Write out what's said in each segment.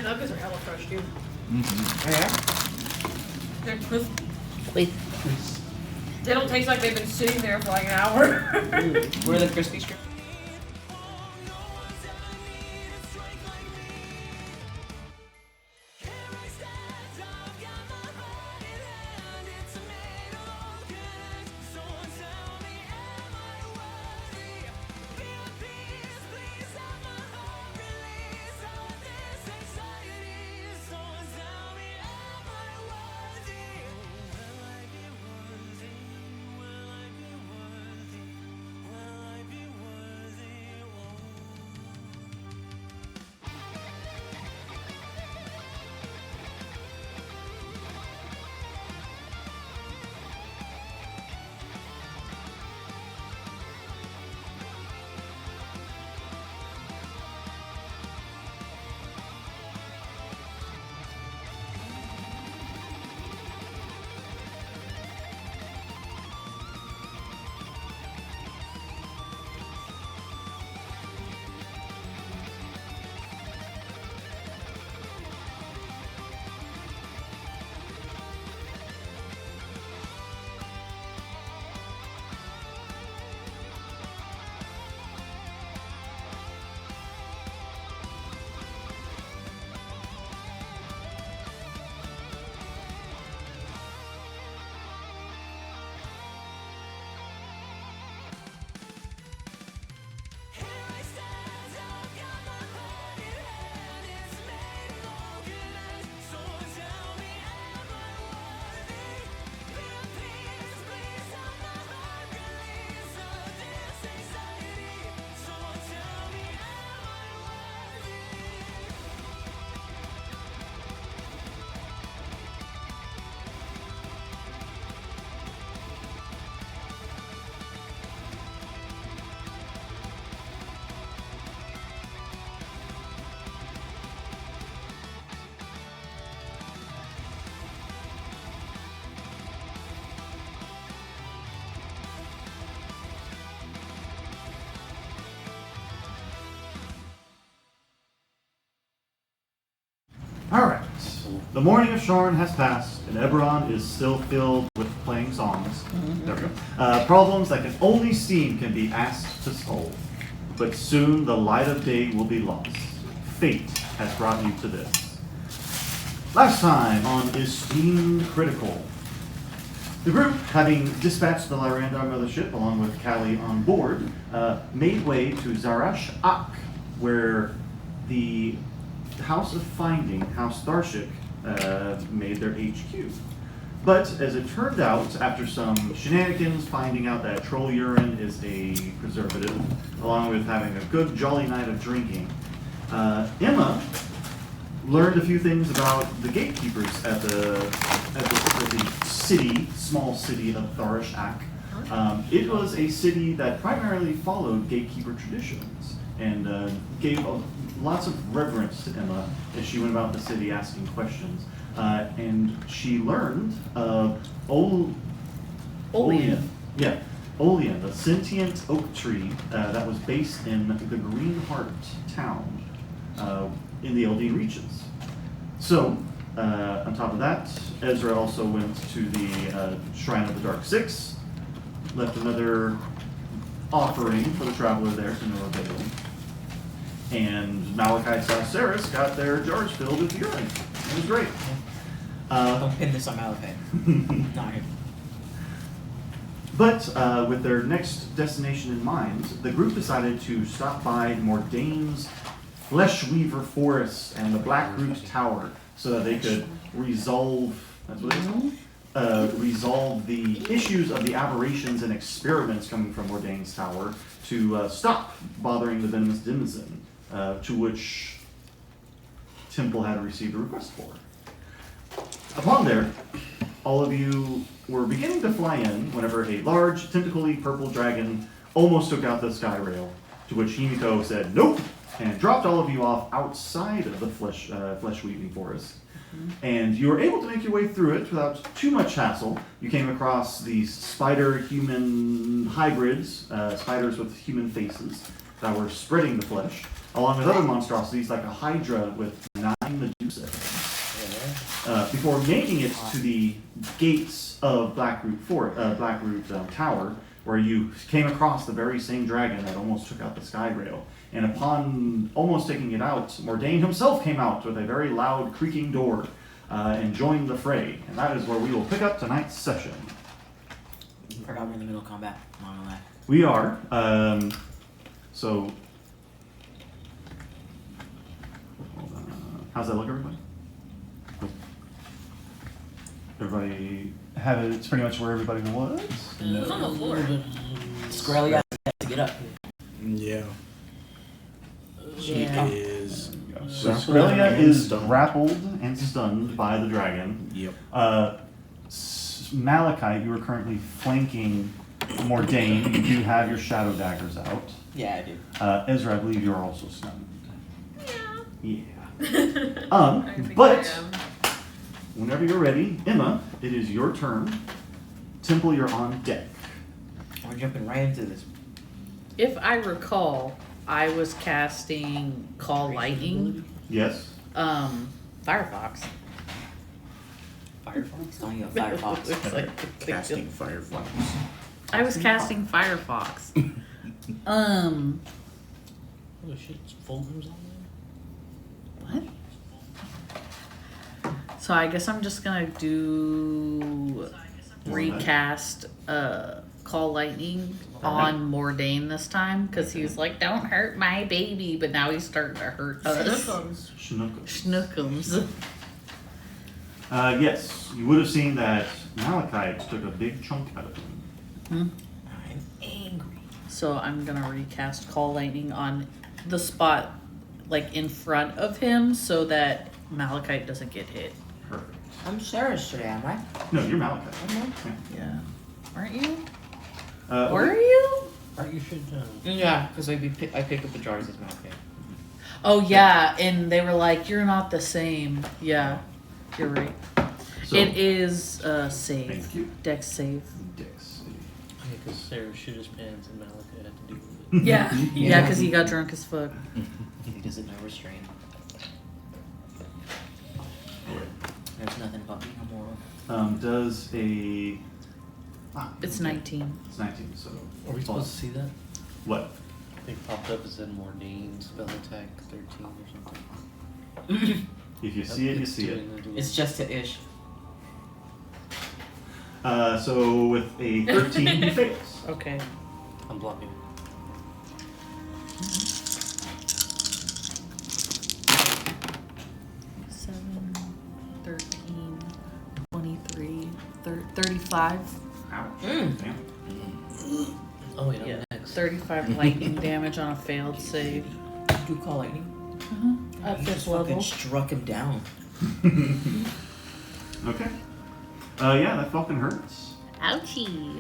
nuggets are hella fresh, too. Mm-hmm. Yeah. They're crisp. Wait. They don't taste like they've been sitting there for like an hour. Where are the crispy strips? Alright, the morning of Sharn has passed, and Eberron is still filled with playing songs. There we go. Problems that can only Steam can be asked to solve. But soon the light of day will be lost. Fate has brought you to this. Last time on eSTEEMed Critical. The group, having dispatched the Lyrandar mothership along with Callie on board, made way to Zarash Ak, where the House of Finding, House Starship, made their HQ. But as it turned out, after some shenanigans, finding out that troll urine is a preservative, along with having a good jolly night of drinking, Emma learned a few things about the gatekeepers at the city, small city of Tharish Ak. It was a city that primarily followed gatekeeper traditions and gave lots of reverence to Emma as she went about the city asking questions. And she learned of Olean. Yeah, Olean, the sentient oak tree that was based in the Green Heart town in the Eldine Reaches. So, on top of that, Ezra also went to the Shrine of the Dark Six, left another offering for the traveler there to no avail. And Malachi Saceris got their jars filled with urine. It was great. Don't pin this on Malachi. Not him. But with their next destination in mind, the group decided to stop by Mordane's Fleshweaver Forest and the Blackroot Tower so that they could resolve, that's what it's called, resolve the issues of the aberrations and experiments coming from Mordane's Tower to stop bothering the Venomous Denizen, to which Temple had received a request for. Upon there, all of you were beginning to fly in whenever a large, tentacly purple dragon almost took out the sky rail, to which Himiko said nope, and dropped all of you off outside of the flesh-weaving forest. And you were able to make your way through it without too much hassle. You came across these spider-human hybrids, spiders with human faces, that were spreading the flesh, along with other monstrosities like a hydra with 9 Medusa before making it to the gates of Blackroot Tower, where you came across the very same dragon that almost took out the Sky Rail. And upon almost taking it out, Mordain himself came out with a very loud creaking door and joined the fray. And that is where we will pick up tonight's session. Forgot we're in the middle of combat. Not gonna lie. We are. So, hold on. How's that look, everybody? Everybody have it? It's pretty much where everybody was. It's on the floor. Squirrely has to get up. Yeah. She Yeah. is. So Australia is grappled and stunned by the dragon. Yep. Malachite, you are currently flanking Mordain. You do have your shadow daggers out. Yeah, I do. Ezra, I believe you are also stunned. Yeah. Yeah. I think But I am. whenever you're ready, Emma, it is your turn. Temple, you're on deck. We're jumping right into this. If I recall, I was casting Call Lightning, Yes. Firefox. Firefox? Don't you have Firefox? Looks like a big Casting deal. Firefox. I was casting Firefox. Oh shit, it's Fulgrim's on there? What? So I guess I'm just gonna do recast Call Lightning on Mordain this time because he's like, don't hurt my baby, but now he's starting to hurt us. Snookums. Schnookums. Yes, you would have seen that Malachite took a big chunk out of him. I'm angry. So I'm gonna recast Call Lightning on the spot like in front of him so that Malachite doesn't get hit. Perfect. I'm Sarah's today, am I? No, you're Malachite. Yeah. Aren't you? Yeah. Were you? Or you should, Yeah, because I picked up the jars as Malachite. Oh yeah, and they were like, you're not the same. Yeah. You're right. So, It is save. Thank you. Dex save. Dex. because Sarah shit his pants and Malika had to deal with it. Yeah. Yeah, because he got drunk as fuck. He doesn't know restraint. There's nothing about being immoral. Does a... It's 19. It's 19, so... Are we supposed to see that? What? I think popped up as in Mordain, spell attack 13 or something. If you see it, you see it. It's just to ish. So with a 13, he fails. Okay. I'm blocking. Seven, 13, 23, 35. Ouch. Mm. Damn. Oh wait, I'm Yeah. next. 35 lightning damage on a failed save. Do call lightning. At You fifth just fucking level. struck him down. Okay. Yeah, that fucking hurts. Ouchie.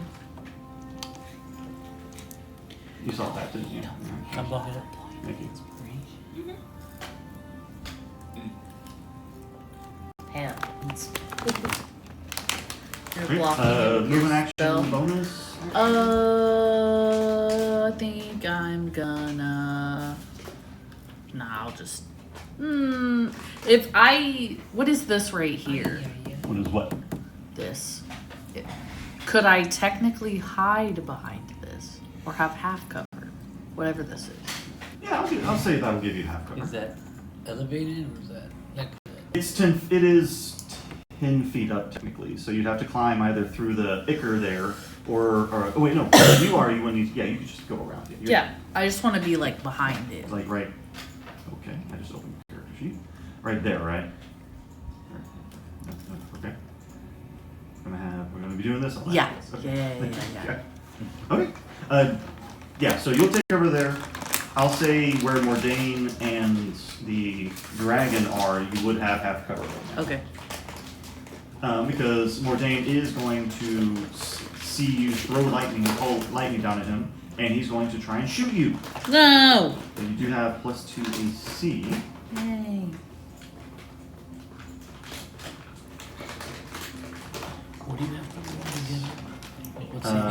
You saw that, didn't you? I'm blocking it. Thank you. Hands. You're Great. blocking it with your Movement action spell. bonus. I think I'm gonna. Nah, I'll just. If I. What is this right here? What is what? This. Could I technically hide behind this? Or have half cover? Whatever this is. Yeah, I'll say that'll give you half cover. Is that elevated or is that next to that? It's 10. It is 10 feet up technically, so you'd have to climb either through the ichor there, or oh wait, no, you when you you can just go around it. You're Yeah, I just want to be like behind it. like right. Okay, I just opened the character sheet. Right there, right? Okay. We're gonna be doing this. All Yeah. Okay. Yeah. Okay. Yeah. So you'll take over there. I'll say where Mordain and the dragon are, you would have half cover right now. Okay. Because Mordain is going to see you throw lightning down at him, and he's going to try and shoot you. No! And you do have +2 AC. Yay. What do you have to roll again? What saving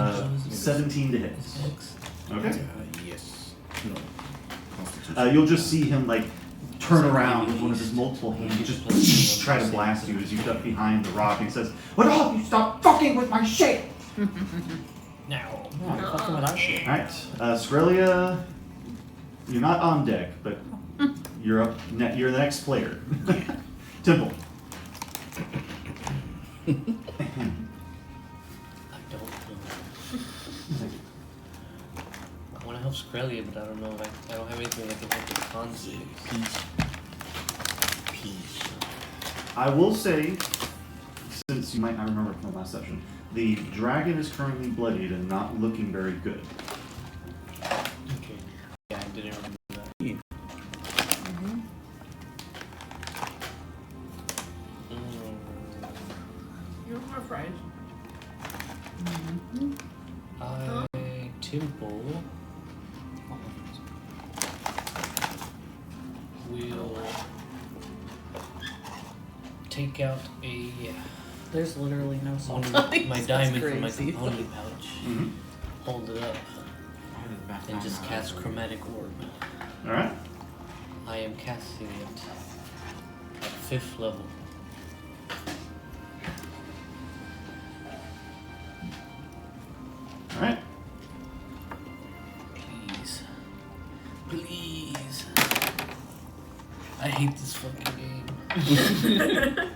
throws? 17 to hit. Six. Okay. Yes. No. Constitution. You'll just see him like turn around with one of his multiple hands. He just try to blast you as you duck behind the rock. He says, "Would all of you stop fucking with my shit?" Now. No, fucking with our shit. Alright, Skrelia, you're not on deck, but you're up. You're the next player. Temple. I don't know. I want to help Skrelia, but I don't know if I don't have anything that can help the concept. Peace. I will say, since you might not remember from the last session, the dragon is currently bloodied and not looking very good. Okay. Yeah, I didn't remember that. Mm-hmm. You're my friend. Temple will take out a There's literally no song. my diamond from my crazy. component pouch, Mm-hmm. hold it up, and just cast Chromatic Orb. Alright. I am casting it at 5th level. Alright. Please. Please. I hate this fucking game.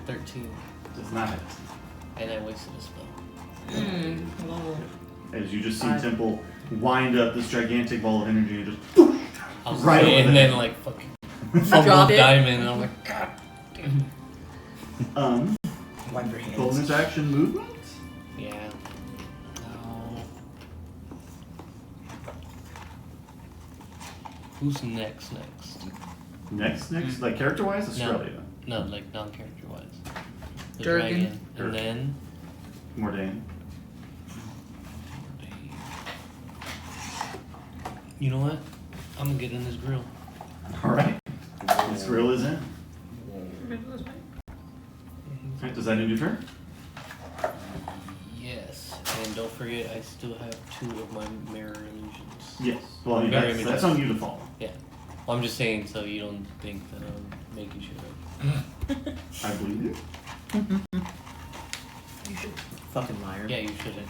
13. Does not hit. And I wasted a spell. As you just see Temple wind up this gigantic ball of energy and just I was Right right, over and there. then like fucking fumble Drop it. diamond, and I'm like, God damn. Wipe your hands. bonus action movement. Yeah. No. Who's next? Next, like character wise, No. Australia. No, like non-character wise. The Dragon. And then Mordain. you know what? I'm gonna get in this grill. Alright. This grill is in. Alright, does that end your turn? Yes. And don't forget, I still have 2 of my mirror illusions. Yes. Well, I mean, Very that's on you to follow. Yeah. Well, I'm just saying so you don't think that I'm making shit up. I believe you. Fucking liar. Yeah, you shouldn't.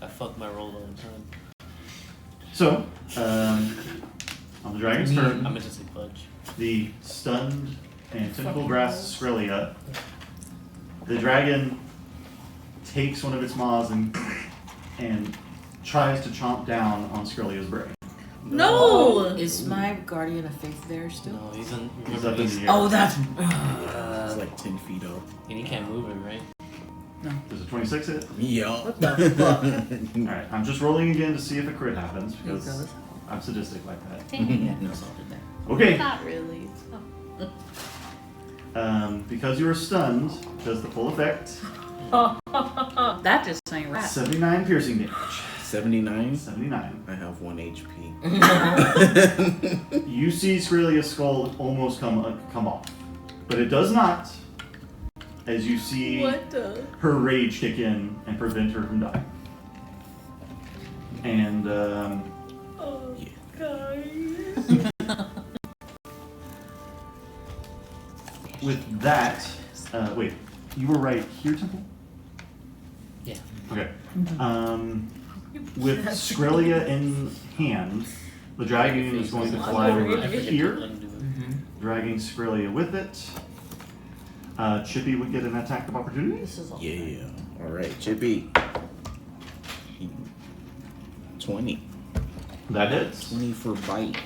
I fuck my roll all the time. So, on the dragon's turn, I meant to say fudge. the stunned and tentacle grass Skrelia, the dragon takes one of its maws and tries to chomp down on Skrelia's brain. No! Is my guardian of faith there still? No, he's He's up in the air. Oh, that's. It's like 10 feet up. and he can't move it, right? Does a 26 hit? Yeah. What the fuck? Alright, I'm just rolling again to see if a crit happens Here because goes. I'm sadistic like that. Yeah, no salted there. Okay, Not really. because you are stunned, does the full effect. That just ain't right. 79 piercing damage. 79. 79. I have 1 HP. You see Skrelia's skull almost come off, but it does not. As you see her rage kick in and prevent her from dying. And with that, wait, you were right here, Temple? Yeah. Okay. With Skrelia in hand, the dragon is going to fly over I forget here, to undo it. dragging Skrelia with it. Chippy would get an attack of opportunity. This is all Yeah. Alright, Chippy. 20. That hits. 20 for bite.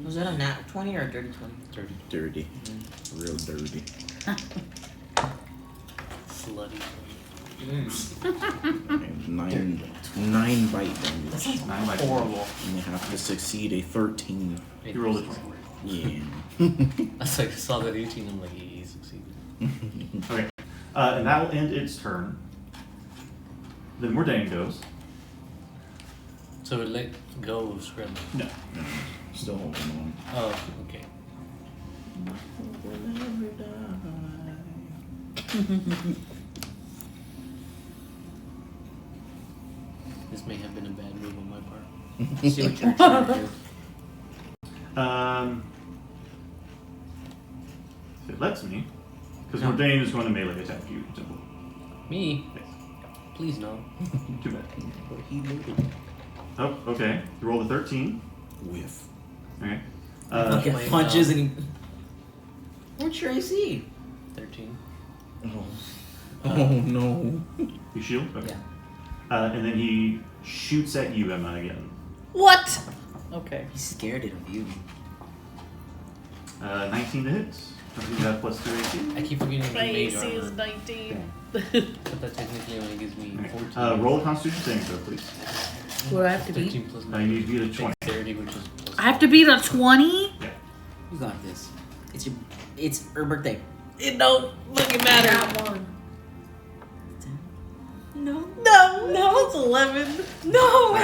Was that a nat 20 or a dirty 20? Dirty. Real dirty. Slutty. And 9 bite damage. 9 by Horrible. And you have to succeed a 13. You rolled a 20. Yeah. I was like, I saw that 18, I'm like, yeah, he succeeded. Okay. And that will end its turn. Then Mordain goes. So it let go of Scrim. No. Still holding on. Oh, okay. This may have been a bad move on my part. See what you're trying to do. If it lets me, because Mordain is going to melee attack you, Temple. Me? Yes. Please no. Too bad. But he loaded. Oh, okay. You roll the 13. Whiff. Okay. Fucking my punches God. and he... What's your AC? 13. Oh no. You shield? Okay. Yeah. And then he shoots at you, Emma, again. What? Okay. He's scared of you. 19 to hit. I think you have plus 2 AC. I keep forgetting My the mage AC is armor. 19. But that technically only gives me 14. Roll a Constitution saving throw, please. What do I have to beat? 13 plus You need to beat a 20. dexterity, which is plus I have to beat a 20? You got this. It's her birthday. It don't fucking matter. Got one. No, it's 11. No!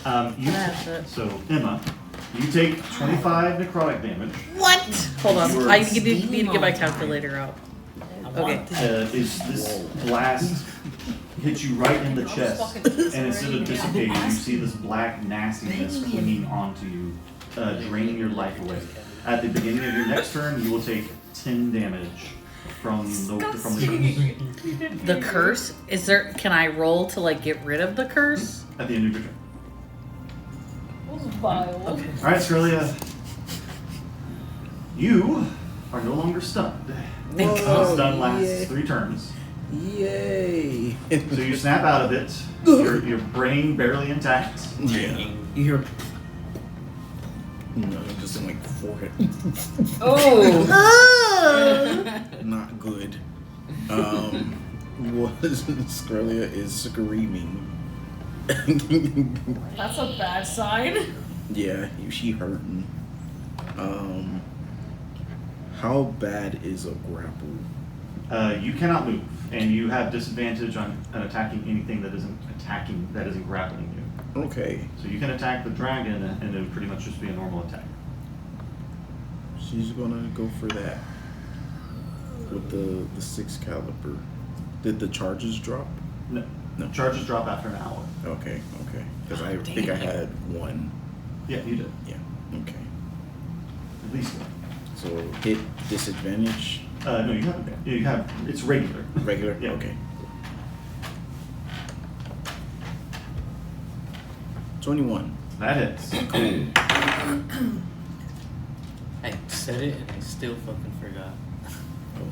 That's it. So, Emma, you take 25 necrotic damage. What? Hold on. You're I need to get my calculator out. Okay. Is this blast hits you right in the chest, and instead of dissipating, you see this black nastiness clinging onto you, draining your life away. At the beginning of your next turn, you will take 10 damage from the curse. The curse? Is there? Can I roll to like get rid of the curse? At the end of your turn. Vile. All right, Scarlia. You are no longer stunned. Stun lasts 3 turns. Yay. So you snap out of it. Your brain barely intact. Yeah. You hear... No, just in like forehead. Oh. Not good. Was Scarlia is screaming. That's a bad sign. Yeah, she hurting. How bad is a grapple? You cannot move, and you have disadvantage on attacking anything that isn't grappling you. Okay, So you can attack the dragon, and it would pretty much just be a normal attack. she's gonna go for that with the 6 caliber. Did the charges drop? No, No. charges drop after an hour. Okay, because I think I had 1. Yeah, you did. Yeah. Okay. At least one. So hit disadvantage. No, you haven't. You have. It's regular. Regular. Yeah. Okay. 21. That hits. Cool. I said it and I still fucking forgot.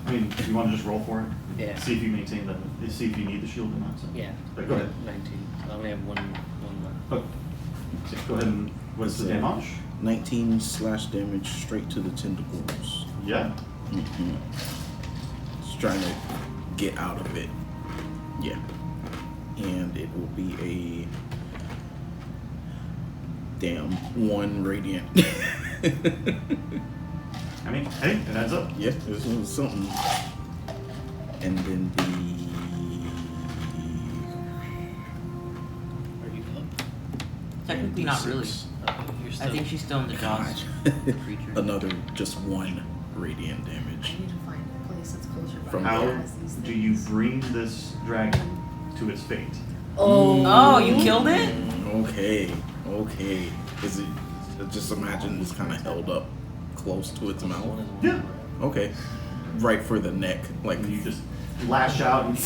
I mean, you want to just roll for it? Yeah. See if you maintain see if you need the shield or not. So. Yeah. But go ahead. 19. I only have one left. Oh. So go ahead and what's the damage? 19 slash damage straight to the tentacles. Yeah. Mm-hmm. Just trying to get out of it. Yeah. And it will be a damn 1 radiant. I mean, hey, it adds up. Yeah, this was something. And then Are you up? Technically not really. You're I still. think she's still in the jaws. Creature. another just 1 radiant damage. I need to find a place that's closer by. From How that has these do you things. bring this dragon to its fate? Oh, you killed it? Okay. Is it? Just imagine it's kind of held up close to its mouth. Yeah. Okay. Right for the neck, like And you just lash out and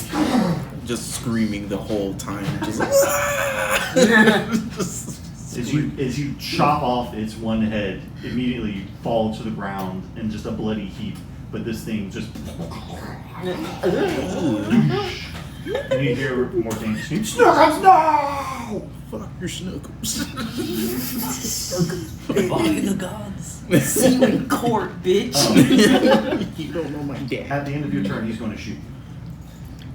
just screaming the whole time, just like. as you chop off its one head, immediately you fall to the ground in just a bloody heap. But this thing just and you hear more things. Snuggles, no! Fuck your snuggles. Body of the gods. See you in court, bitch. You don't know my dad. At the end of your turn, he's going to shoot you.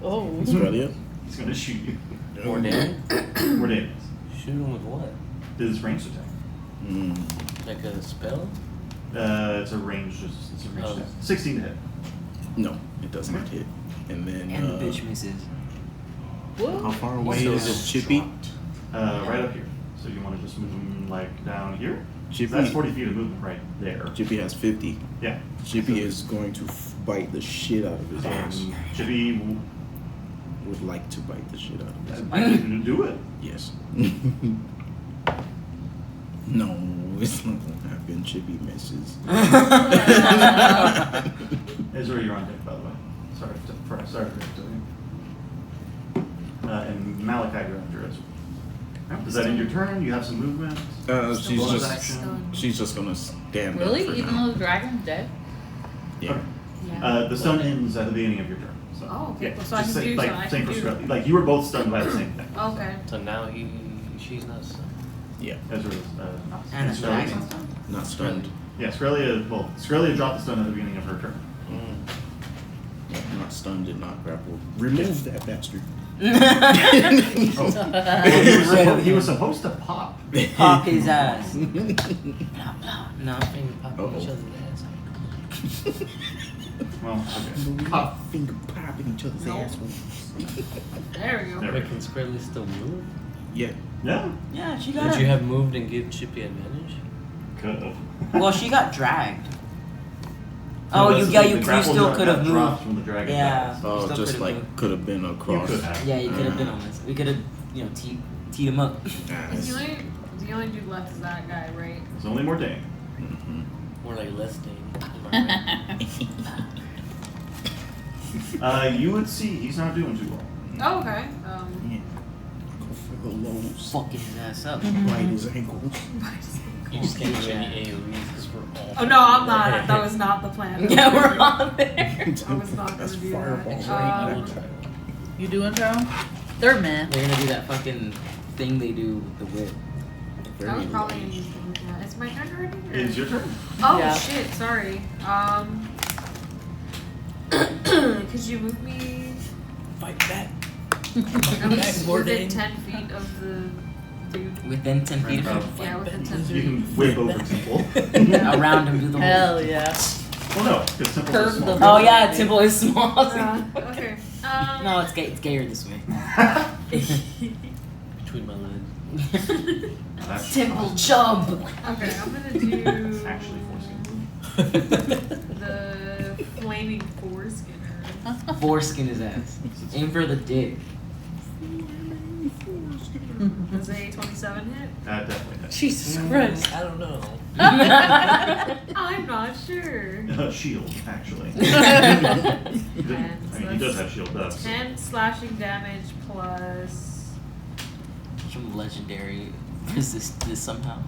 Oh. Australia? He's going to shoot you. More damage? More damage. Shoot him with what? This is ranged attack. Like a spell? It's a ranged Oh. attack. 16 to hit. No, it does not hit. And then And the bitch misses. how far away So is it, Chippy? Right up here. So you want to just move him like down here? Chippy. That's 40 feet of movement right there. Chippy has 50. Yeah. Chippy is going to bite the shit out of his ass. Chippy would like to bite the shit out of this. I didn't do it. Yes. No, it's not gonna happen. Chippy messes. Ezra, you're on deck, by the way. Sorry for interrupting. And Malachi, you're after Ezra. Is that in your turn? You have some movement? She's just gonna stand up Really? for Even now. though the dragon's dead? Yeah. The stun ends at the beginning of your turn. So, Oh, okay. yeah, So I just can say, do like, so I same can for do. Skrelly. Like, you were both stunned by the same thing. Okay. So now she's not stunned. Yeah. Ezra And the Skrelly. dragon. Not stunned. Yeah, Skrelly dropped the stun at the beginning of her turn. Yeah, not stunned, did not grapple. Remove that bastard. He was supposed to pop. Pop his ass. No. Nothing popping each Uh-oh. other's ass. Well, okay. Pop finger popping each other's assholes. There we go. There. But can Skrelly still move? Yeah. Yeah, Yeah, she got Would it. you have moved and give Chippy advantage? could have. Well, she got dragged. Oh, you still could have dropped moved. from the dragon. Yeah. Oh, Still just could've like moved. could have been You across. could have. Yeah, you could have been on this. We could have, teed him up. Is the only dude left is that guy, right? There's only more day. Mhm. More like less thing. You would see he's not doing too well. Oh, okay. Yeah. Go for the lows. Fucking his ass up. Right his ankles. You just can't do any AoEs because we're all. Oh no, I'm not. That was not the plan. Yeah, we're on there. I was not That's gonna do fireballs that. right I will try. You doing, Tyrone? They're meh. They're gonna do that fucking thing they do with the whip. I was probably gonna use the move that. It's my turn already? or- It's your turn. Oh Yeah. shit, sorry. Could you move me Fight back. at least more within dang. 10 feet of the dude? Within 10 feet of him. Yeah, within 10 You feet. can whip over Temple. Around him, do the whole. Hell yeah. Well, no, because Temple's Curve so small. the- Oh yeah, Temple is small. Okay. No, it's gay. It's gayer this way. Between my legs. That's Temple jump. Okay, I'm gonna do actually foreskin. the flaming foreskinner. Foreskin his ass. Aim for the dick. Does a 27 hit? That definitely does. Jesus Christ. I don't know. I'm not sure. Shield, actually. And I mean, he does have shield buffs. 10 slashing damage plus. Some legendary resist this somehow.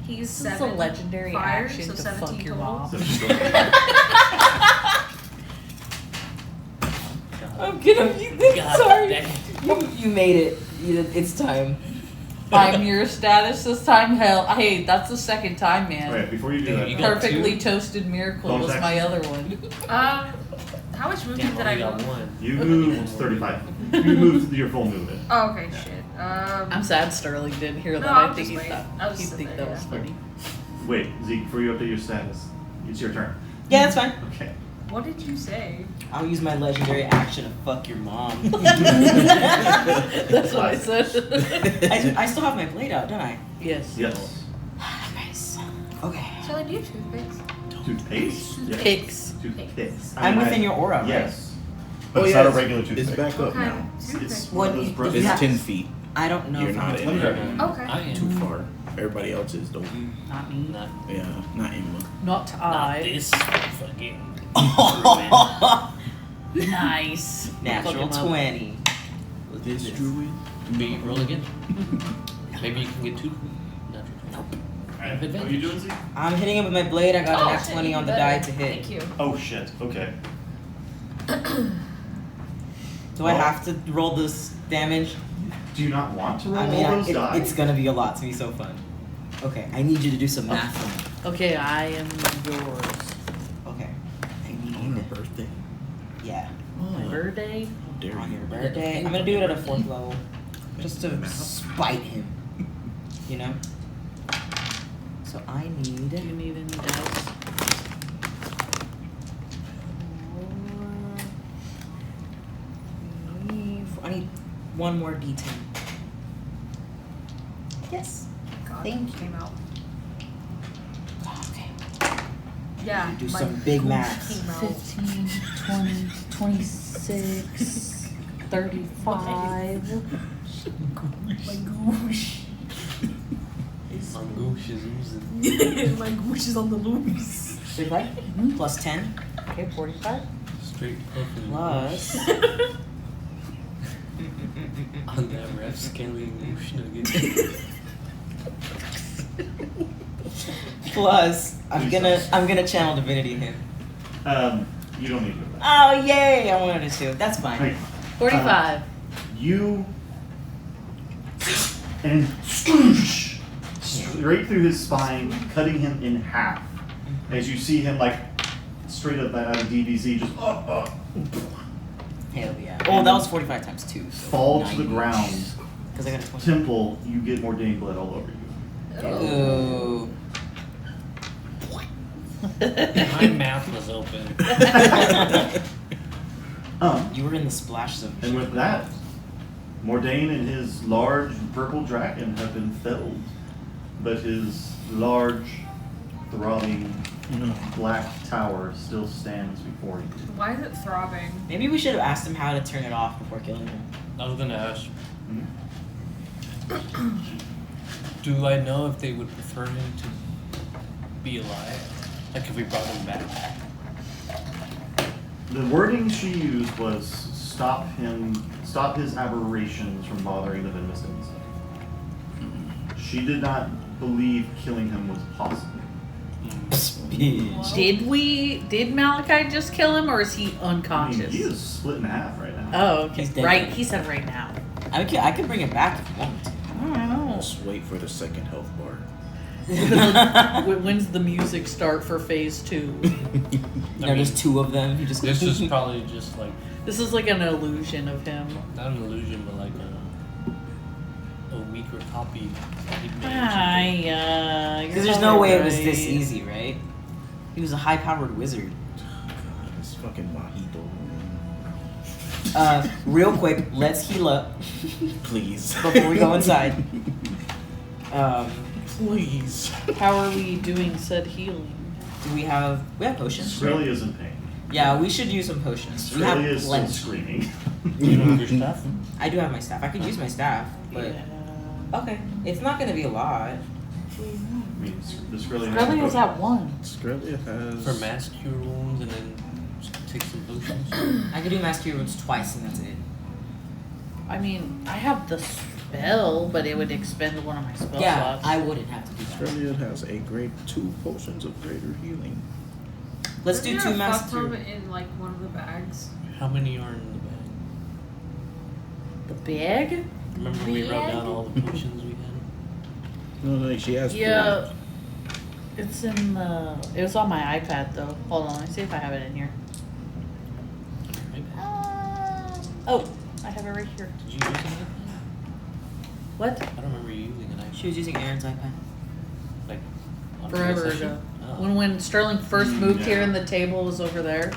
He's This is a 7 legendary fire, action so to 17 fuck your total. mom. So I'm kidding. God Sorry. damn. You made it. It's time. I'm your status this time. Hell, hey, that's the second time, man. Wait, before you do Dude, that, you got Perfectly toasted miracle Bonus was my action. other one. How much movement Damn, did I I only got move? one. you moved 35. You moved your full movement. Oh, okay, shit. I'm sad Sterling didn't hear No, that. I'll I think just he'd wait. I'll just sit think there, that was yeah. funny. Wait, Zeke, before you update your status, it's your turn. Yeah, that's fine. Okay. What did you say? I'll use my legendary action to fuck your mom. That's what I said. I still have my blade out, don't I? Yes. Yes. Nice. Okay. So I do toothpicks. Toothpaste? Yes. Picks. Toothpicks. I'm within your aura, right? Yes. But Oh, it's yeah, not a regular toothpick. It's back What up kind now. of toothpick? It's What one of those you- brushes. Yeah. It's 10 feet. I don't know You're if not I'm in there. Okay. I am. Too far. Everybody else is though. Not me. Not, Yeah, not Emma. Not not I. this fucking. Nice. Natural Fuck him up. 20. This druid. Maybe roll again. Maybe you can get two. Natural 20. I have What are you advantage. doing, Zeke? I'm hitting him with my blade. I got Oh, a nat shit, 20 even on the better. die to hit. Thank you. Oh shit. Okay. Do I have to roll this damage? Do you not want to roll I mean, all those die? it's gonna be a lot. It's gonna be so fun. Okay, I need you to do some math for me. Okay, I am yours. Okay. I On her need. birthday. Yeah. My Oh, birthday. how dare On your you. birthday. I'm gonna do it at a 4th level. Just to spite him. You know? So I Do you need. need any dice? I need one more D10. Yes. God, Thank you. came out. Okay. Yeah. Do my some big goof maths. came out. 15, 20, 26. 35. My goosh. My goosh is oozing. My goosh is on the loose. 35 plus 10 Okay, 45. Straight puffing. plus. On that rapscallion goosh nugget. Plus, I'm gonna channel divinity him. You don't need to do that. Oh yay! I wanted to. That's fine. Okay. 45. You and scoosh straight through his spine, cutting him in half. As you see him like straight up out of DBZ, just Hell yeah. Oh, that was 45 times 2. So fall to the ground. Because I got a 20. Temple, you get more Dane blood all over you. Ooh. My mouth was open. You were in the splash zone. And with that, Mordain and his large purple dragon have been felled, but his large, throbbing black tower still stands before you. Why is it throbbing? Maybe we should have asked him how to turn it off before killing him. I was gonna ask, Hmm? do I know if they would prefer him to be alive? Like if we brought him back? The wording she used was stop his aberrations from bothering the venomous insect. She did not believe killing him was possible. Bitch. Did Malachi just kill him or is he I mean, unconscious? he is split in half right now. Oh, okay. He's dead. Right, he said right now. I can bring it back if you want me to. I don't know. Just wait for the second health bar. When's the music start for phase 2? There's 2 of them. You just This is probably just like, This is like an illusion of him. not an illusion, but like a weaker copy. Because there's no way it was this easy, right? He was a high-powered wizard. God, this fucking mojito. Real quick, let's heal up Please. before we go inside. Please. How are we doing said healing? Do we have potions? Australia is in pain. Yeah, we should use some potions. We Australia have is still plenty. screaming. You know your stuff? I do have my staff. I could use my staff, but okay, it's not gonna be a lot. I mean, the Australia Really is at 1. Australia has. For mass cure wounds and then just take some potions. I could do mass cure wounds twice, and that's it. I mean, I have the spell, but it would expend one of my spell Yeah, slots. I wouldn't have to do that. Australia has a grade 2 potions of greater healing. Let's do Isn't 2 there a mass fuck cure. ton in like one of the bags? How many are in the bag? The bag? Remember we wrote down all the potions we had? No, she has. Yeah. It's in the. It was on my iPad though. Hold on, let me see if I have it in here. Oh, I have it right here. Did you use it? What? I don't remember you using it. She was using Aaron's iPad. Like on Forever PlayStation? ago. Oh. When Sterling first moved Yeah. here and the table was over there.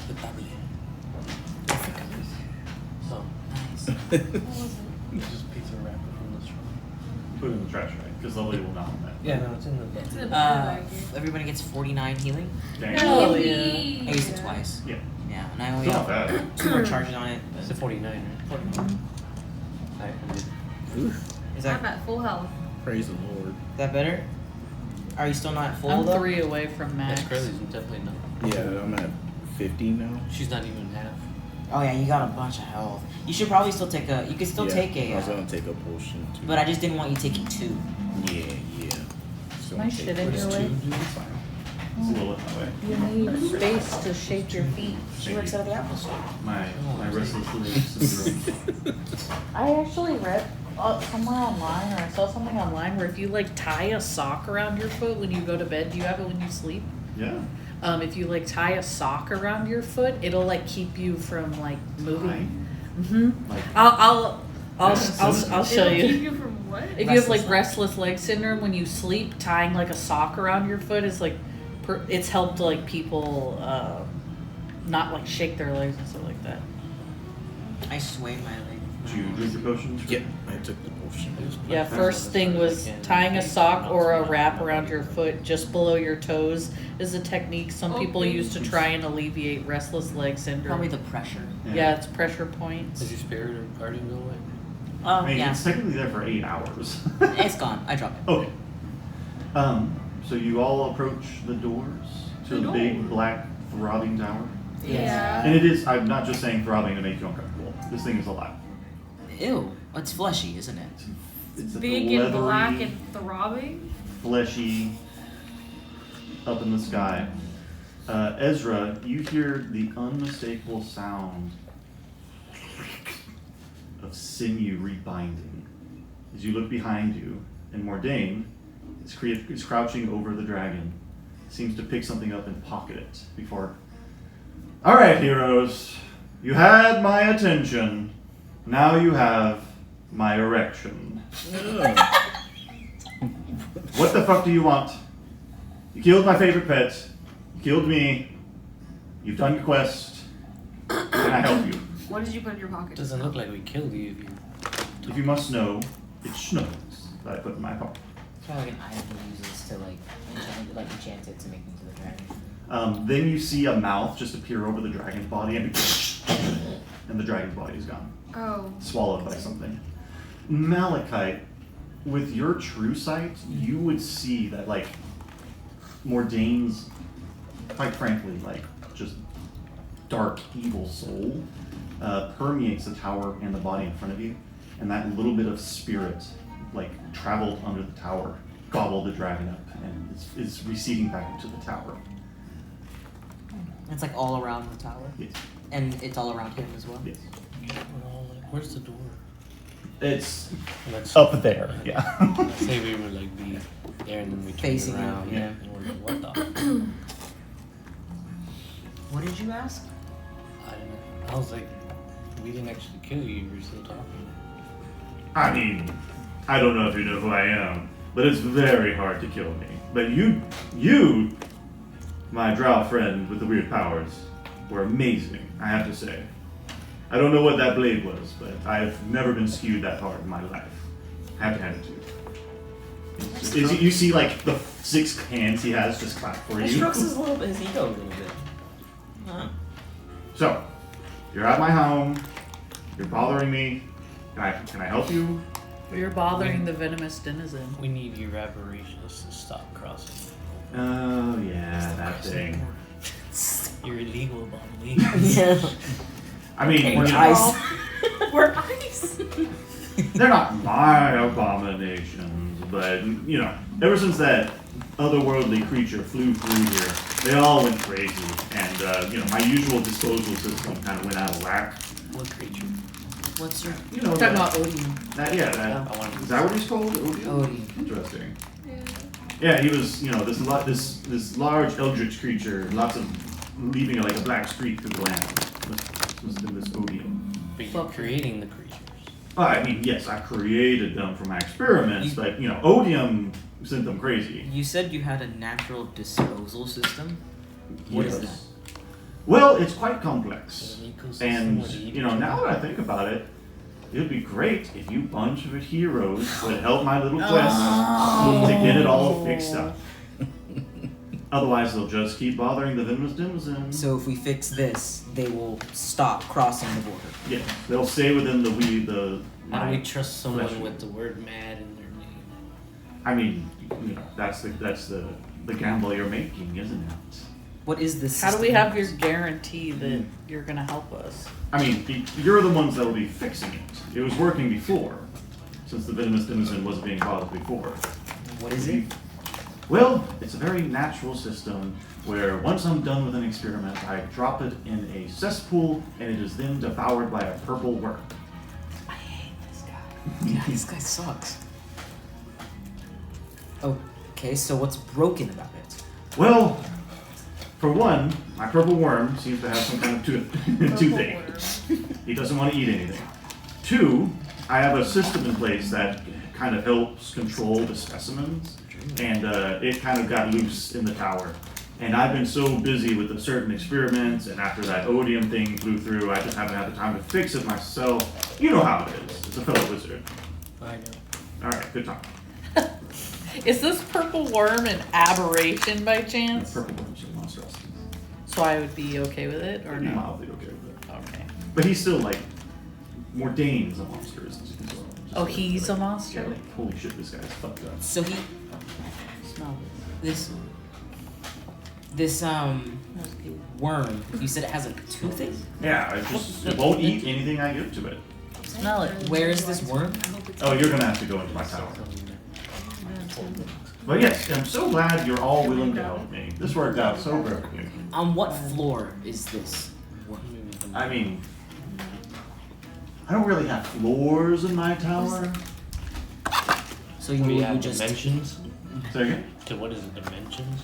The tablet. So Nice. it's just piece of wrapper from the store. Put it in the trash, right? Because nobody will know that. Yeah, no, it's in the It's in the Uh, bag. everybody gets 49 healing. Dang. Oh, I yeah. used it twice. Yeah. Yeah, and I only It's not have bad. 2 more charges on it. It's a 49, right? 49. Alright, Is I'm that at full health. Praise the Lord. better? Are you still not full I'm though? 3 away from max. That's crazy. Definitely not. Yeah, I'm at 50 now. She's not even half. Oh yeah, you got a bunch of health. You should probably still take a. You could still Yeah, take a. I was gonna take a potion too. But I just didn't want you taking 2. Yeah. So My shit in your way. It's a little in my way. You need space to shake your feet. She works out of the Apple Store. My restless leg syndrome. I actually read somewhere online, or I saw something online where if you like tie a sock around your foot when you go to bed, do you have it when you sleep? Yeah. If you like tie a sock around your foot, it'll like keep you from like moving. Like, I'll show It'll keep you. you from what? If you have like Restless leg. restless leg syndrome, when you sleep, tying like a sock around your foot is like, it's helped like people not like shake their legs and stuff like that. I sway my leg. Did you drink the potion? Yeah, I took the potion. Yeah, first thing was tying a sock or a wrap around your foot just below your toes is a technique some people use to try and alleviate restless leg syndrome. Probably the pressure. Yeah, it's pressure points. Does your spirit of party go away? Oh, I mean, yeah. it's technically there for 8 hours. It's gone. I dropped it. Okay. So you all approach the doors to the big black throbbing tower. Yeah. And it is, I'm not just saying throbbing to make you uncomfortable. This thing is alive. Ew. It's fleshy, isn't it? It's a Big and leathery, black and throbbing. fleshy, up in the sky. Ezra, you hear the unmistakable sound of sinew rebinding. As you look behind you, and Mordain is crouching over the dragon. Seems to pick something up and pocket it before. All right, heroes. You had my attention. Now you have my erection. What the fuck do you want? You killed my favorite pet. You killed me. You've done your quest. Can I help you? What did you put in your pocket? Doesn't look like we killed you. If you must know, it's Schnuggles that I put in my pocket. It's kind of like an item he uses to enchant it to make into the dragon. Then you see a mouth just appear over the dragon's body, and the dragon's body is gone, Oh. swallowed by something. Malachite, with your true sight, you would see that like Mordain's, quite frankly, like just dark, evil soul permeates the tower and the body in front of you, and that little bit of spirit like traveled under the tower, gobbled the dragon up, and is receding back into the tower. It's like all around the tower. Yes. And it's all around him as well. Yes. Where's the door? It's Let's up there. Yeah. let's say we would like be there and then we turn Facing around. him, yeah. And we're like, what the? What did you ask? I don't know. I was like, we didn't actually kill you. We were still talking. I mean, I don't know if you know who I am, but it's very hard to kill me. But you, my drow friend with the weird powers, were amazing, I have to say. I don't know what that blade was, but I've never been skewed that hard in my life. I have to hand it to you. You see, like, the 6 hands he has just clap for He you. strokes his ego a little bit. So, you're at my home, you're bothering me, can I help you? You're bothering the venomous denizen. We need your aberrations to stop crossing. Oh, yeah, that thing. Your illegal abomination. Yeah. I mean, We're you know, ice. We're ice. they're not my abominations, but, you know, ever since that otherworldly creature flew through here, they all went crazy, and, you know, my usual disposal system kind of went out of whack. What creature? What's your You know, We're talking about Odin. is that what he's called? Odin? Odin? Interesting. Yeah, he was, you know, this large eldritch creature, leaving like a black streak through the land. Must have been this Odium. But you're creating the creatures. I mean, yes, I created them for my experiments, but, you know, Odium sent them crazy. You said you had a natural disposal system. What is Yes. that? Well, it's quite complex. An ecosystem And, where they eat you know, each now other. that I think about it, it would be great if you bunch of heroes would help my little quest to get it all fixed up. Otherwise, they'll just keep bothering the venomous denizen. So if we fix this, they will stop crossing the border. Yeah, they'll stay within the How do we trust someone flesh. with the word mad in their name? I mean, you know, that's the gamble you're making, isn't it? What is this How do we system? have your guarantee that you're gonna help us? I mean, you're the ones that will be fixing it. It was working before, since the venomous denizen was being bothered before. What is it? Well, it's a very natural system where once I'm done with an experiment, I drop it in a cesspool and it is then devoured by a purple worm. I hate this guy. Yeah, this guy sucks. Okay, so what's broken about it? Well, for one, my purple worm seems to have some kind of toothache. He doesn't want to eat anything. 2, I have a system in place that kind of helps control the specimens, and it kind of got loose in the tower. And I've been so busy with the certain experiments, and after that odium thing flew through, I just haven't had the time to fix it myself. You know how it is. It's a fellow wizard. I know. Alright, good time. Is this purple worm an aberration by chance? Purple worm's a monstrosity. So I would be okay with it, or I'd be no? mildly okay with it. Okay. But he's still like, Mordain is a monster, isn't he? So just Oh, he's a yeah, monster? like, holy shit, this guy's fucked up. So he smell this worm. You said it has a toothache. Yeah, it won't eat anything I give to it. Smell it. Where is this worm? Oh, you're gonna have to go into my tower. But yes, I'm so glad you're all willing to help me. This worked out so perfectly. On what floor is this worm? I mean, I don't really have floors in my tower. So We you have just dimensions. Say again? To what is it? Dimensions?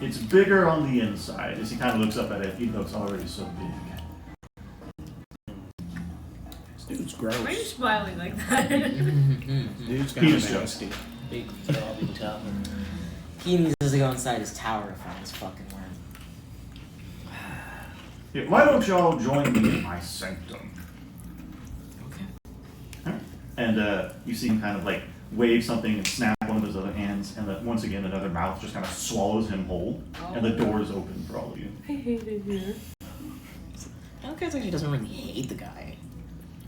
It's bigger on the inside. As he kind of looks up at it, he looks already so big. This dude's Why are you gross. smiling like that? Dude's kind Penis of joke. nasty. Big throbbing tower. he needs to go inside his tower to find this fucking worm. Yeah, why don't y'all join me in my sanctum? Okay. And you see him kind of like wave something and snap one of his other hands, and then once again another mouth just kind of swallows him whole, and the door is open for all of you. I hate it here. Elkins actually doesn't really hate the guy.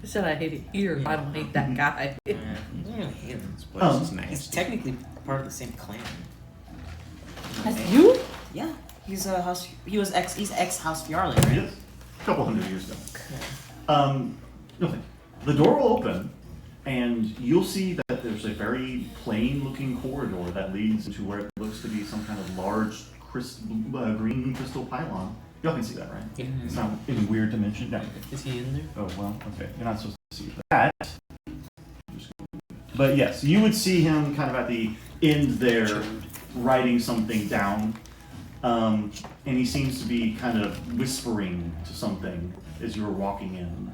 I said I hate it here. I don't hate that guy. Yeah, he doesn't really hate him. This place is He's nasty. technically part of the same clan. That's you? Yeah, he's a house. He's ex House Fjarling, right? Yes, a couple hundred years ago. Nothing. The door will open, and you'll see that there's a very plain-looking corridor that leads into where it looks to be some kind of large green crystal pylon. Y'all can see that, right? Yeah. It's not any weird dimension. No. Is he in there? Oh, well, okay. You're not supposed to see that. But yes, you would see him kind of at the end there writing something down. And he seems to be kind of whispering to something as you're walking in.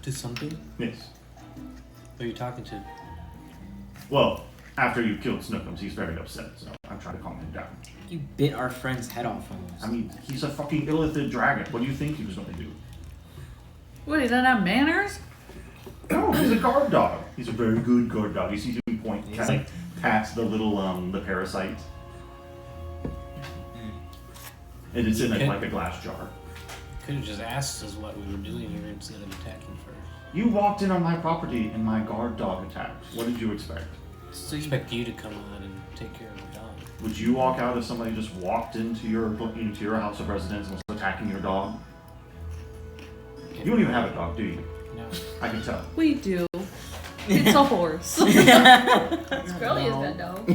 To something? Yes. Who are you talking to? Well, after you killed Snookums, he's very upset, so I'm trying to calm him down. You bit our friend's head off almost. I mean, he's a fucking illithid dragon. What do you think he was going to do? What, he doesn't have manners? No, he's a guard dog. He's a very good guard dog. You see him point, He's kind like- of pats the little, the parasite. And it's in Okay. like a glass jar. Could have just asked us what we were doing here instead of attacking first. You walked in on my property and my guard dog attacked. What did you expect? So I you expect you to come on and take care of the dog. Would you walk out if somebody just walked into your house of residence and was attacking your dog? You don't even have a dog, do you? No. I can tell. We do. It's a horse. Australia's that dog.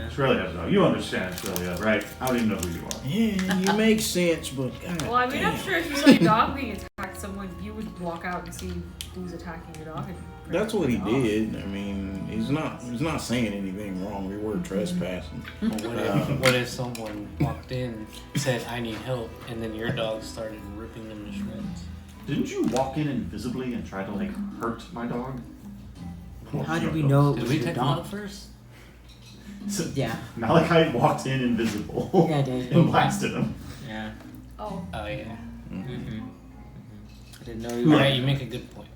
Australia has a dog. You understand Australia, right? I don't even know who you are. Yeah, you make sense, but God Well, I mean, I'm damn. sure if you saw your dog being attacked, someone you would walk out and see who's attacking your dog. And That's what he protect your dog. did. I mean, he's not saying anything wrong. We were trespassing. Well, what if someone walked in, said, I need help, and then your dog started ripping them to shreds? Didn't you walk in invisibly and try to like hurt my dog? How did we know it Did was we your take them dog? out first? So, Yeah. Malachite walked in invisible Yeah, I did. and blasted him. Yeah. Oh, Oh, yeah. I didn't know you Alright, you make a good point.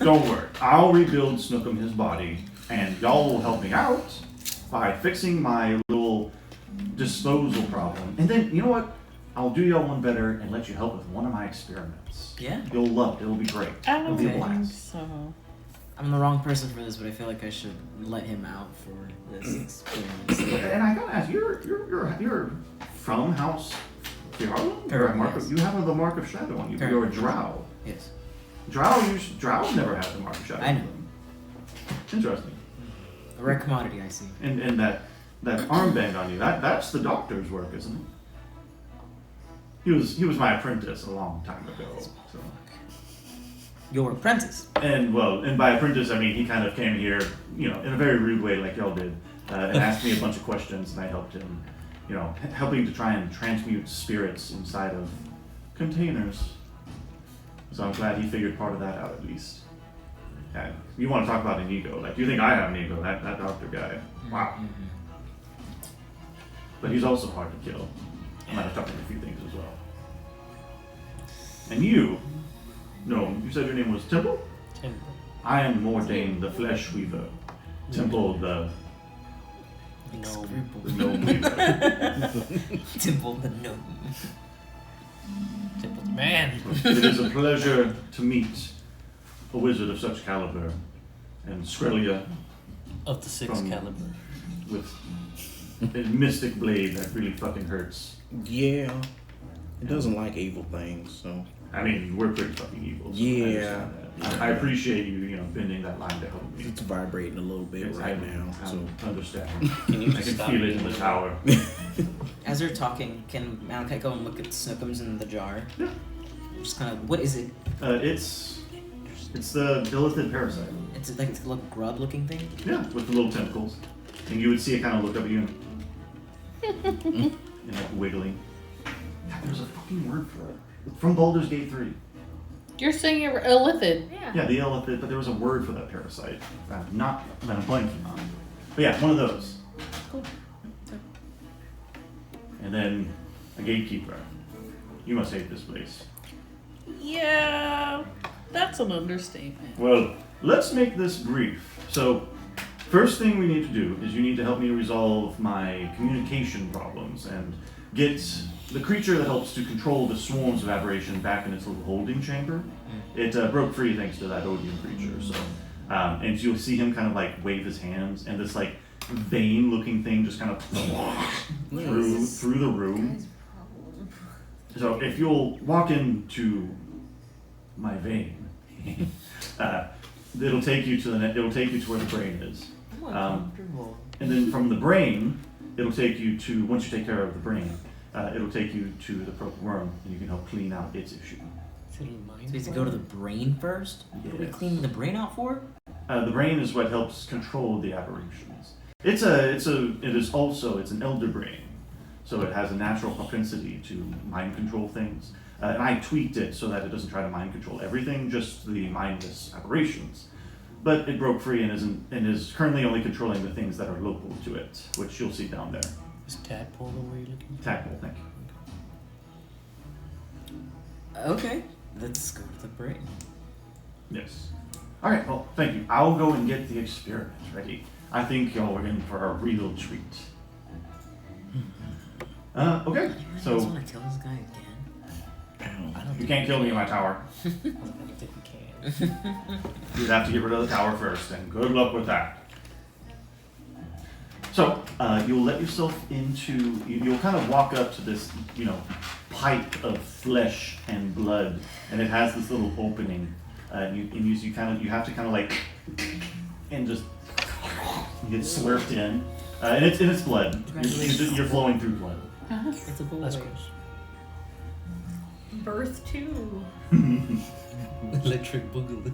Don't worry, I'll rebuild Snookum his body, and y'all will help me out by fixing my little disposal problem. And then, you know what? I'll do y'all one better and let you help with one of my experiments. Yeah. You'll love it. It'll be great. I It'll don't be a think blast. so. I'm the wrong person for this, but I feel like I should let him out for this experience. And I gotta ask, you're from House Fjarl? You're a mark of, you have the Mark of Shadow on you. Correct. You're a Drow. Yes. Drows never have the Mark of Shadow. I know. Interesting. A rare commodity, I see. And that armband on you, that's the doctor's work, isn't it? He was my apprentice a long time ago. So. Your apprentice. And by apprentice I mean he kind of came here, in a very rude way like y'all did, and asked me a bunch of questions, and I helped him, helping to try and transmute spirits inside of containers. So I'm glad he figured part of that out at least. You want to talk about an ego? Like, you think I have an ego? That doctor guy. Wow. But he's also hard to kill. I might have talked about a few things as well. And you said your name was Temple? Temple. I am Mordain, the Flesh Weaver. Temple, the Gnome Weaver. Temple the gnome. Temple the man. It is a pleasure to meet a wizard of such caliber, and Skrelia Of the 6 From- caliber. with a mystic blade that really fucking hurts. Yeah. It doesn't like evil things, so. I mean, we're pretty fucking evil. So Yeah. I understand that. I appreciate you, bending that line to help me. It's vibrating a little bit Yes, right I now. So understand. Can you I just can stop feel it being in the weird? tower. As they're talking, can Malachi go and look at Snookums in the jar? Yeah. Just kind of, what is it? It's the illithid parasite. It's like it's a little grub-looking thing. Yeah, with the little tentacles. And you would see it kind of look up at you and like wiggling. God, there's a fucking word for it. From Baldur's Gate 3. You're saying you're illithid. Yeah, the illithid, but there was a word for that parasite. Not that I'm blanking on. But yeah, one of those. Cool. And then a gatekeeper. You must hate this place. Yeah, that's an understatement. Well, let's make this brief. So, first thing we need to do is you need to help me resolve my communication problems and get the creature that helps to control the swarms of aberration back in its little holding chamber. It broke free thanks to that Odium creature. So, and you'll see him kind of like wave his hands, and this like vein-looking thing just kind of through the room. So if you'll walk into my vein, it'll take you to where the brain is. And then from the brain, it'll take you to, once you take care of the brain, it'll take you to the purple worm, and you can help clean out its issue. So we have to go to the brain first? What are we Yes. cleaning the brain out for? The brain is what helps control the aberrations. It's an elder brain, so it has a natural propensity to mind control things. And I tweaked it so that it doesn't try to mind control everything, just the mindless aberrations. But it broke free and is currently only controlling the things that are local to it, which you'll see down there. Is Tadpole the way you're looking? Tadpole, thank you. Okay, let's go to the brain. Yes. All right. Well, thank you. I'll go and get the experiment ready. I think y'all are in for a real treat. Okay. You guys So want to kill this guy again? you can't kill me in my tower. I don't think we can. You'd have to get rid of the tower first, and good luck with that. So you'll let yourself into. You'll kind of walk up to this, pipe of flesh and blood, and it has this little opening. You have to kind of like, and just get slurped in, and it's blood. You're flowing through blood. It's a boy. That's gross. Birth too. Electric boogaloo.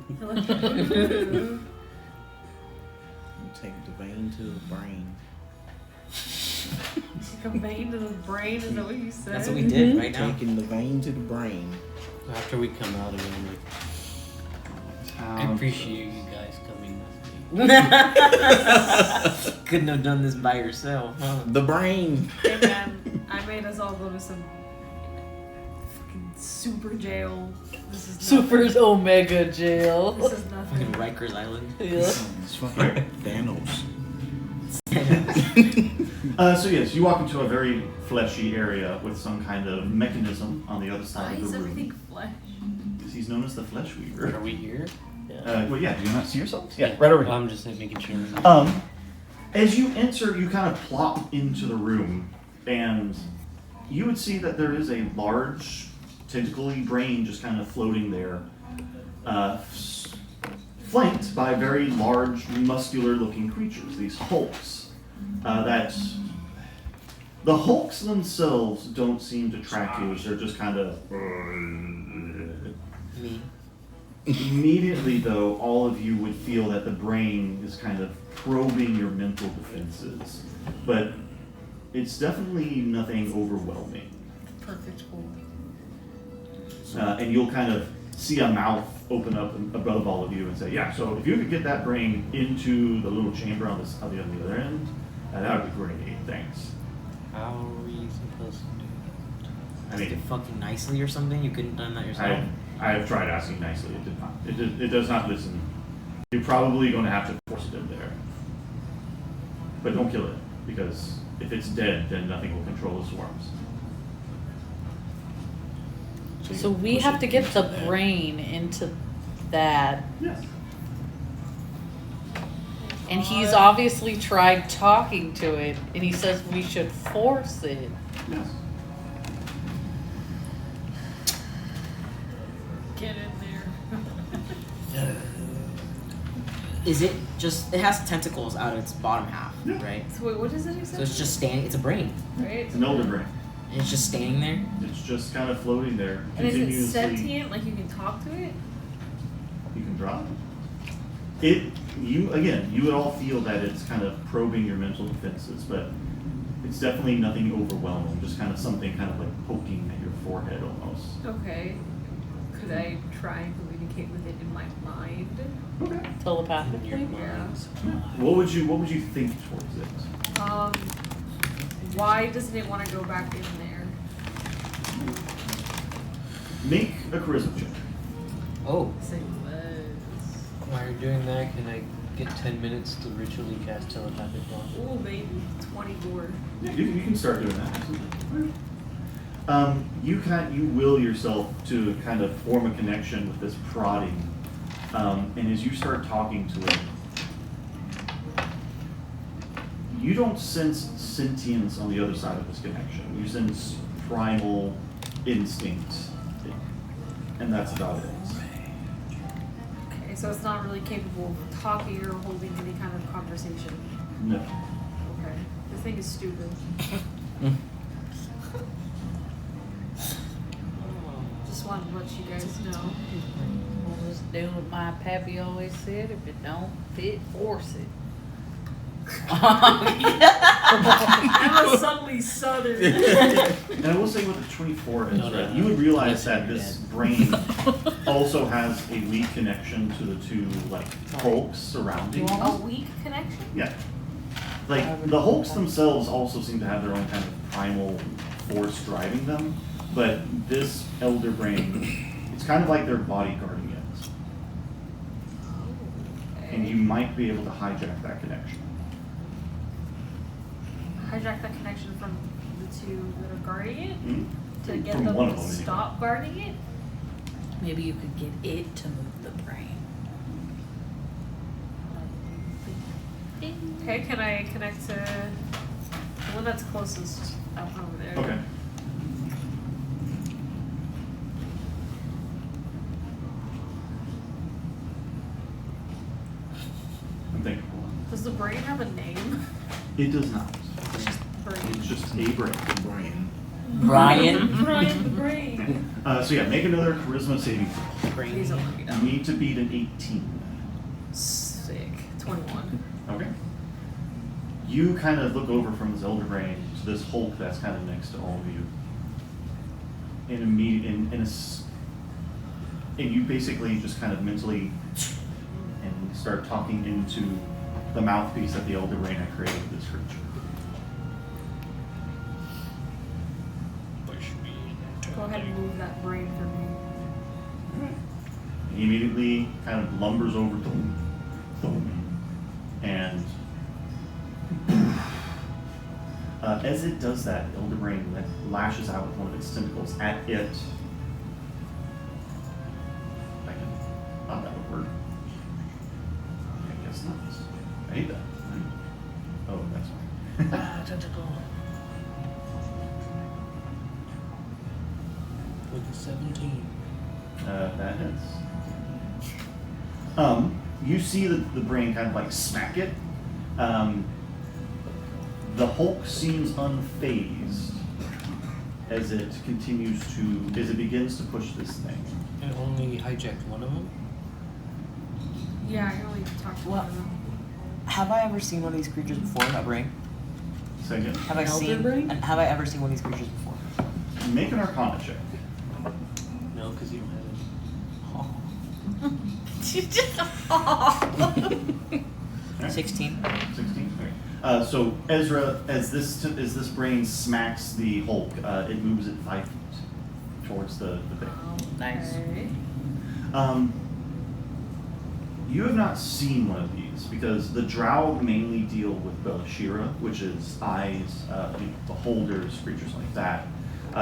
take the vein to the brain. Take a vein to the brain, is that what you said? That's what we did right now. Taking the vein to the brain. After we come out again, I appreciate you guys coming with me. Couldn't have done this by yourself, huh? The brain. Hey man, I made us all go to some fucking super jail. This is Super nothing. Omega jail. This is Fucking nothing. Rikers Island. Yeah. It's fucking Thanos. So yes, you walk into a very fleshy area with some kind of mechanism on the other Why side of is the everything room. flesh? Because he's known as the Flesh Are Weaver. we here? Well, yeah. Do you not see yourselves? Yeah, right over here. I'm just making sure. As you enter, you kind of plop into the room, and you would see that there is a large, tentacly brain just kind of floating there, flanked by very large, muscular-looking creatures, these hulks. The hulks themselves don't seem to track you, as they're just kind of... Me. Immediately, though, all of you would feel that the brain is kind of probing your mental defenses. But it's definitely nothing overwhelming. Perfect hole. And you'll kind of see a mouth open up above all of you and say, yeah, so if you could get that brain into the little chamber on the other end, that would be great. Thanks. How are we supposed to do that? I Ask mean- it fucking nicely or something? You couldn't have done that yourself? I have tried asking nicely. It did not. It does not listen. You're probably going to have to force it in there. But don't kill it, because if it's dead, then nothing will control the swarms. So we have to get the brain into that, Yes. and he's obviously tried talking to it, and he says we should force it. Yes. Get in there. Is it just, it has tentacles out of its bottom half, Yeah. right? So wait, what is it So exactly? it's just standing, it's a brain. Right? It's an elder brain. And it's just standing there? It's just kind of floating there. And is it continuously. sentient? Like you can talk to it? You can draw it. You would all feel that it's kind of probing your mental defenses, but it's definitely nothing overwhelming, just kind of something kind of like poking at your forehead almost. Okay. Could I try and communicate with it in my mind? Okay. Telepathically? Yeah. What would you think towards it? Why doesn't it want to go back in there? Make a charisma check. Oh. Say what? While you're doing that, can I get 10 minutes to ritually cast telepathic law? Oh, baby. 24. Yeah, you can start doing that. Absolutely. You will yourself to kind of form a connection with this prodding, and as you start talking to it, you don't sense sentience on the other side of this connection. You sense primal instinct, and that's about it. Okay, so it's not really capable of talking or holding any kind of conversation. No. Okay. This thing is stupid. Just wanted to let you guys know. We'll just do what my pappy always said, if it don't fit, force it. That was suddenly southern. And I will say what the 24 is, No, no, right? no. You would realize Yes, that you're this dead. brain also has a weak connection to the two, like, hulks surrounding A it. weak connection? Yeah. Like, the hulks themselves also seem to have their own kind of primal force driving them, but this elder brain, it's kind of like they're bodyguarding it. And you might be able to hijack that connection. Hijack that connection from the two that are guarding it Hmm? to get From them one to of them, anyway. stop guarding it. Maybe you could get it to move the brain. Okay, can I connect to the one that's closest out over there? Okay. I'm thinking. Does the brain have a name? It does not. It's just brain. It's just a brain. Brian? Brian the brain. So yeah, make another charisma saving throw. Please don't let me You down. need to beat an 18. Sick. 21. Okay. You kind of look over from this elder brain to this Hulk that's kind of next to all of you. And you basically just kind of mentally and start talking into the mouthpiece that the elder brain had created for this creature. Go ahead and move that brain for me. He immediately kind of lumbers over to him. And as it does that, elder brain lashes out with one of its tentacles at it. That would work. I guess not. I hate that. Oh, that's fine. Tentacle. With a 17. That hits. You see the brain kind of like smack it. The Hulk seems unfazed as it begins to push this thing. It only hijacked one of them? Yeah, I can only talk to one of them. Have I ever seen one of these creatures before? A brain? Say again. Have I Elder seen? brain? Have I ever seen one of these creatures before? Make an Arcana check. No, because you don't have it. Alright. 16. 16. Okay. So Ezra, as this brain smacks the Hulk, it moves it 5 feet towards the thing. Nice. Okay. You have not seen one of these because the Drow mainly deal with Belashira, which is eyes, beholders, creatures like that.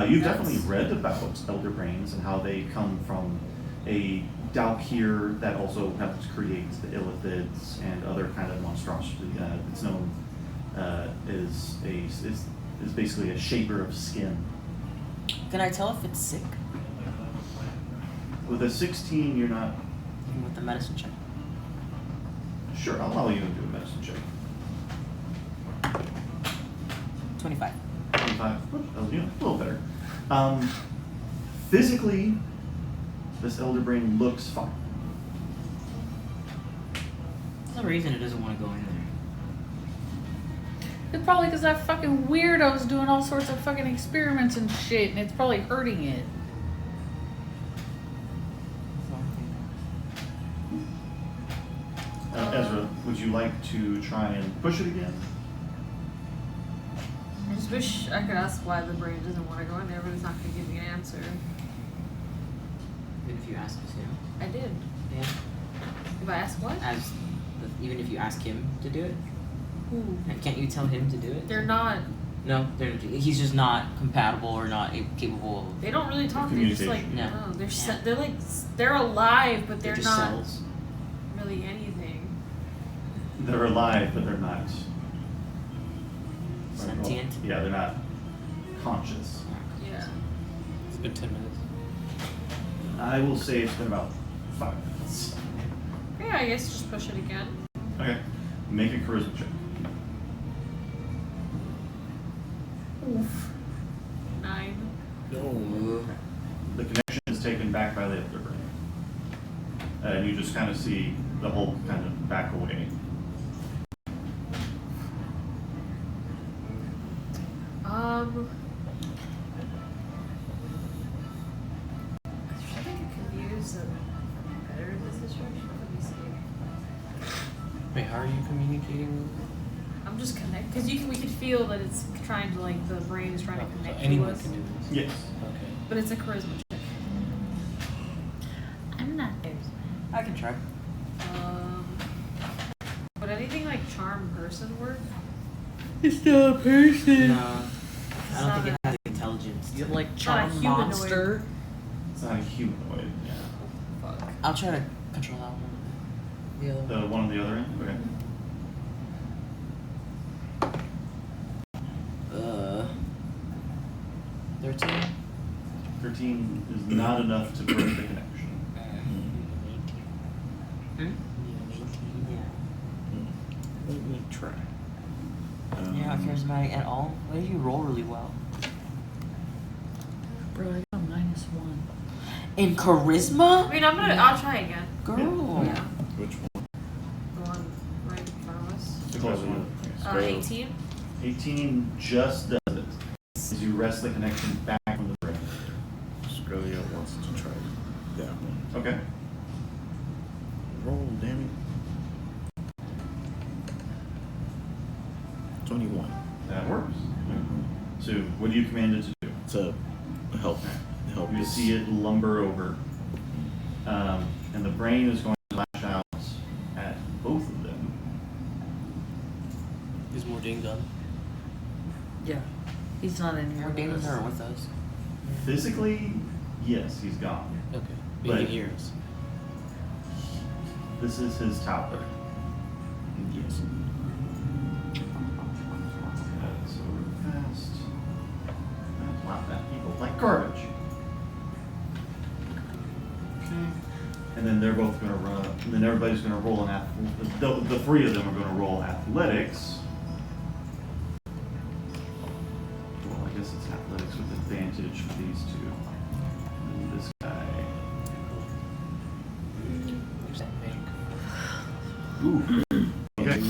You've definitely read about Elder Brains and how they come from a Dalkir that also helps create the Illithids and other kind of monstrosity. It's known is basically a shaper of skin. Can I tell if it's sick? With a 16, you're not. Even with the medicine check. Sure, I'll allow you to do a medicine check. 25. 25. That was, a little better. Physically, this elder brain looks fine. There's no reason it doesn't want to go in there. It's probably because that fucking weirdo's doing all sorts of fucking experiments and shit, and it's probably hurting it. Ezra, would you like to try and push it again? I just wish I could ask why the brain doesn't want to go in there, but it's not going to give me an answer. Even if you ask us him. I did. Yeah. If I ask what? Even if you ask him to do it. Who? And can't you tell him to do it? They're not. No, he's just not compatible or not capable of. They don't really talk. They're just like No. no. They're Yeah. they're like they're alive, but they're just not cells. really anything. They're alive, but they're not. Sentient? Yeah, they're not conscious. Yeah. It's been 10 minutes. I will say it's been about 5 minutes. Yeah, I guess just push it again. Okay. Make a charisma check. Oof. 9. No. The connection is taken back by the elder brain. And you just kind of see the Hulk kind of back away. I think I could use a better in this situation. Let me see. Wait, how are you communicating? I'm just connect because we could feel that it's trying to like the brain is trying to So connect to anyone us. can do this. Yes. Okay. But it's a charisma check. I'm not. I can try. Would anything like charm person work? It's not a person. No. I don't think it has intelligence. You're like not a charm humanoid. monster. It's not a humanoid. Yeah. Fuck. I'll try to control that one. The other one. The one on the other end? Okay. 13. 13 is not enough to break the connection. Hmm? Yeah. Let me try. You're not charismatic at all? What if you roll really well? Bro, I got a -1. In charisma? I mean, I'll try again. Girl. Yeah. Which one? The one right in front of us. The close one. 18. 18 just does it. As you wrest the connection back from the brain. Australia wants to try that one. Okay. Roll, damn it. 21. That works. So, what do you command it to do? To help You this. see it lumber over. And the brain is going to lash out at both of them. Is Mordain gone? Yeah. He's not in here. Our with demons us. are with us. Physically, yes, he's gone. Okay. But But- he can hear us. This is his tower. Yes. So fast. Wow, that people like garbage. And then they're both going to run up. And then everybody's going to roll an the 3 of them are going to roll athletics. Well, I guess it's athletics with advantage for these two. And this guy. Ooh. Okay.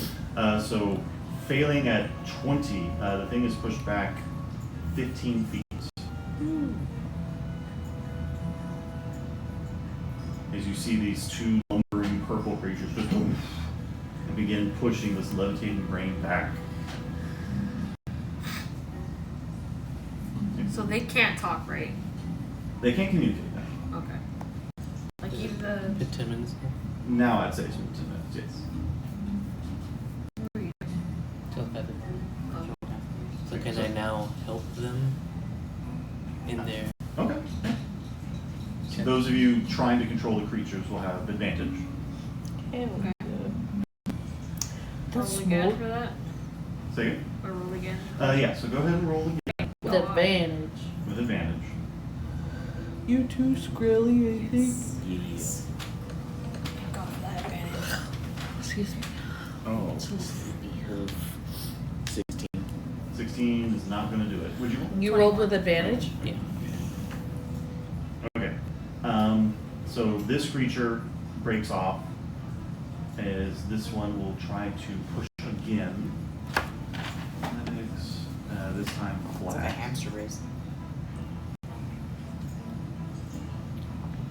So failing at 20, the thing is pushed back 15 feet. as you see these two lumbering purple creatures just and begin pushing this levitating brain back. So they can't talk, right? They can't communicate now. Okay. Like even the. The 10 minutes. Now I'd say it's been 10 minutes, yes. Telepathic. Oh. So can I now help them in their? Okay. So those of you trying to control the creatures will have advantage. Okay. That's Roll again small. for that? Say it. Or roll again? Yeah, so go ahead and roll again With advantage. with advantage. You too, Skrilly, I think. Yes. Got that advantage. Excuse me. Oh. So sleepy. 16. 16 is not going to do it. Would you roll? You rolled with advantage? Yeah. Okay. So this creature breaks off as this one will try to push again. Athletics, this time It's like a flat. hamster race.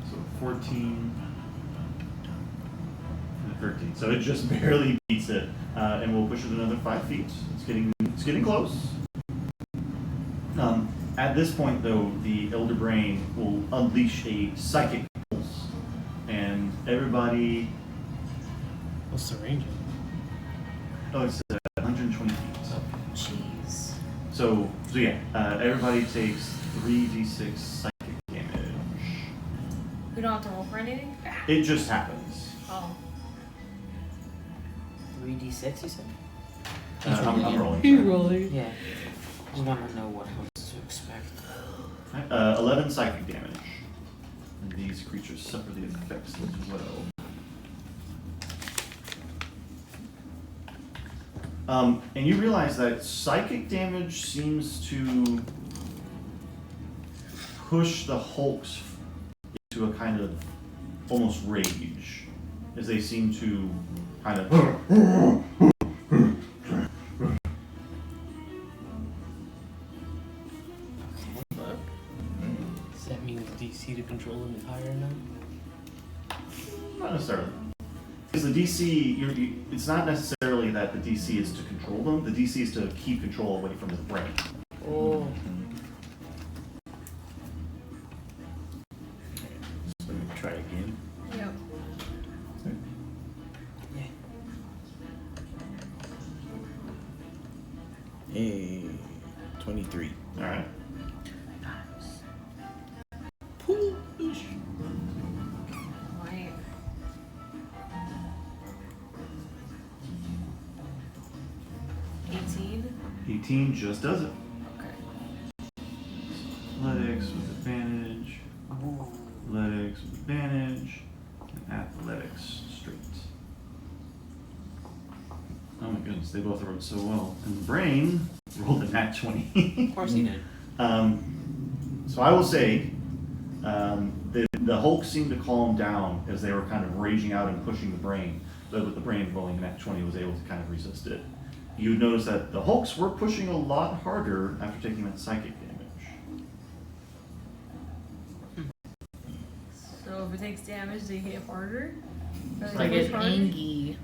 So 14 and 13. So it just barely beats it, and we'll push it another 5 feet. It's getting close. At this point, though, the Elder Brain will unleash a psychic pulse, and everybody. What's the range? Oh, it's 120 feet. Jeez. So yeah, everybody takes 3d6 psychic damage. We don't have to roll for anything? It just happens. Oh. 3d6, you said? I'm rolling. He sorry. rolling. Yeah. Just want to know what else to expect. 11 psychic damage. And these creatures suffer the effects as well. And you realize that psychic damage seems to push the Hulks into a kind of almost rage, as they seem to kind of. Does that mean the DC to control them is higher now? Not necessarily. Because the DC, it's not necessarily that the DC is to control them. The DC is to keep control away from the brain. Oh. So let me try again. Yep. Hey, 23. All right. Right. $18. 18 just does it. Okay. Athletics with advantage. Athletics with advantage. And athletics straight. Oh my goodness, they both rolled so well. And the brain rolled a nat 20. Of course he did. So I will say, the Hulk seemed to calm down as they were kind of raging out and pushing the brain. But with the brain rolling a nat 20 was able to kind of resist it. You would notice that the Hulks were pushing a lot harder after taking that psychic damage. So if it takes damage, they hit harder? Or It's they like push an harder? angie.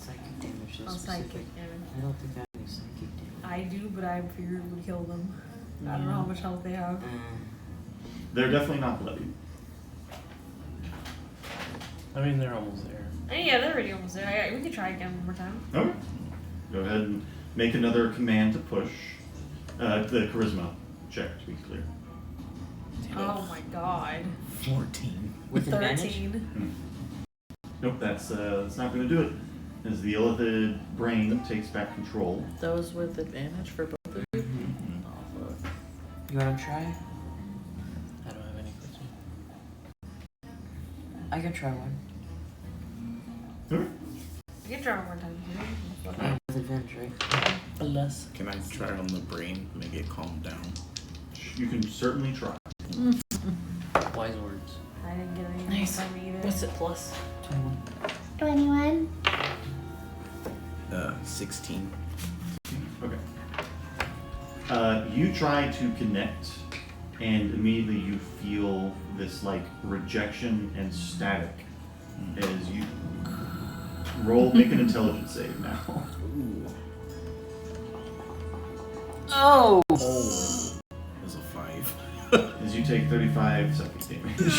Psychic damage is Oh, specific. psychic damage. I don't think that is psychic damage. I do, but I figured it would kill them. I don't know how much health they have. They're definitely not bloodied. I mean, they're almost there. Yeah, they're already almost there. We can try again one more time. Okay. Go ahead and make another command to push. The charisma check, to be clear. Oh my god. 14. With advantage? 13. Nope, that's not going to do it. As the illithid brain takes back control. That was with advantage for both of you? Oh, fuck. You want to try? I don't have any question. I can try one. Okay. We can try one more time. Yeah, with advantage, right? Unless. Can I try on the brain, make it calm down? You can certainly try. Wise words. I didn't get any Nice. from either. What's it plus? 21. 16. Okay. You try to connect, and immediately you feel this like rejection and static as you make an intelligence save now. Oh! That's a 5. As you take 35 psychic damage.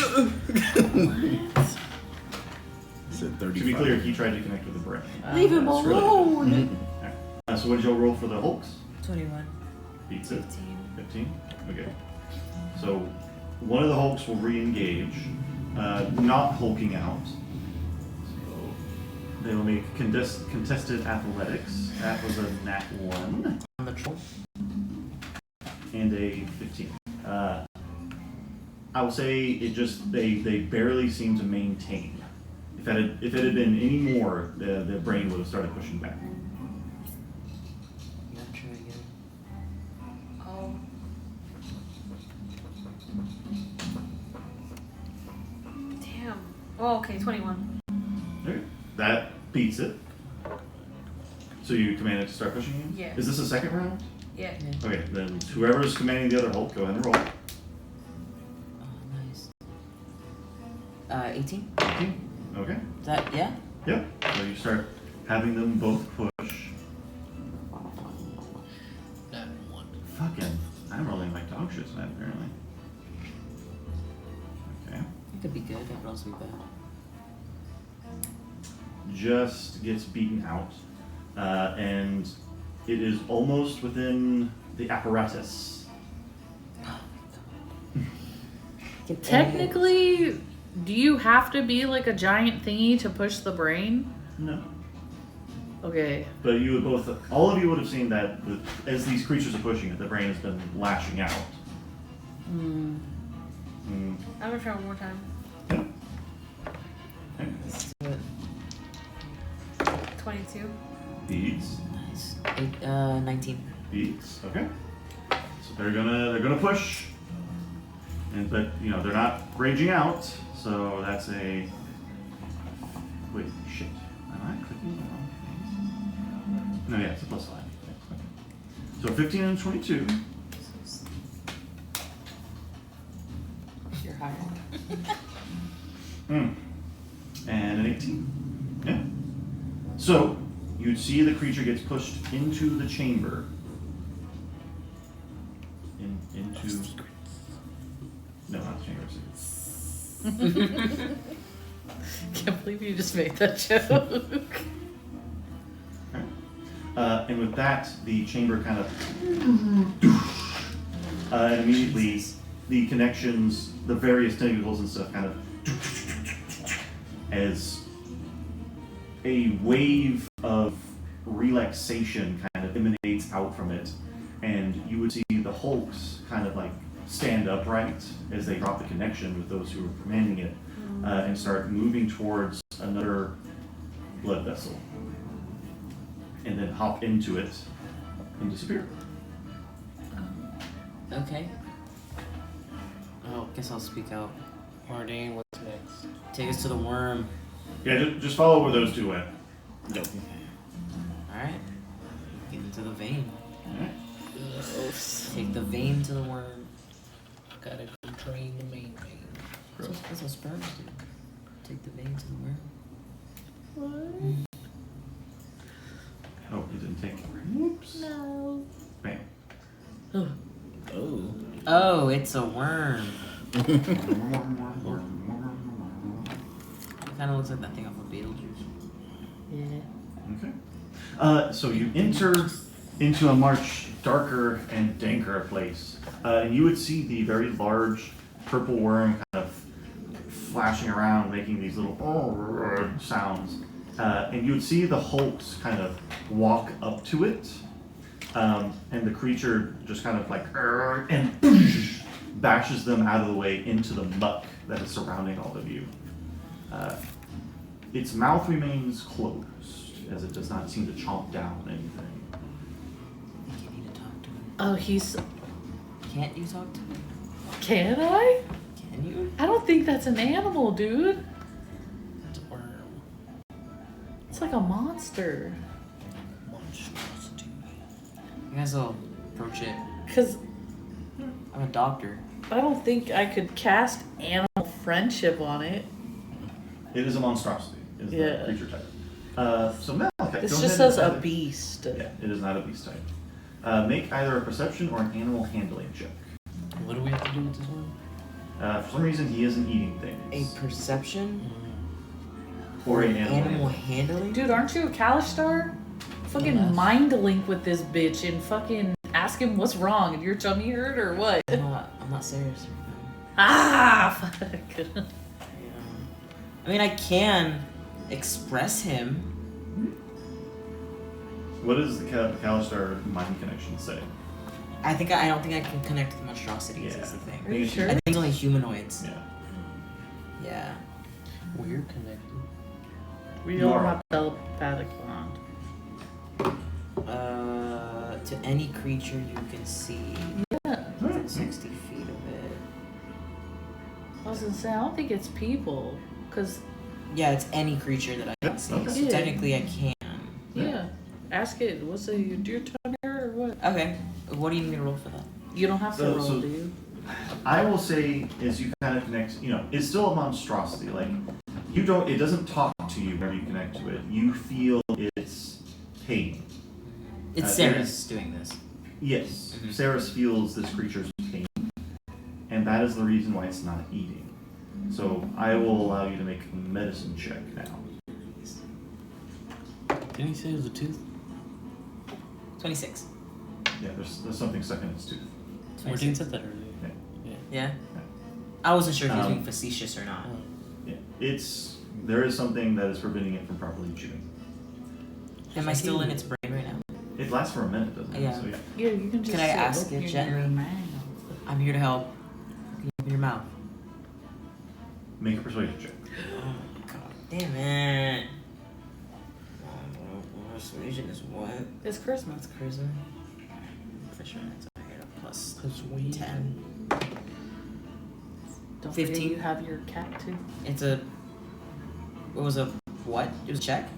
Said 35. To be clear, he tried to connect with the brain. Leave him That's really alone. good. Alright. So what did y'all roll for the Hulks? 21. Beats it. 15. 15? Okay. So one of the Hulks will re-engage, not hulking out. So they will make contested athletics. That was a nat 1. On the troll. And a 15. I will say it just they barely seem to maintain. If it had been any more, the brain would have started pushing back. You gotta try again. Oh. Damn. Oh, okay, 21. Okay. That beats it. So you command it to start pushing you? Yeah. Is this a second round? Yeah. Okay, then whoever's commanding the other Hulk, go ahead and roll. Oh, nice. 18? 18. Okay. Is that, yeah? Yep. So you start having them both push. Not one. Fucking, I'm rolling like dog shit tonight, apparently. Okay. It could be good. It could also be bad. Just gets beaten out. And it is almost within the apparatus. Technically, do you have to be like a giant thingy to push the brain? No. Okay. But you would all of you would have seen that as these creatures are pushing it, the brain has been lashing out. Hmm. Mm. I'm gonna try one more time. Yeah. Okay. Let's do it. 22. Beats. Nice. 19. Beats. Okay. So they're gonna push. But they're not raging out, so that's a wait, shit. Am I clicking the wrong thing? No, yeah, it's a +5. So 15 and 22. You're higher. And an 18. Yeah. So you'd see the creature gets pushed into the chamber. Into no, not the chamber. Can't believe you just made that joke. Okay. And with that, the chamber kind of and immediately the connections, the various tentacles and stuff kind of as a wave of relaxation kind of emanates out from it, and you would see the Hulks kind of like stand upright as they drop the connection with those who are commanding it, and start moving towards another blood vessel, and then hop into it and disappear. Okay. Oh, guess I'll speak out. Mardane, what's next? Take us to the worm. Yeah, just follow where those two went. Nope. Alright. Get into the vein. Alright. Take the vein to the worm. Gotta go drain the main vein. That's what sperms do. Take the vein to the worm. Oh, you didn't take it. Oops. No. Bam. Oh. Oh, it's a worm. It kind of looks like that thing off of Beetlejuice. Yeah. Okay. So you enter into a much darker and danker place, and you would see the very large purple worm kind of flashing around, making these little sounds, and you would see the Hulks kind of walk up to it, and the creature just kind of like and bashes them out of the way into the muck that is surrounding all of you. Its mouth remains closed, as it does not seem to chomp down anything. You need to talk to him. Oh, he's. Can't you talk to him? Can I? Can you? I don't think that's an animal, dude. It's a worm. It's like a monster. Monstrosity. You guys will approach it. Cause I'm a doctor. I don't think I could cast animal friendship on it. It is a monstrosity, is Yeah. the creature type. So Malachi, This go just ahead says and a beast. Yeah, it is not a beast type. Make either a perception or an animal handling check. What do we have to do with this one? For some reason, he isn't eating A things. perception Or an animal animal handling? Dude, aren't you a Kalistar? Fucking Yes. mind link with this bitch and fucking ask him what's wrong. Did your tummy hurt or what? I'm not serious. Ah, fuck. Yeah. I mean, I can express him. What does the Kalistar mind connection say? I don't think I can connect with monstrosities. Is the thing. Are you sure? I think it's only humanoids. Yeah. Yeah. We're connected. We You don't are. have telepathic bond. To any creature you can see Yeah. within 60 feet of it. I was gonna say, I don't think it's people. Cause, Yeah, it's any creature that I can see. Okay. So Yeah. technically I can. yeah. Ask it, what's it, your tummy hurt or what? Okay. What do you need me to roll for that? You don't have to So- roll, so- do you? I will say, as you kind of connect, it's still a monstrosity. Like, it doesn't talk to you whenever you connect to it. You feel its pain. It's Sarah's doing this. Yes, Mhm. Saris feels this creature's pain, and that is the reason why it's not eating. So I will allow you to make a medicine check now. Didn't he say it was a tooth? 26. Yeah, there's something stuck in its tooth. 14 said that earlier. Yeah? I wasn't sure if he was Um, being facetious or not. Yeah, there is something that is preventing it from properly chewing. Am I still in its brain right now? It lasts for a minute, doesn't it? Yeah. So yeah. Yeah, you can just Can I say, ask open it your gently? mouth. I'm here to help. Can you open your mouth? Make a persuasion check. Oh my god. Damn it. Persuasion is what? It's Christmas. Charisma? Fisherman, so I get a plus Persuasion. 10. Don't 15. forget you have your cat too. It's a. It was a what? It was a check?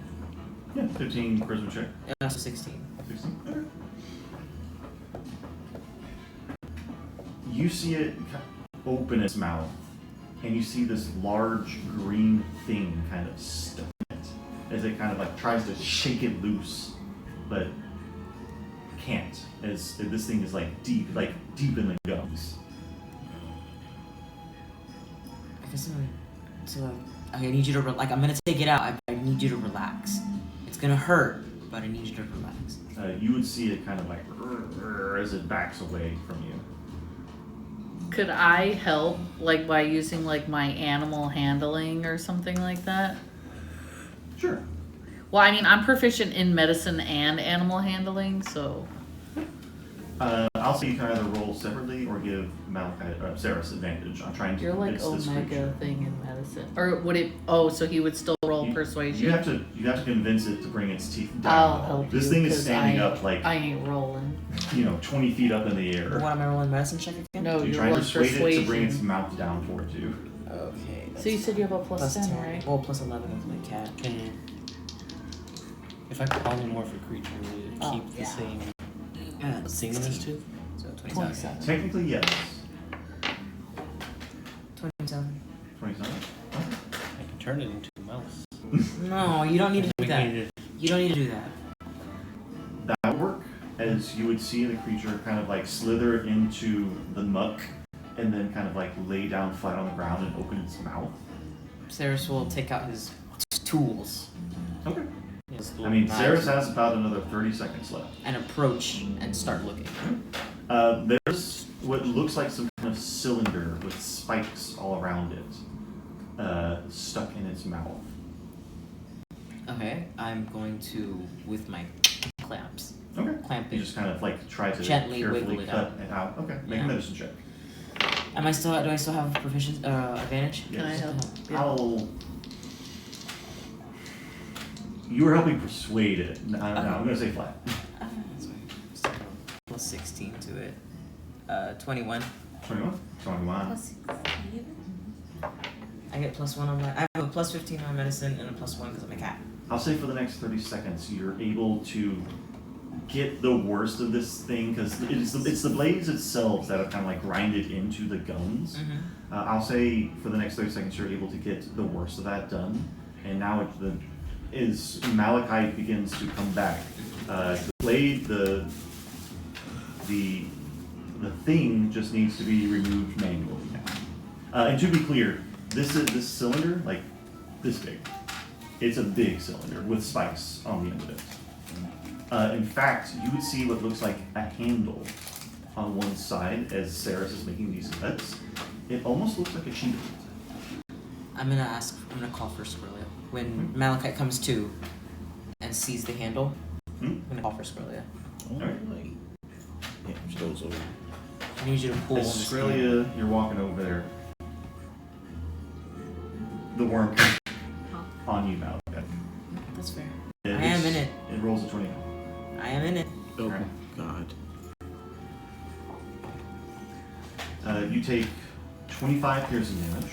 Yeah, 15 charisma check. Yeah, so 16. 16. Okay. You see it open its mouth, and you see this large green thing kind of stuck in it as it kind of like tries to shake it loose, but can't. As this thing is like deep in the gums. I guess I need you to I'm gonna take it out. I need you to relax. It's gonna hurt, but I need you to relax. You would see it kind of like as it backs away from you. Could I help, like, by using, like, my animal handling or something like that? Sure. Well, I mean, I'm proficient in medicine and animal handling, so... I'll say you can either roll separately or give Saris advantage. I'm trying to You're like convince this Omega creature. thing in medicine. Or would it... Oh, so he would still roll persuasion? You have to convince it to bring its teeth down. I'll help This you, thing is 'cause standing I- up like I ain't rolling. 20 feet up in the air. What am I rolling medicine check again? No, You're you're trying to rolling persuade it to bring its persuasion. mouth down towards you. Okay. So you said you have a plus 10, right? Well, plus 11 with my cat. Can if I polymorph a creature, would it Oh, keep yeah. the same Yeah, thing in this tooth? So 27. 27. Technically, yes. 27. 27. I can turn it into a mouse. No, you don't need to do Make that. me You don't need to do that. That would work, as you would see the creature kind of like slither into the muck and then kind of like lay down flat on the ground and open its mouth. Saris will take out his tools Okay. Yes, I mean, Nice. Saris has about another 30 seconds left. and approach and start looking. There's what looks like some kind of cylinder with spikes all around it, stuck in its mouth. Okay, I'm going to, with my clamps, Okay. clamp You it. just kind of like try to Gently carefully wiggle it cut out. it out. Okay. Make Yeah. a medicine check. Do I still have advantage? Can I Yes. help? Yeah. You were helping persuade it. No, I'm gonna say flat. That's fine. So, plus 16 to it. 21. 21. 21. I get plus 1 on my. I have a plus 15 on medicine and a plus 1 because I'm a cat. I'll say for the next 30 seconds, you're able to get the worst of this thing because it's the blades itself that have kind of like grinded into the guns. I'll say for the next 30 seconds you're able to get the worst of that done, and now as Malachite begins to come back. The blade, the thing just needs to be removed manually now. And to be clear, this cylinder, like this big, it's a big cylinder with spikes on the end of it. In fact, you would see what looks like a handle on one side as Saris is making these cuts. It almost looks like a shield. I'm gonna call for Squirrel. When Malachite comes to and sees the handle, I'm gonna call for Squirrel. Alright. Yeah, she goes over. I need you to pull on this Australia, you're walking over there. The worm comes on you, Malachite. That's fair. I am in it. It rolls a 20. I am in it. Oh Alright. God. You take 25 piercing damage.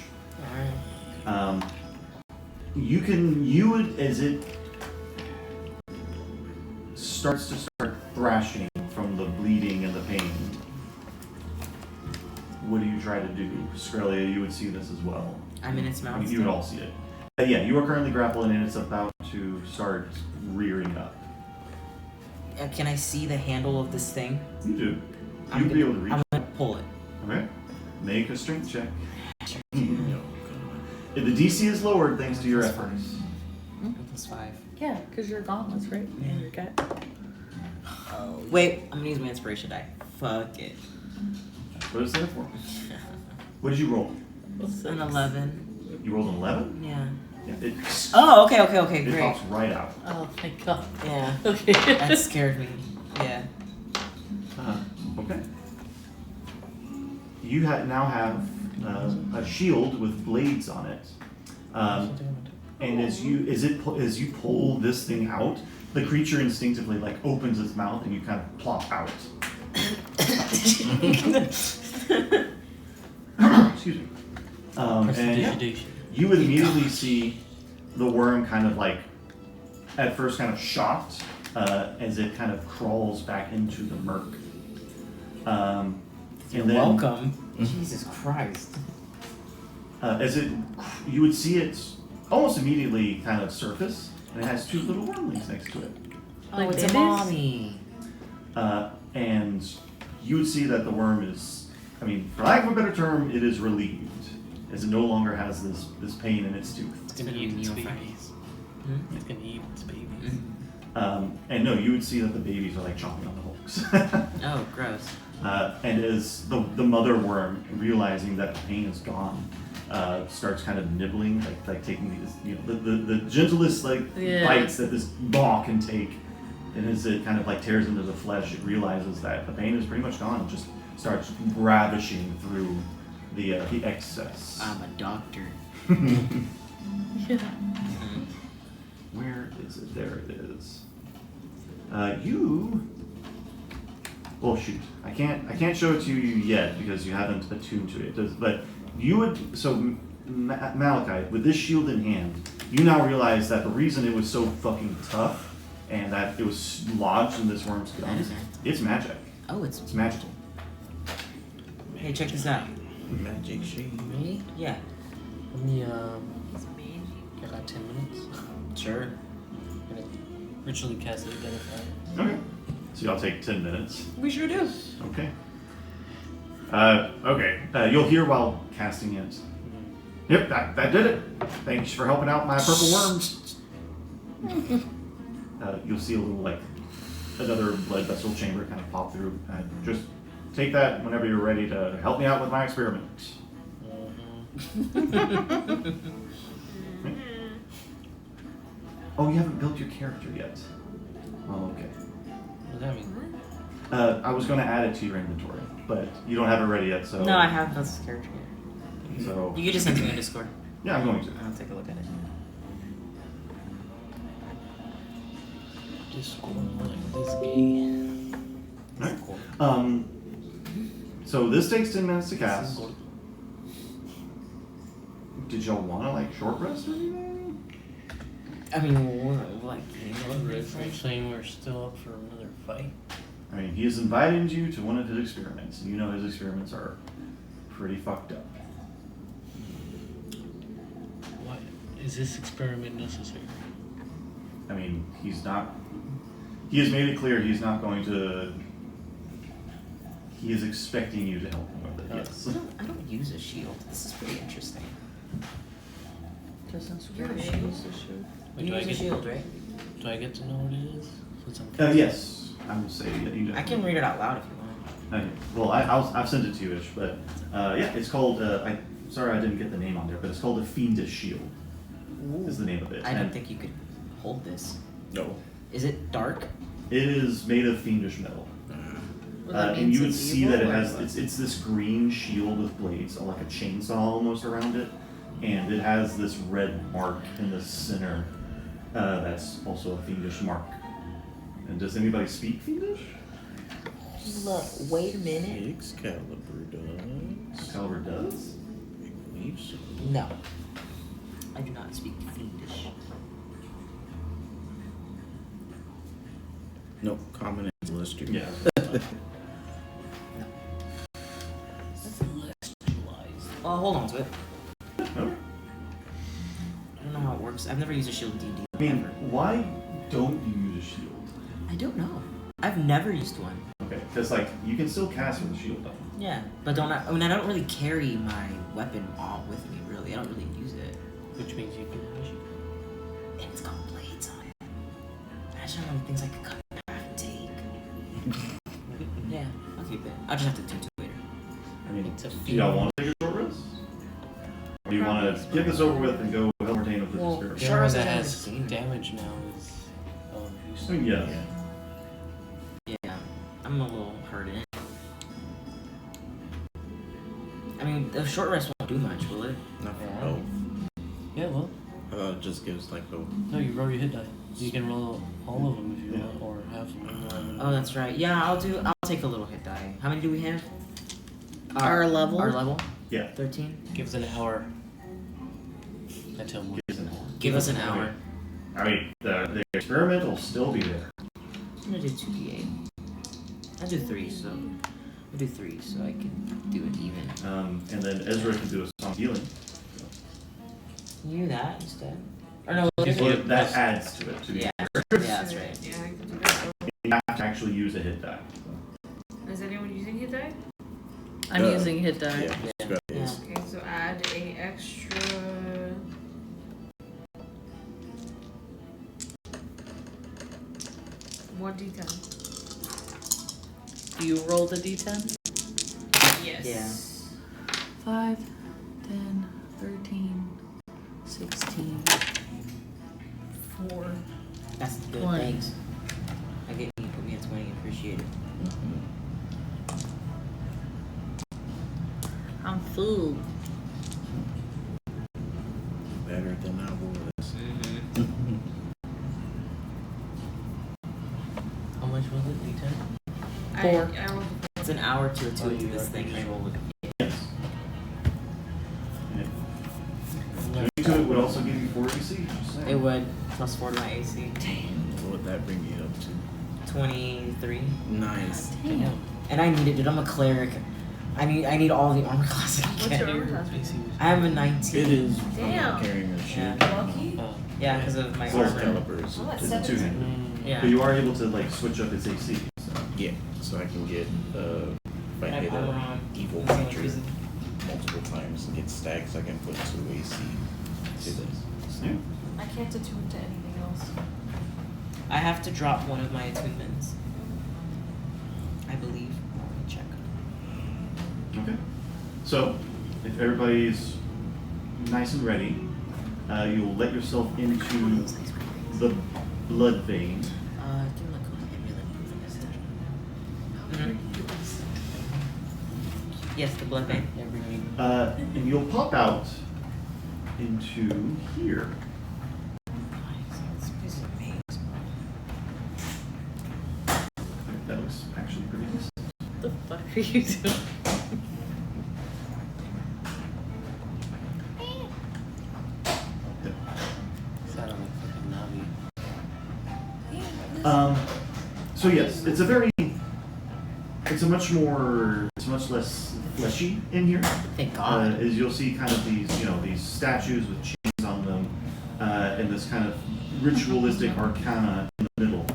Alright. You would, as it starts to thrashing from the bleeding and the pain, what do you try to do? Skrelia, you would see this as well. I'm in its mouth. I mean, you would all see it. Yeah, you are currently grappling and it's about to start rearing up. Can I see the handle of this thing? You do. You'd be able to reach. I'm gonna pull it. Okay. Make a strength check. Oh God. The DC is lowered thanks to your efforts. Plus 5. Yeah, because you're gauntlets, right? Yeah. Your cat. Oh, wait, I'm gonna use my inspiration die. Fuck it. What is that for? What did you roll? An 11. You rolled an 11? Yeah. Yeah. Oh, okay, It great. pops right out. Oh my god. Yeah. Okay. That scared me. Yeah. Okay. You now have a shield with blades on it, and as you pull this thing out, the creature instinctively like opens its mouth, and you kind of plop out. Excuse me. And you would immediately see the worm kind of like, at first kind of shocked, as it kind of crawls back into the murk. You're welcome. Jesus Christ. You would see it almost immediately kind of surface, and it has two little wormlings next to it. Oh, Like it's babies? a mommy. And you would see that the worm is, I mean, for lack of a better term, it is relieved, as it no longer has this pain in its tooth. It's gonna eat its babies. Hmm? It's gonna eat its babies. And no, you would see that the babies are like chomping on the hooks. Oh, gross. And as the mother worm, realizing that the pain is gone, starts kind of nibbling, like taking these, the gentlest bites that this maw can take. And as it kind of like tears into the flesh, it realizes that the pain is pretty much gone and just starts ravishing through the excess. I'm a doctor. Yeah. Where is it? There it is. Well, shoot. I can't show it to you yet because you haven't attuned to it. But you would. So Malachite, with this shield in hand, you now realize that the reason it was so fucking tough and that it was lodged in this worm's gums, it's magic. Oh, It's magical. Hey, check this out. Magic shade. Me? Yeah. Let me, I got 10 minutes. Sure. I'm gonna ritually cast Identify. Okay. So y'all take 10 minutes. We sure do. Okay. Okay. You'll hear while casting it. Yep, that did it. Thanks for helping out my purple worms. You'll see a little another blood vessel chamber kind of pop through. Just take that whenever you're ready to help me out with my experiment. Oh, you haven't built your character yet. Oh, okay. What does that mean? I was going to add it to your inventory, but you don't have it ready yet, so... No, I have this character yet. So... You can just send it to me on Discord. Yeah, I'm going to. I'll take a look at it. Discord is gay. Alright. So this takes 10 minutes to cast. Did y'all want to, short rest or anything? I mean, like, Are you saying we're still up for another fight? I mean, he has invited you to one of his experiments, and you know his experiments are pretty fucked up. Why is this experiment necessary? I mean, he's not. He has made it clear he's not going to. He is expecting you to help him with it. Yes. I don't use a shield. This is pretty interesting. Doesn't You're Squirrely a shield. use a shield? Wait, You do I use a get shield, right? Do I get to know what it is? Since I'm Yes, I would say that you. I can read it out loud if you want. Okay. Well, I've sent it to you, Ish, but yeah, it's called. Sorry, I didn't get the name on there, but it's called a Fiendish Shield. Is the name of it. I don't And think you could hold this. No. Is it dark? it is made of fiendish metal. Well, that And means you would it's see that it evil, or has what? it's this green shield with blades, like a chainsaw almost around it, and it has this red mark in the center. That's also a fiendish mark. And does anybody speak fiendish? Look, wait a minute. Excalibur does. Excalibur does. I believe so. No. I do not speak Fiendish. No, common and celestial. Yeah. Oh, hold on to it. Okay. I don't know how it works. I've never used a shield in D&D. I mean, ever. why don't you use a shield? I don't know. I've never used one. Okay, because like you can still cast with a shield on. Yeah, but I don't really carry my weapon all with me, really. I don't really use it. Which means you can use it. And it's got blades on it. Imagine how many things I could cut in half and take. Yeah, I'll keep it. I'll just have to tune to it later. I mean, It's a do y'all want to take a short rest? Or do you want to get this over with and go help Ordain with this Well, experiment? The Sure, one as that I've has seen it. damage now is I mean, yes. Yeah, I'm a little hurt in it. I mean, the short rest won't do much, will it? Not for Yeah. health. Yeah, well, It just gives like a. no, you roll your hit die. You can roll all of them if you want, or half of them. Oh, that's right. Yeah, I'll take a little hit die. How many do we have? Our level? Our level? Yeah. 13? Gives an hour until morning. Give us an hour. I mean, the experiment will still be there. I'm gonna do 2d8. I'll do 3, so I can do it even. And then Ezra can do a song healing. Can you do that instead? Or no, Just Well, give that us- adds to it. To be yeah, fair. that's right. Yeah, I can do that. You have to actually use a hit die. Is anyone using hit die? I'm using hit die. Yeah, it's got Yeah. his. Okay, so add a extra. One d10. Do you roll the d10? Yes. Yeah. 5, 10, 13, 16, 4. That's good. 20. Thanks. I get you put me at 20. Appreciate it. I'm full. Better than I was. How much was it? D10? 4. I rolled It's an hour to attune to you this are thing. pretty Right? Yes. Tuning to it would also give you 4 AC. Just saying. It would plus 4 to my AC. What would that bring me up to? 23. Nice. Damn. And I need it, dude. I'm a cleric. I need all the armor class I can What's get. your armor class? I have a 19. It is. Damn. Carrying a shield. lucky. Yeah, because of my So armor. Excalibur is. Oh, It's a 2-handed. Yeah. But you are able to like switch up its AC. So. Yeah, so I can get if I I have hit armor a on. evil That's the only creature reason. multiple times and get stacks, I can put 2 AC to this. Yeah. I can't attune to anything else. I have to drop one of my attunements. I believe. Let me check. Okay. So, if everybody's nice and ready, you'll let yourself into the blood vein. Give me like a amulet moving this time. Yes, the blood vein. And you'll pop out into here. That looks actually pretty decent. What the fuck are you doing? Sounded like fucking Navi. So yes, it's much less fleshy in here. Thank God. As you'll see kind of these statues with chains on them, and this kind of ritualistic arcana in the middle.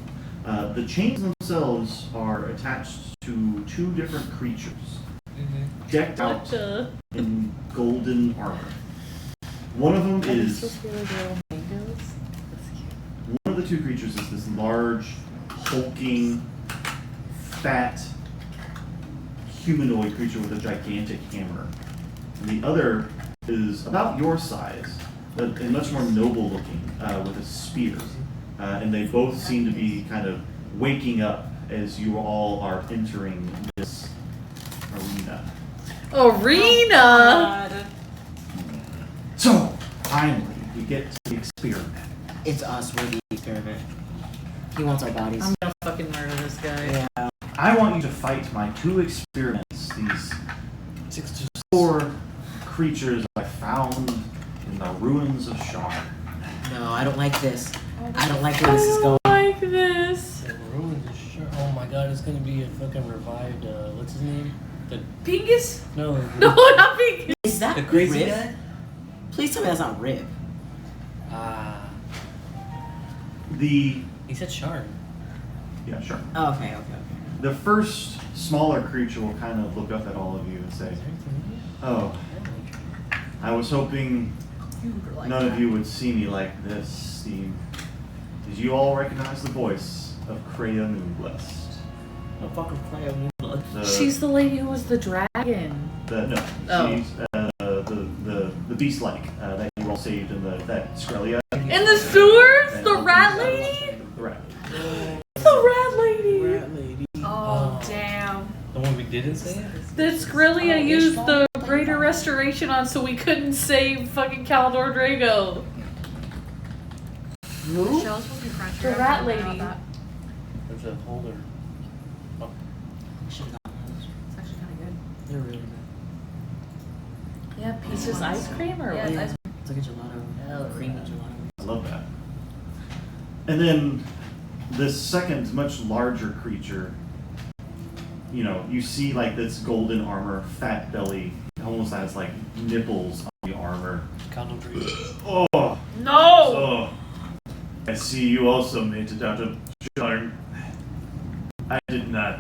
The chains themselves are attached to two different creatures, decked out in golden armor. One of them is... One of the two creatures is this large, hulking, fat, humanoid creature with a gigantic hammer. And the other is about your size, but much more noble looking, with a spear. And they both seem to be kind of waking up as you all are entering this arena. Arena! So, finally, we get to the experiment. It's us, we're the experiment. He wants our bodies. I'm gonna fucking murder this guy. Yeah. I want you to fight my two experiments, these 4 creatures I found in the ruins of Shard. No, I don't like this. I don't like where this is going. Like this. The ruins are sure. Oh my god, it's gonna be a fucking revived. What's his name? The Pingus? no. No, not Pingus. Is that The crazy Rip? guy? Please tell me that's not Rip. Ah, The... he said Shard. Yeah, sure. Oh, okay. The first smaller creature will kind of look up at all of you and say, "Oh, I was hoping none of you would see me like this, Steve. Did you all recognize the voice of Kreia Moonblessed?" No fucking play on She's the lady who was the dragon. No, Oh. she's the beast-like that you all saved in that Skrelia. In the sewers? The rat lady? The rat. The rat lady. Rat lady. Oh, damn. The one we didn't say? That Skrelia used the Greater Restoration on so we couldn't save fucking Caldor Drago. The shells will be crunchy. The rat lady. There's a holder. Oh. It's actually kind of good. They're really good. Yeah, Peach's ice cream or Yeah, what? it's It's like a gelato. Creamy gelato. I love that. And then this second, much larger creature, you see like this golden armor, fat belly, almost has like nipples on the armor. Condom tree. Oh, No! so I see you also made it out of Shard. I did not.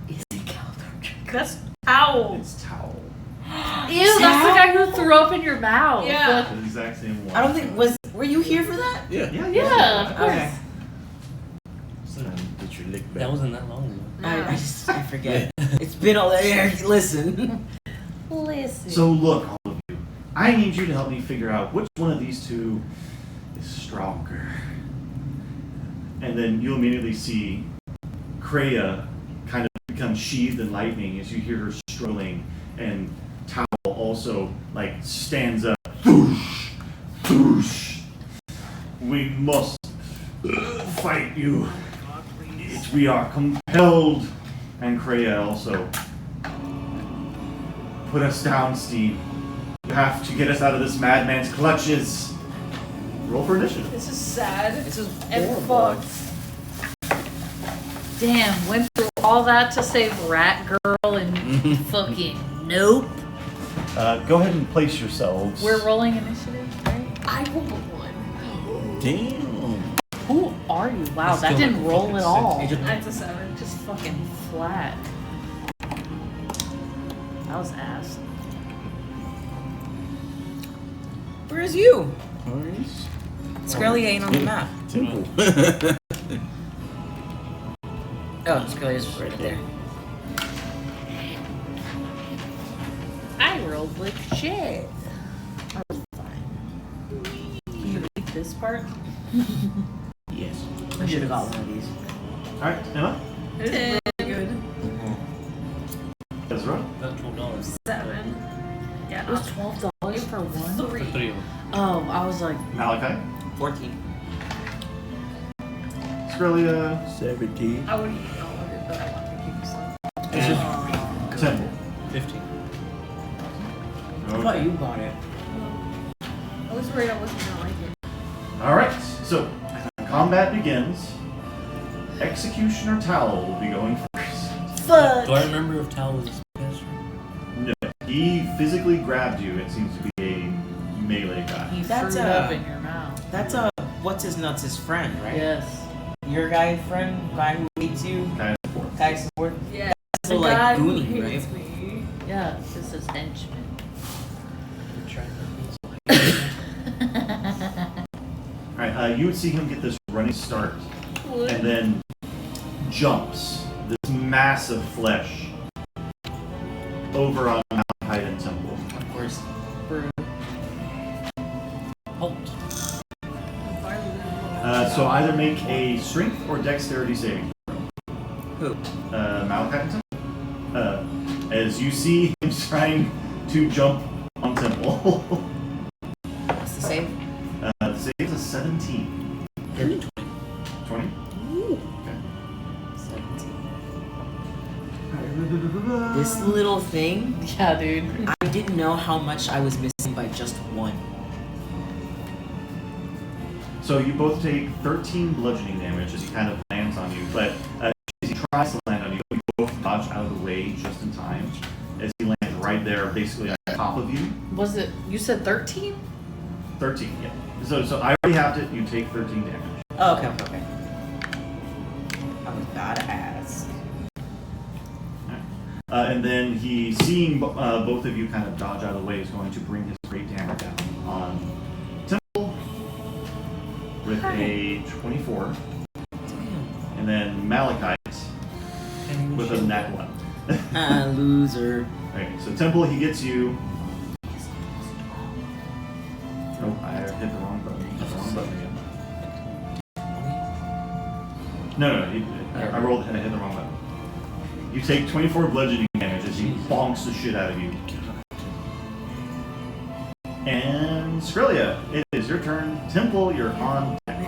Is it Caldor Drago? That's owl. It's Towel. Ew, that's the guy who threw up in your mouth. Yeah. The exact same one. I don't think were you here for that? Yeah. Yeah, of course. Okay. Did you lick back? That wasn't that long ago. I forget. It's been all there. Listen. Listen. So look, all of you. I need you to help me figure out which one of these two is stronger. And then you'll immediately see Kreia kind of become sheathed in lightning as you hear her struggling, and Towel also like stands up. Thoosh! Thoosh! We must fight you. We are compelled. And Kreia also. Put us down, Steve. You have to get us out of this madman's clutches. Roll for initiative. This is sad. This is And horrible. fucked. Damn, went through all that to save Rat Girl and fucking nope. Go ahead and place yourselves. We're rolling initiative, right? I rolled a 1. Damn. Who are you? Wow, Let's that go didn't with roll fucking at six. all. That's a 7. Just fucking flat. That was ass. Where's you? Where's Skrelia ain't on the map. Temple? Oh, Skrelia's right there. I rolled like shit. I was fine. Can you read this part? Yes. I should have got one of these. Alright, Emma? It's really good. Ezra? That's $12. 7. Yeah. It was $12 for one? For 3. 3 of them. Oh, I was like, Malachi? 14. Skrelia? 17. I would eat all of it, but I want to keep some. And Temple. 15. I thought you bought it. I was worried I wasn't gonna like it. Alright, so combat begins. Executioner Towel will be going first. Fuck. Do I remember if Tal was his best friend? No, he physically grabbed you. It seems to be a melee guy. He That's threw it a- up in your mouth. That's what's his nuts, his friend, right? Yes. Your guy friend, guy who hates you, Kind of four. guy support. Yeah. So like Goonie, right? Me. Yeah, it's just his henchman. We're trying to Alright, you would see him get this running start, and then jumps this massive flesh over on Mount Hyden Temple. Of course. Halt. So either make a strength or dexterity saving. Who? Malachi Temple. As you see him trying to jump on Temple. What's the save? The save is a 17. 30, 20? Okay. 17. This little thing, Yeah, dude. I didn't know how much I was missing by just one. So you both take 13 bludgeoning damage as he kind of lands on you, but as he tries to land on you, you both dodge out of the way just in time as he lands right there, basically on top of you. Was it, you said 13? 13, yeah. So I already have it, you take 13 damage. Oh, okay. I was badass. And then he, seeing both of you kind of dodge out of the way, is going to bring his great hammer down on Temple with a 24. Damn. And then Malachite with a nat 1. Loser. Okay, so Temple, he gets you. Nope, I hit the wrong button. Hit the wrong button again. No, I rolled and I hit the wrong button. You take 24 bludgeoning damage as he bonks the shit out of you. And Skrilla, it is your turn. Temple, you're on deck.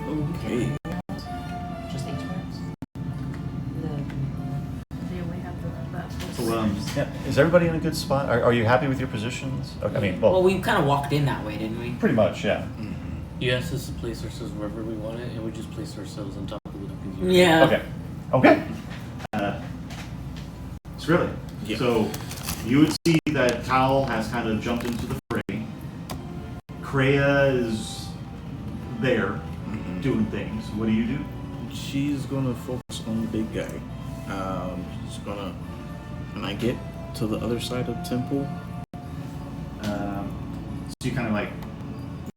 Okay. Just 8 turns? They only have that. So, Yeah. Is everybody in a good spot? Are you happy with your positions? Okay, I mean, Well, well, we kind of walked in that way, didn't we? pretty much, yeah. You asked us to place ourselves wherever we wanted, and we just placed ourselves on top of it. Yeah. Okay. Skrilla. Yeah. So, you would see that Towel has kind of jumped into the fray. Kreia is there doing things. What do you do? She's gonna focus on the big guy. She's gonna. Can I get to the other side of Temple? So you kind of like,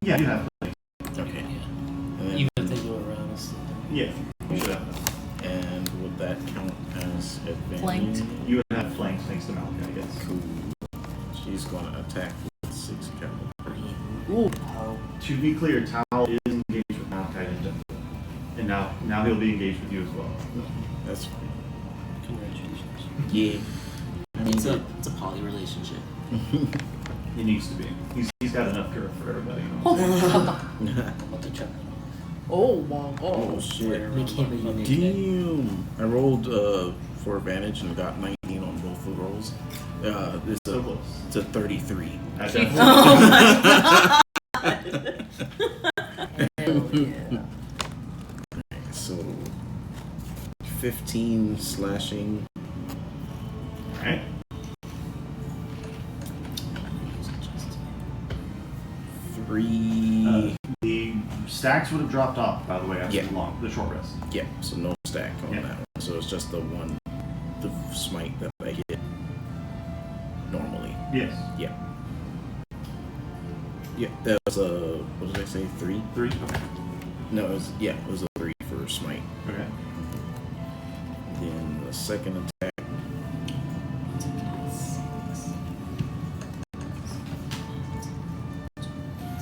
yeah, you have place. Okay. Yeah. And then, Even if they go around us. Yeah, you should have. and would that count as advantage? Flanked. You would have flanked thanks to Malachi, I guess. Cool. She's gonna attack with 6 cavalry. Ooh. To be clear, Towel is engaged with Malachi and Temple. And now he'll be engaged with you as well. That's fine. Congratulations. Yeah. It's a poly relationship. He needs to be. He's got enough girth for everybody. Oh, I'm about to check. oh my Oh god. shit. Make him a unit. Damn. I rolled for advantage and got 19 on both the rolls. It's So close. it's a 33. I definitely- Oh my god. Hell yeah. So 15 slashing. Alright. Three. The stacks would have dropped off, by the way, after Yeah. the short rest. Yeah, so no stack on Yeah. that one. So it's just the smite that I get normally. Yes. Yeah. Yeah, that was a, what did I say, 3? 3? Okay. No, it was a 3 for smite. Okay. Then the second attack.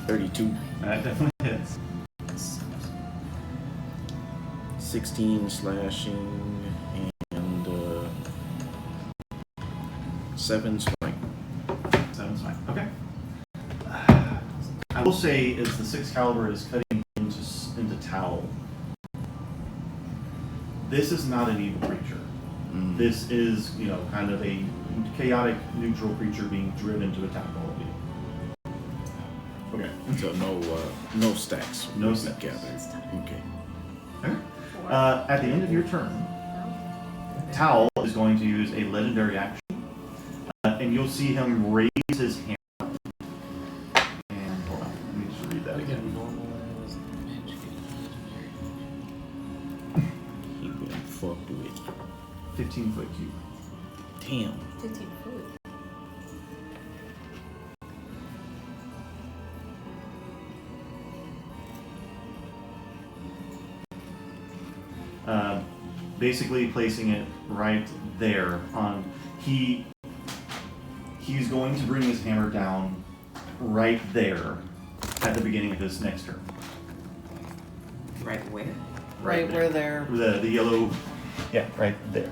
32. That definitely hits. 16 slashing and 7 smite. 7's fine. Okay. I will say, as the 6 caliber is cutting into Towel, this is not an evil creature. This is, kind of a chaotic, neutral creature being driven to attack all of you. Okay. So no stacks. No will be stacks. gathered. Okay. Okay. At the end of your turn, Towel is going to use a legendary action, and you'll see him raise his hand up. And hold on, let me just read that Like a again. normalized magic. He been fucked with. 15-foot cube. Damn. 15 foot. Basically placing it right there on he's going to bring his hammer down right there at the beginning of his next turn. Right where? Right where they're. The yellow. Yeah, right there.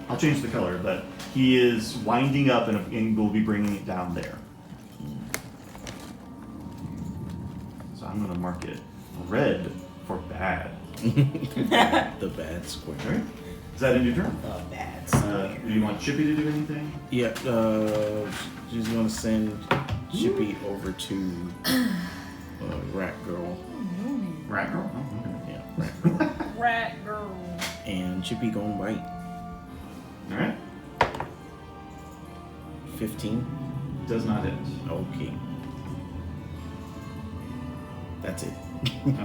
I'll change the color, but he is winding up and will be bringing it down there. So I'm going to mark it red for bad. The bad square. Alright. Is that in your turn? Bad. Do you want Chippy to do anything? Yeah. She's gonna send Chippy over to Rat Girl. Rat Girl? Oh, okay. Yeah, Rat Girl. Rat girl. And Chippy gonna bite. Alright. 15. Does not hit. Okay. That's it.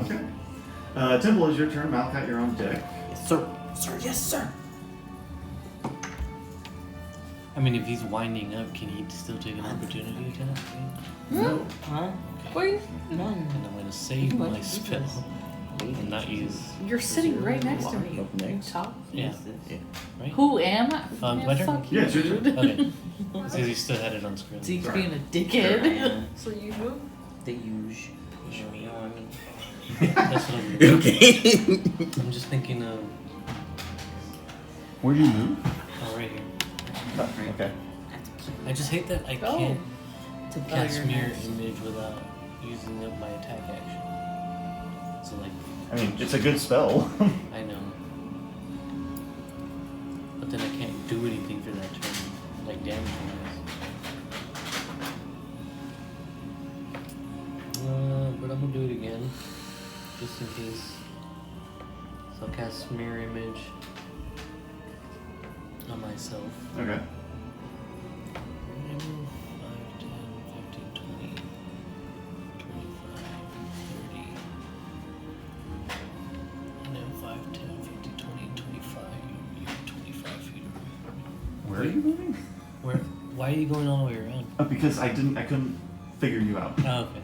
Okay. Temple, is your turn. Malkat, you're on deck. Yes, sir. Sir, yes, sir. I mean, if he's winding up, can he still take an opportunity attack? No. Huh? Wait, None. And I'm gonna save my spell and not use. you're sitting right next to me. Up next. Top. Yeah. Yeah. Right? Who am I? My Man, turn? fuck you, Yeah, it's your dude. turn. Okay. Because he still had it on screen. Zeke's Right. being a Sure, I dickhead. am. So you move? The huge. You know what I mean? That's what I'm doing. Okay. I'm just thinking of. Where do you move? Oh, right here. Oh, okay. I just hate that I Oh. can't To cast your mirror next. image without using up my attack action. So, like, I mean, it's a good spell. I know. But then I can't do anything for that turn, like damage wise. But I'm gonna do it again, just in case. So I'll cast mirror image on myself. Okay. 5, 10, 15, 20, 25, 30. And then 5, 10, 15, 20, 25. You're 25 feet away. Where are you moving? Where? Why are you going all the way around? Because I couldn't figure you out. Oh, okay.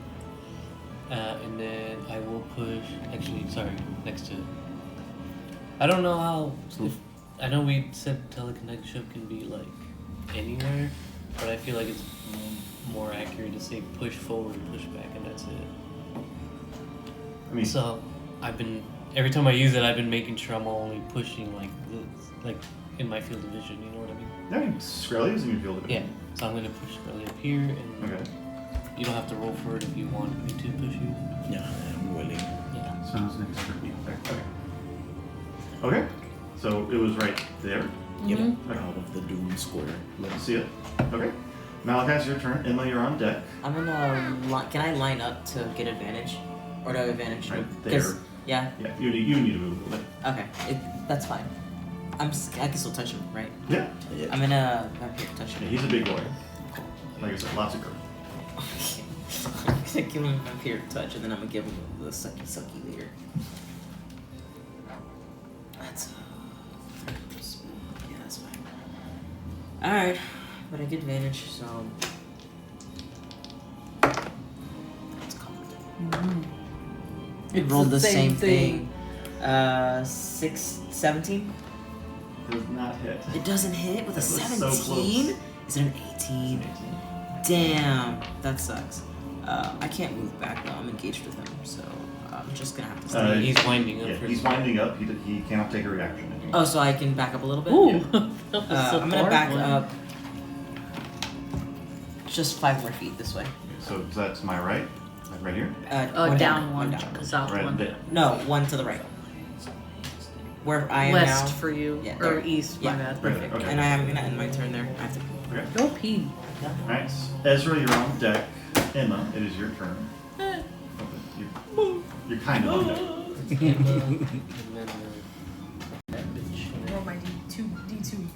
And then I will push. Actually, sorry, next to it. I don't know how. If, I know we said teleconnection can be like anywhere, but I feel like it's more accurate to say push forward and push back, and that's it. I mean, So I've been every time I use it, I've been making sure I'm only pushing like this, like in my field of vision. You know what I mean? yeah, Skrelly is in your field of Yeah. vision. So I'm gonna push really up here, and Okay. you don't have to roll for it if you want me to push you. Yeah, I'm willing. Yeah. So who's next turn? You. Okay. Okay. So it was right there. Yep. Mm-hmm. Out of the Doom Square. Let's see it. Okay. Malachi, your turn. Emma, you're on deck. I'm gonna. Can I line up to get advantage? Or do I have advantage? Right 'Cause- there. Yeah. Yeah, you need to move a little bit. Okay. That's fine. I can still touch him, right? Yeah. Yeah. I'm gonna touch Yeah, him. he's a big boy. Like I said, lots of girls. I'm gonna give him a vampire touch, and then I'm gonna give him the sucky later. That's yeah, that's fine. All right, but I get advantage, so that's common. It It's rolled the the same same thing. 17. Does not hit. It doesn't hit with a That was so 17. close. Is it an 18? Damn, that sucks. I can't move back though. I'm engaged with him, so I'm just gonna have to stay. He's winding up. Yeah, for he's winding up. He cannot take a reaction. Oh, so I can back up a little bit? Ooh, that was I'm gonna back one. up just 5 more feet this way. So that's my right. Like right here. One Down one, down. south Right one. there. No, one to the right. Where I am West now. for you, Yeah, or there. east, Yeah. my bad. Right there. Okay. And I am gonna end my turn there. I have to. Okay. Go pee. All right. Ezra, you're on deck. Emma, it is your turn. You're kind of on deck. And then that bitch. Roll my D2.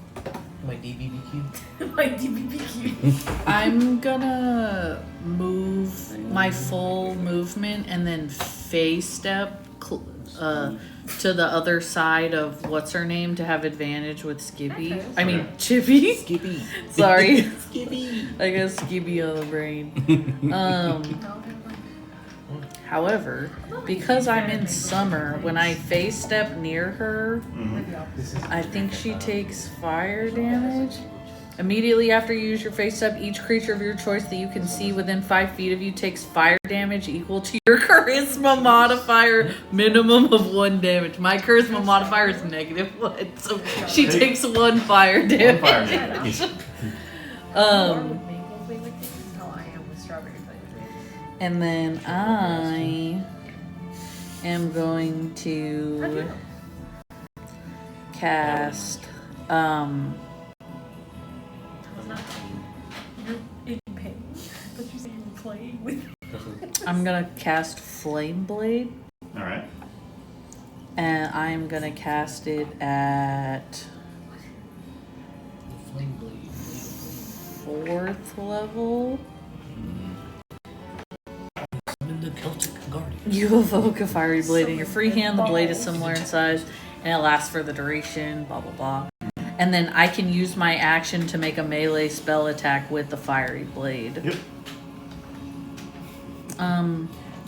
My DBBQ. My DBBQ. I'm gonna move my full movement and then phase step to the other side of what's her name to have advantage with Skippy. Okay. I mean Chippy. Skippy. Sorry. Skippy. I got Skippy on the brain. However, because I'm in summer, when I phase step near her, I think she takes fire damage. Immediately after you use your phase step, each creature of your choice that you can see within 5 feet of you takes fire damage equal to your charisma modifier, minimum of 1 damage. My charisma modifier is -1, so she takes 1 fire damage. Fire damage. And then I am going to cast You're in pain, but you say you're playing with. I'm gonna cast Flame Blade, All right. and I'm gonna cast it at Flame blade. 4th level. I'm in the Celtic Guardian. You evoke a fiery blade in your free hand. The blade is similar in size, and it lasts for the duration. Blah blah blah. And then I can use my action to make a melee spell attack with the fiery blade. Yep.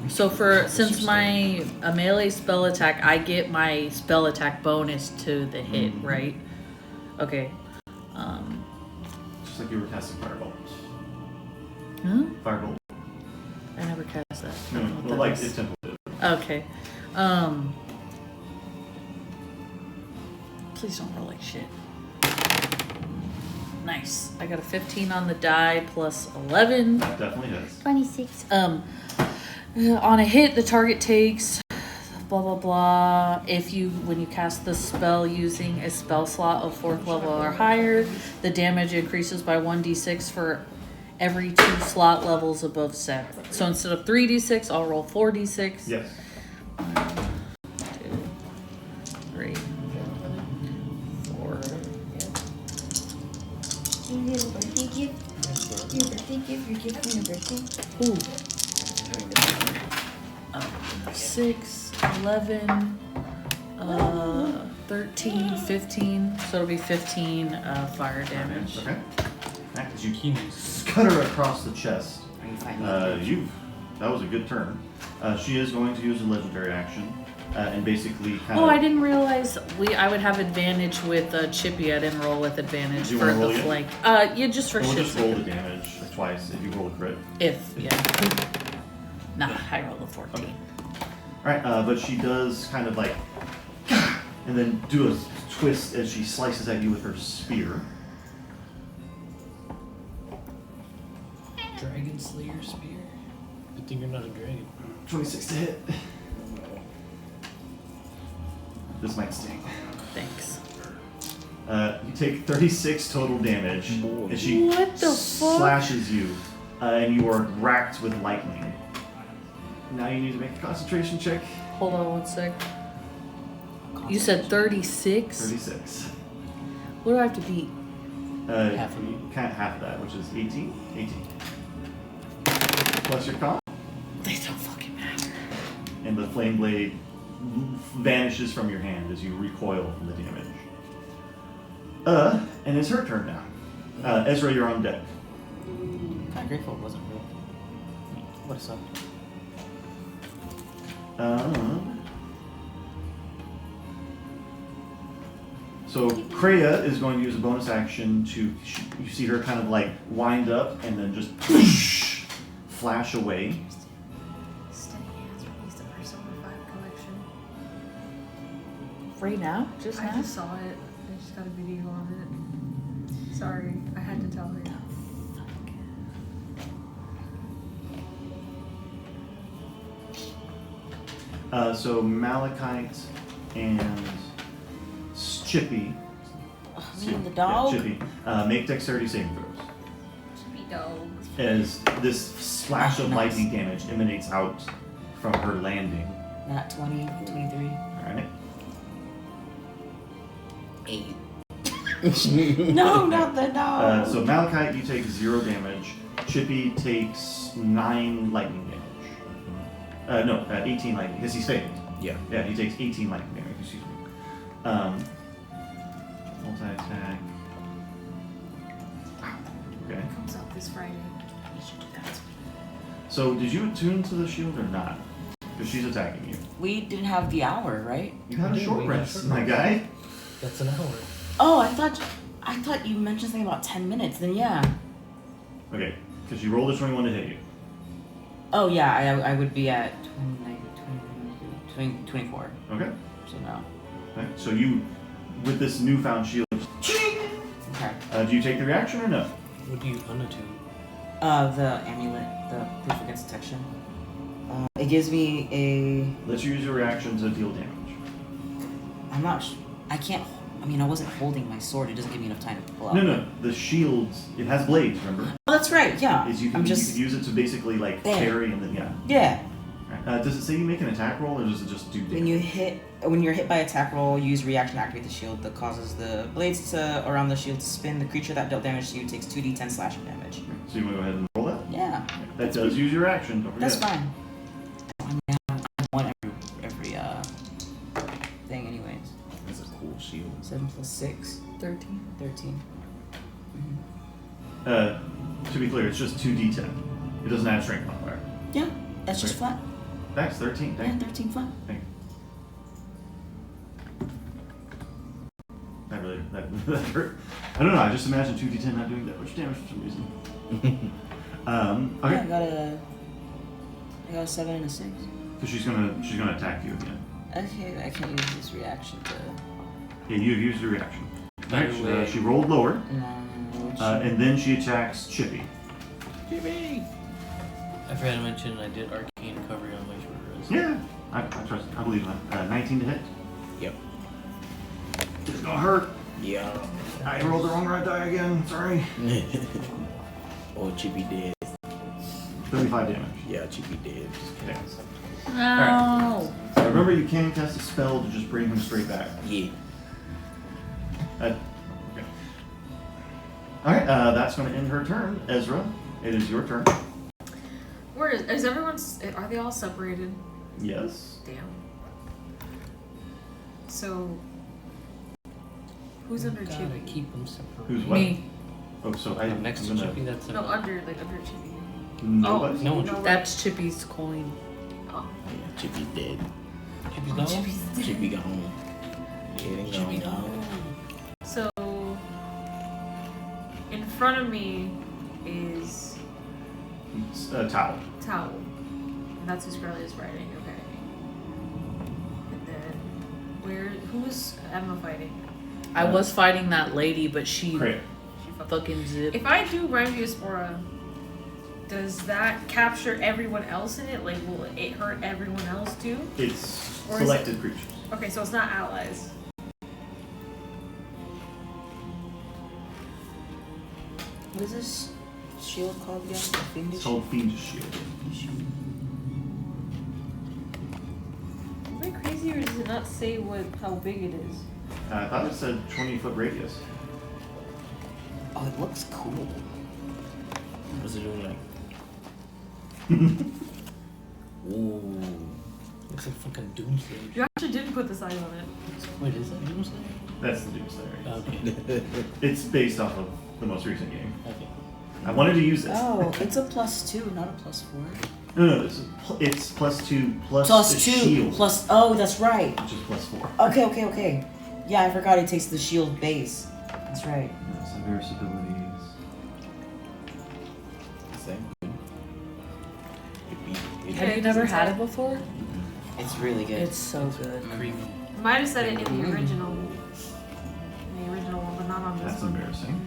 So since a melee spell attack, I get my spell attack bonus to the hit, right? Okay. Just like you were casting Firebolt. Huh? Firebolt. I never cast that. No, well, like it's temple. Okay. Please don't roll like shit. Nice. I got a 15 on the die plus 11. That definitely does. 26. On a hit, the target takes blah blah blah. When you cast the spell using a spell slot of 4th level or higher, the damage increases by 1d6 for every 2 slot levels above 7. So instead of 3d6, I'll roll 4d6. Yes. 1, 2, 3, 4. You get a birthday gift. Your birthday gift. Your gift for your birthday. Ooh. 6, 11, 13, 15. So it'll be 15 fire damage. Okay. As you scutter across the chest, that was a good turn. She is going to use a legendary action and basically kind of. Oh, I didn't realize I would have advantage with Chippy. I didn't roll with advantage You for wanna roll the yet? flank. Yeah, just for We'll shit. just roll the damage twice if you roll a crit. Yeah. Nah, I rolled a 14. Okay. Alright, but she does kind of like, and then do a twist as she slices at you with her spear. Dragon Slayer Spear? Good thing you're not a dragon. 26 to hit. This might sting. Thanks. You take 36 total damage as she What the fuck? slashes you, and you are racked with lightning. Now you need to make a concentration check. Hold on 1 sec. You said 36? 36. What do I have to beat? Half of you. Half of that, which is 18. 18. Plus your con. They don't fucking matter. And the flame blade vanishes from your hand as you recoil from the damage. And it's her turn now. Ezra, you're on deck. Kind of grateful it wasn't real. What a suck. So Kreia is going to use a bonus action to, you see her kind of like wind up and then just flash away. Steady Hands released a Persona 5 collection. Right now? Just I now? just saw it. I just got a video of it. Sorry, I had to tell her. So Malachite and Chippy. Me and the dog? Yeah, Chippy. Make dexterity saving throws. Chippy dogs. as this splash of lightning damage emanates out from her landing. Not 20, 23. Alright. 8. No, not the no. So Malachite, you take 0 damage. Chippy takes 9 lightning damage. No, 18 lightning, because he's faded. Yeah. Yeah, he takes 18 lightning damage, excuse me. Multi-attack. Okay. It comes out this Friday. So, did you attune to the shield or not? Because she's attacking you. We didn't have the hour, right? You had a short we had a rest, short my rest. guy. That's an hour. Oh, I thought you mentioned something about 10 minutes. Then yeah. Okay, because you rolled a 21 to hit you. Oh yeah, I would be at 24. Okay. So no. Okay. So you, with this newfound shield, Okay. do you take the reaction or no? What do you unattune? The amulet, the proof against detection. It gives me a. Let's use your reaction to deal damage. I'm not. I can't. I mean, I wasn't holding my sword. It doesn't give me enough time to pull out. No. The shield, it has blades, remember? Oh, that's right. Yeah. Is you can, I'm you just. could use it to basically like There. carry and then yeah. Yeah. Right. Does it say you make an attack roll or does it just do damage? When you're hit by attack roll, use reaction to activate the shield that causes the blades around the shield to spin. The creature that dealt damage to you takes 2d10 slashing damage. So you want to go ahead and roll that? Yeah. That does use your action. Don't forget. That's fine. I want every thing anyways. That's a cool shield. 7 plus 6. 13. 13. To be clear, it's just 2d10. It doesn't have strength modifier. Yeah, that's just flat. That's 13. Yeah, 13 flat. Thank you. That hurt. I don't know, I just imagine 2d10 not doing that much damage for some reason. Okay. Yeah, I got a 7 and a 6. So she's gonna attack you again. Okay, I can't use this reaction to. Yeah, you've used your reaction. By the way- She rolled lower, No. and then she attacks Chippy. Chippy! I forgot to mention I did arcane recovery on my short rest. Yeah, I trust. I believe in that. 19 to hit. Yep. It's gonna hurt. Yeah. I rolled the wrong die again. Sorry. Oh, Chippy dead. 35 damage. Yeah, Chippy dead. Just kidding. No. So remember, you can cast a spell to just bring him straight back. Yeah. Okay. Alright, that's going to end her turn. Ezra, it is your turn. Where is everyone? Are they all separated? Yes. Damn. So, who's under Gotta Chippy? keep them separate. Who's what? Me. Oh, so I'm next I'm to gonna- Chippy. That's No, under Chippy. Nobody? No one. no, That's Chippy's coin. Oh. Yeah, Chippy dead. Chippy's gone. Chippy gone. Yeah, they Chippy gone. gone. So, in front of me is It's a towel. Towel. And that's who Scarlet is riding, okay. And then, who's Emma fighting? I was fighting that lady, but she Great. fucking zipped. If I do Rhymbiospora, does that capture everyone else in it? Like, will it hurt everyone else too? It's Or is selected creatures. Okay, so it's not allies. What is this shield called again? Fiendish? It's called Fiendish Shield. Am I crazy or does it not say how big it is? I thought it said 20-foot radius. Oh, it looks cool. What's it doing like? Ooh. Looks like fucking Doomslayer. You actually didn't put the size on it. Wait, is that Doomslayer? That's the Doomslayer. Okay. It's based off of the most recent game. Okay. I wanted to use this. Oh, it's a +2, not a +4. No, it's +2 plus Plus the 2 shield, plus. Oh, that's right. which is +4. Okay. Yeah, I forgot it takes the shield base. That's right. Some various abilities. Same. Have you never had it before? It's really good. It's so good. Creamy. I might have said it in the original one, but not on this That's one. embarrassing.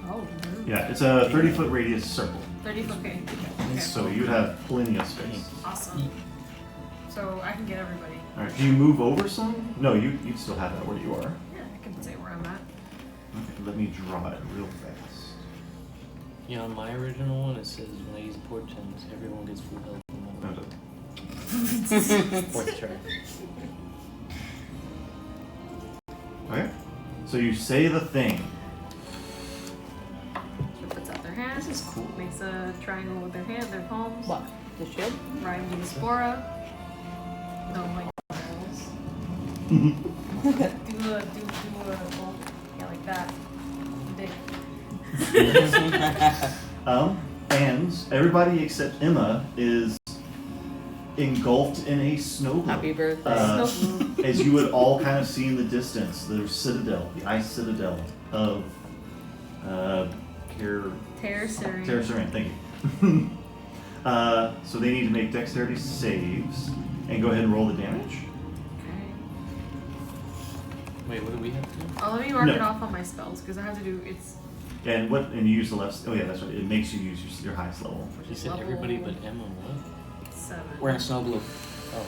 Oh, Yeah, it's a 30-foot radius circle, 30 foot, okay. so you'd have plenty of space. Awesome. So I can get everybody. All right, do you move over some? No, you still have that where you are. Yeah, I can say where I'm at. Okay, let me draw it real fast. Yeah, on my original one it says when I use portents, everyone gets full health. Fourth try. Okay. So you say the thing. She puts out their hands. This is cool. Makes a triangle with their hand, their palms. What? The shield? Rhymes with a spora. No, like barrels. do a well, yeah, like that. Dick. And everybody except Emma is engulfed in a snow globe. Happy birthday. As you would all kind of see in the distance, the citadel, the ice citadel of Terra Syrian. Terra Syrian, thank you. So they need to make dexterity saves and go ahead and roll the damage. Okay. Wait, what do we have to do? Oh, let me mark No. it off on my spells because I have to do it's. And you use the left. Oh yeah, that's right. It makes you use your highest level. She said everybody but Emma, what? 7. We're in a snow globe. Oh.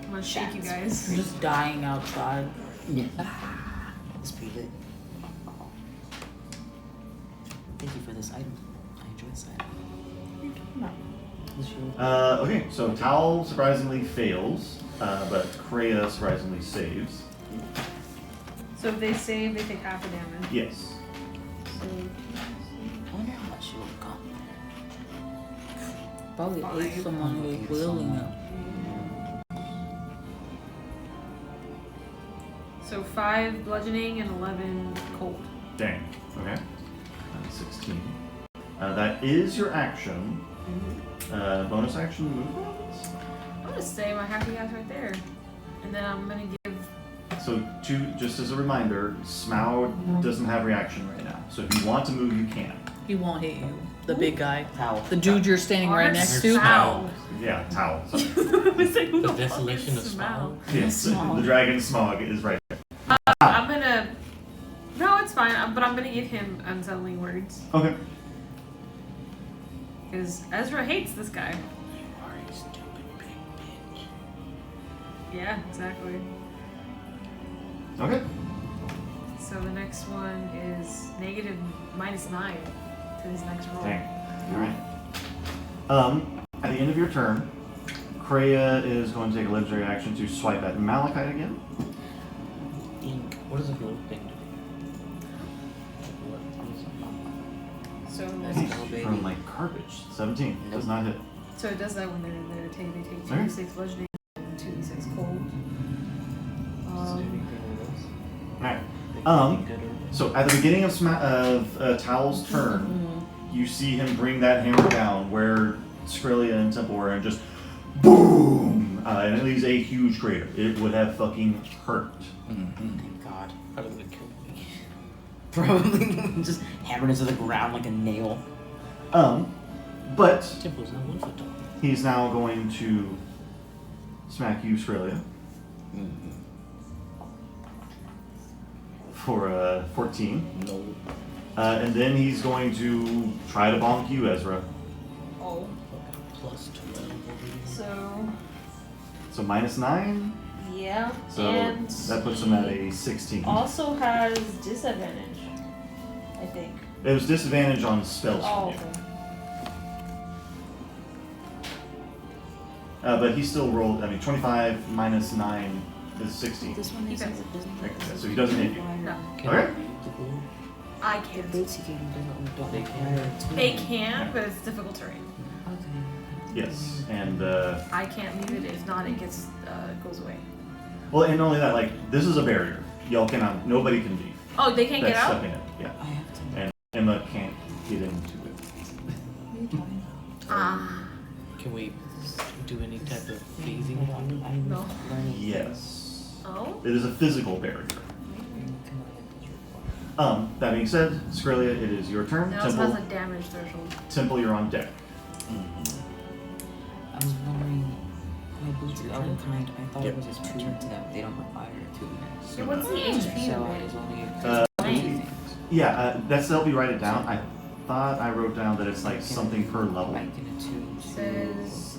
I'm gonna shake you guys. I'm just dying outside. Yeah. That's pretty good. Thank you for this item. I enjoy this item. Okay, so Towel surprisingly fails, but Kreia surprisingly saves. So if they save, they take half the damage. Yes. I wonder how much she would have gotten. Probably ate someone who was wielding it. So 5 bludgeoning and 11 cold. Dang. Okay. 16. That is your action. Bonus action movement. I'm gonna say my happy guy's right there, and then I'm gonna give. So, just as a reminder, Smaug doesn't have reaction right now. So if you want to move, you can. He won't hit you. The big guy. Towel. The dude you're standing right next to. Ow. Yeah, Towel. Sorry. The desolation of Smaug. Yes, the dragon Smaug is right there. I'm gonna. No, it's fine. But I'm gonna give him unsettling words Okay. because Ezra hates this guy. You are a stupid big bitch. Yeah, exactly. Okay. So the next one is -9 to his next roll. Dang. Alright. At the end of your turn, Kreia is going to take a legendary action to swipe at Malachite again. Ink. What does a glow thing do? So From like garbage. 17. Does not hit. so it does that when they're in there. They take Alright. 2d6 bludgeoning and 2d6 cold. Alright. So at the beginning of Towel's turn, you see him bring that hammer down where Skrilla and Temple were, and just boom, and it leaves a huge crater. It would have fucking hurt. Thank God. Probably would kill me. Probably just hammered into the ground like a nail. But Temple's not 1 foot tall. he's now going to smack you, Skrilla, for 14. No. And then he's going to try to bonk you, Ezra. Oh. Plus 12 over here. So -9. yeah. So and that puts him at a 16. also has disadvantage, I think. It was disadvantage on spells Oh, from you. okay. But he still rolled, 25 minus 9 is 16. This one is doesn't. Okay, so he doesn't hit you. No. Can Okay. I use the glow? I The can't. boots he gave him don't They require can. They can, but it's difficult terrain. Okay. Yes, and I can't leave it. If not, it gets goes away. well, and not only that, like this is a barrier. Y'all cannot. Nobody can leave. Oh, they can't That's get out. stuck in it. Yeah, I have to. and Emma can't get into it. Ah. Can we do any type of phasing? I'm No. learning. Yes, Oh. it is a physical barrier. That being said, Skrilla, it is your turn. It also Temple, has a damage threshold. Temple, you're on deck. I was wondering, my boots are kind. I thought it was just 2 to them. They don't require 2 minutes. Yeah, what's the HP So of I it? was only Lane. Yeah, that's to help you write it down. I thought I wrote down that it's like something per level. Like in a 2. Says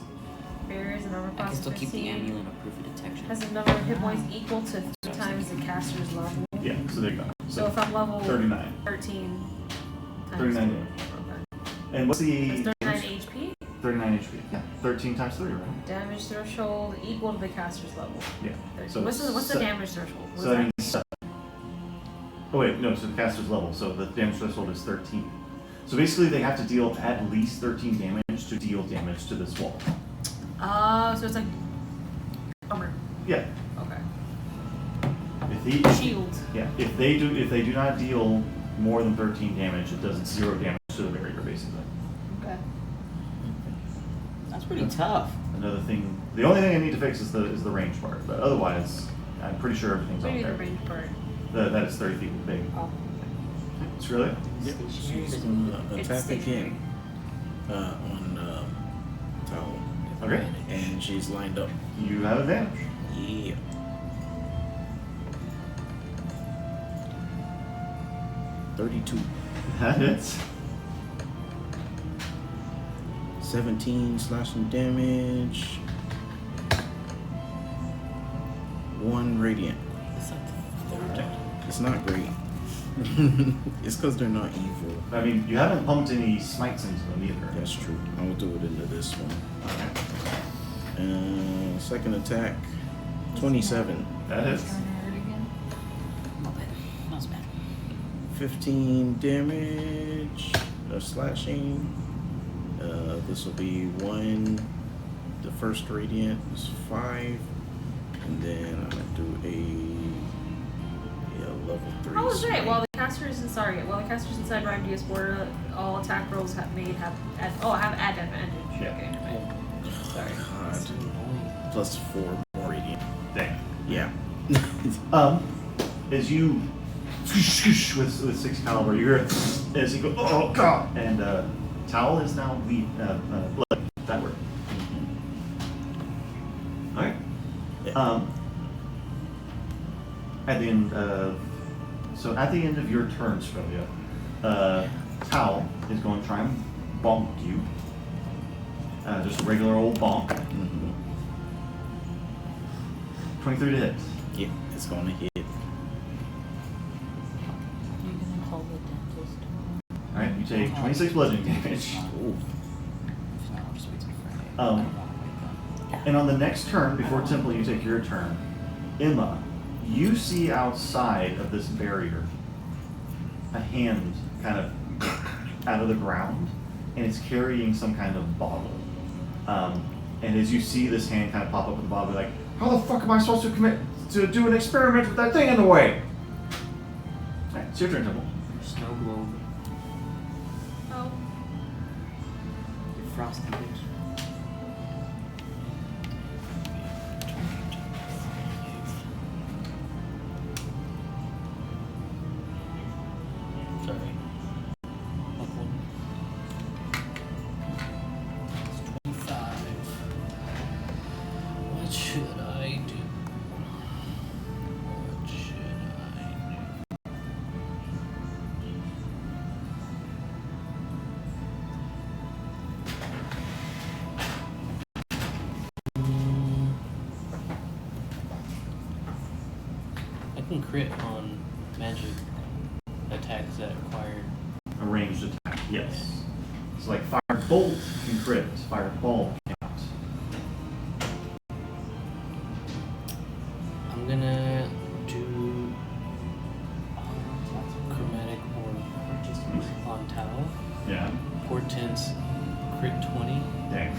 barriers and armor I can class still keep the 15. amulet of proof of detection. Has a number of hit points equal to 3 times the caster's level. Yeah, so there you go. So if I'm level 39. 13 39 damage. Okay. And what's the That's 39 HP? 39 HP. Yeah. 13 times 3, right? Damage threshold equal to the caster's level. Yeah. 13. So what's the damage threshold? What So is that that? means 7. Oh wait, no, so the caster's level, so the damage threshold is 13. So basically they have to deal at least 13 damage to deal damage to this wall. So it's like armor. Yeah. Okay. If he Shield. Yeah. If they do not deal more than 13 damage, it does 0 damage to the barrier basically. Okay. That's pretty tough. Another thing, the only thing I need to fix is the range part, but otherwise I'm pretty sure everything's What do on you mean there. the range part? That is 30 feet big. Oh. It's really? Yep. She's gonna It's attack stationary. again on Towel. Okay. And she's lined up. You have advantage. Yeah. $32. That hits. 17 slashing damage. 1 radiant. It's not great. It's because they're not evil. I mean, you haven't pumped any smites into them either. That's true. I will do it into this one. Okay. Second attack, 27. That hits. Not bad. Not so bad. 15 damage of slashing. This will be 1. The first radiant is 5. And then I'm going to do a level 3. Oh, that's right. smite. While the caster's inside Rhyme border, all attack rolls have advantage. Yeah. Okay. Right. Sorry. God. Plus 4 more radiant. Dang. Yeah. As you with 6 caliber, you hear as you go, oh god, and Towel is now blood that word. All right. Yeah. At the end of your turn, Sprolia, Towel is going to try and bonk you. Just a regular old bonk. 23 to hit. Yeah, it's going to hit. You gonna call the dentist? Alright, you take 26 bludgeoning damage. Ooh. I'll just wait till Friday. And on the next turn, before Temple, you take your turn. Emma, you see outside of this barrier a hand kind of out of the ground, and it's carrying some kind of bottle. And as you see this hand kind of pop up with the bottle, you're like, how the fuck am I supposed to commit to do an experiment with that thing in the way? Alright, it's your turn, Temple. Snow globe. Oh. You frosty bitch. Sorry. Up one. It's 25. What should I do? What should I do? I can crit on magic attacks that require. A ranged attack, yes. So like fire bolt can crit, fire ball cannot. I'm gonna do chromatic orb on Towel. Yeah. Portents crit 20. Dang.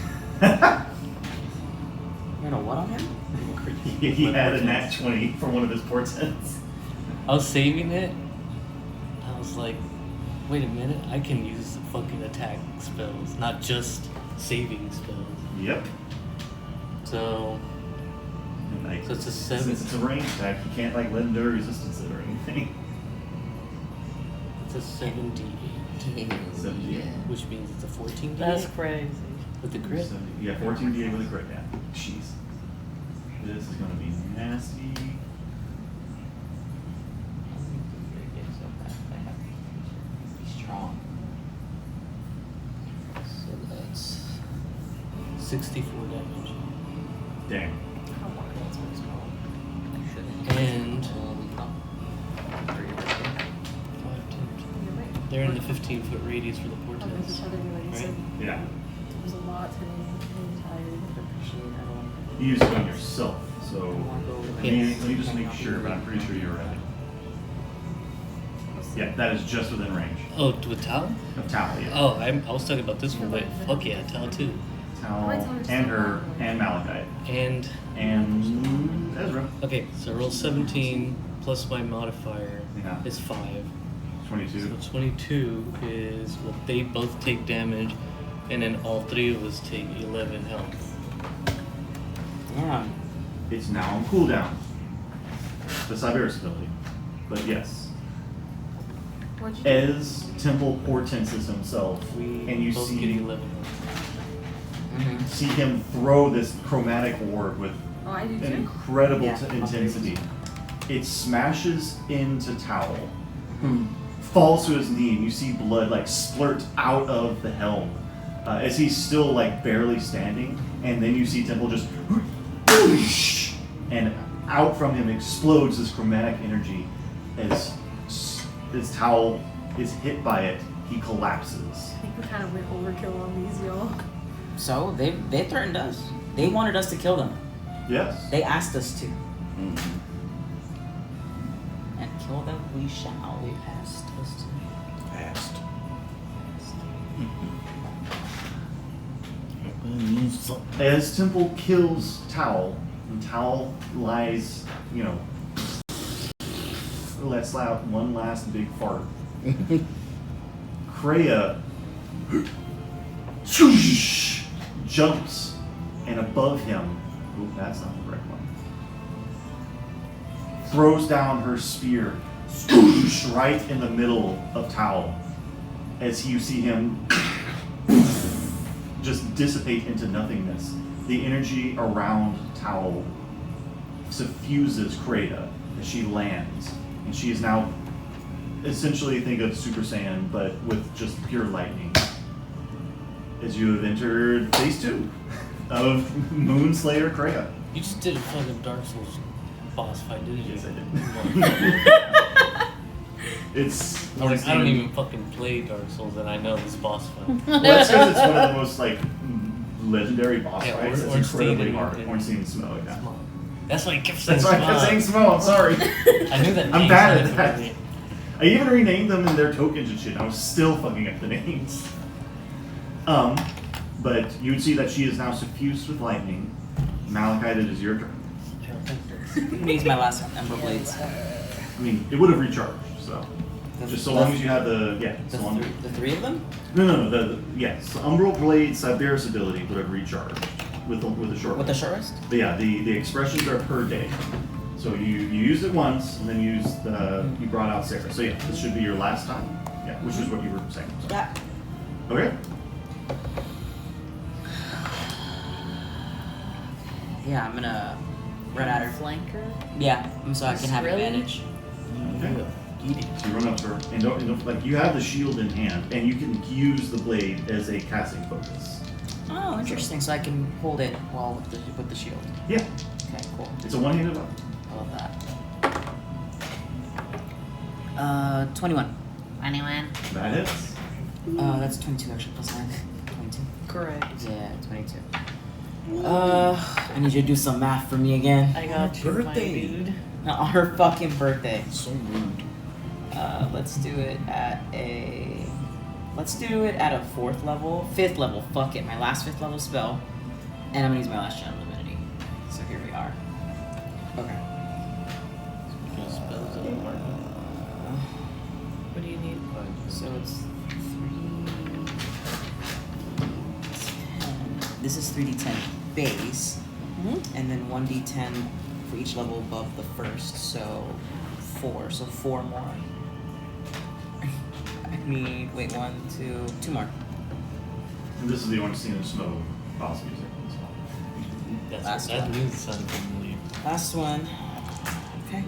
You're gonna what on him? Crit He my had a portents. nat 20 for one of his portents. I was saving it. I was like, wait a minute, I can use fucking attack spells, not just saving spells. Yep. So, Like, so it's a since 7. it's a ranged attack, you can't like let him do resistance it or anything. It's a 7d8, 78. which means it's a 14d8 That's crazy. with the crit. 70. Yeah, 14 d8 with a crit, yeah. Jeez. This is gonna be nasty. Strong. So that's 64 damage. Dang. And 5, 10, They're in the 15-foot radius for the Help with portents. each other, like I Right. said. Yeah. It was a lot today. I'm tired. Appreciate everyone. You used it on yourself, so let Yes. me just make sure, but I'm pretty sure you're right. Yeah, that is just within range Oh, with Tal? of Tal, yeah. Oh, I was talking about this one, but fuck yeah, Tal too. Tal and her and Malachite and Ezra. Okay, so roll 17 plus my modifier Yeah. is 5. 22. So 22 is, well, they both take damage, and then all 3 of us take 11 health. Damn. It's now on cooldown. The Cyberus ability. But yes. What'd you do? As Temple portenses himself, We and you both see get 11 health. see him throw this chromatic orb with Oh, I do an too. incredible Yeah, intensity. It smashes into Towel, who falls to his knee, and you see blood like splurt out of the helm as he's still like barely standing. And then you see Temple just whoosh, and out from him explodes this chromatic energy. As Towel is hit by it, he collapses. I think we kind of went overkill on these, y'all. So they threatened us. They wanted us to kill them. Yes. They asked us to. Mm-hmm. And kill them we shall. They asked us to. Fast. As Temple kills Towel, and Towel lies, lets out one last big fart. Kreia jumps, and above him, oh, that's not the correct one, throws down her spear right in the middle of Towel, as you see him just dissipate into nothingness. The energy around Towel suffuses Kreia as she lands, and she is now essentially, think of Super Saiyan, but with just pure lightning. As you have entered phase 2 of Moonslayer Kreia. You just did a fucking Dark Souls boss fight, didn't you? Yes, I did. Come on. It's Like, I don't even fucking play Dark Souls, and I know this boss fight. Well, that's because it's one of the most legendary boss Yeah, fights. It's Ornstein incredibly and- hard. and- Ornstein and Smoke. Yeah. Small. That's why I kept saying That's why I kept saying Smo. I'm sorry. I knew that I'm name bad sounded at that. familiar. I even renamed them in their tokens and shit. I was still fucking up the names. But you would see that she is now suffused with lightning. Malachite, it is your turn. Needs my last Ember Blades. I mean, it would have recharged, so. Just so long as you have the, The, so long as, the 3 of them? no, yes, the Umbral Blade Cyberus ability would have recharged with the short With the rest. short rest? But yeah, the expressions are per day. So you used it once, and then you brought out Sarah. So yeah, this should be your last time. Yeah, which is what you were saying. So. Yeah. Okay. Yeah, I'm gonna run at her. Flanker? Yeah, so I can have Really? advantage. Okay. So you run up to her, and don't like you have the shield in hand, and you can use the blade as a casting focus. Oh, interesting. So I can hold it while with the shield. Yeah, Okay, cool. it's a one-handed weapon. I love that. 21. 21. That hits. That's 22 actually, plus 9. 22. Correct. Yeah, 22. I need you to do some math for me again. I got you, my Birthday. dude. On her fucking birthday. So rude. Let's do it at a 4th level. 5th level, fuck it. My last 5th level spell. And I'm gonna use my last channel divinity. So here we are. Okay. What do you need? So it's 3d10. This is 3d10 base. And then 1d10 for each level above the first. So 4. So 4 more. I need, wait, 2 more. And this is the Ornstein and Smoke boss music. Last That one. music sounded familiar. Last one. Okay.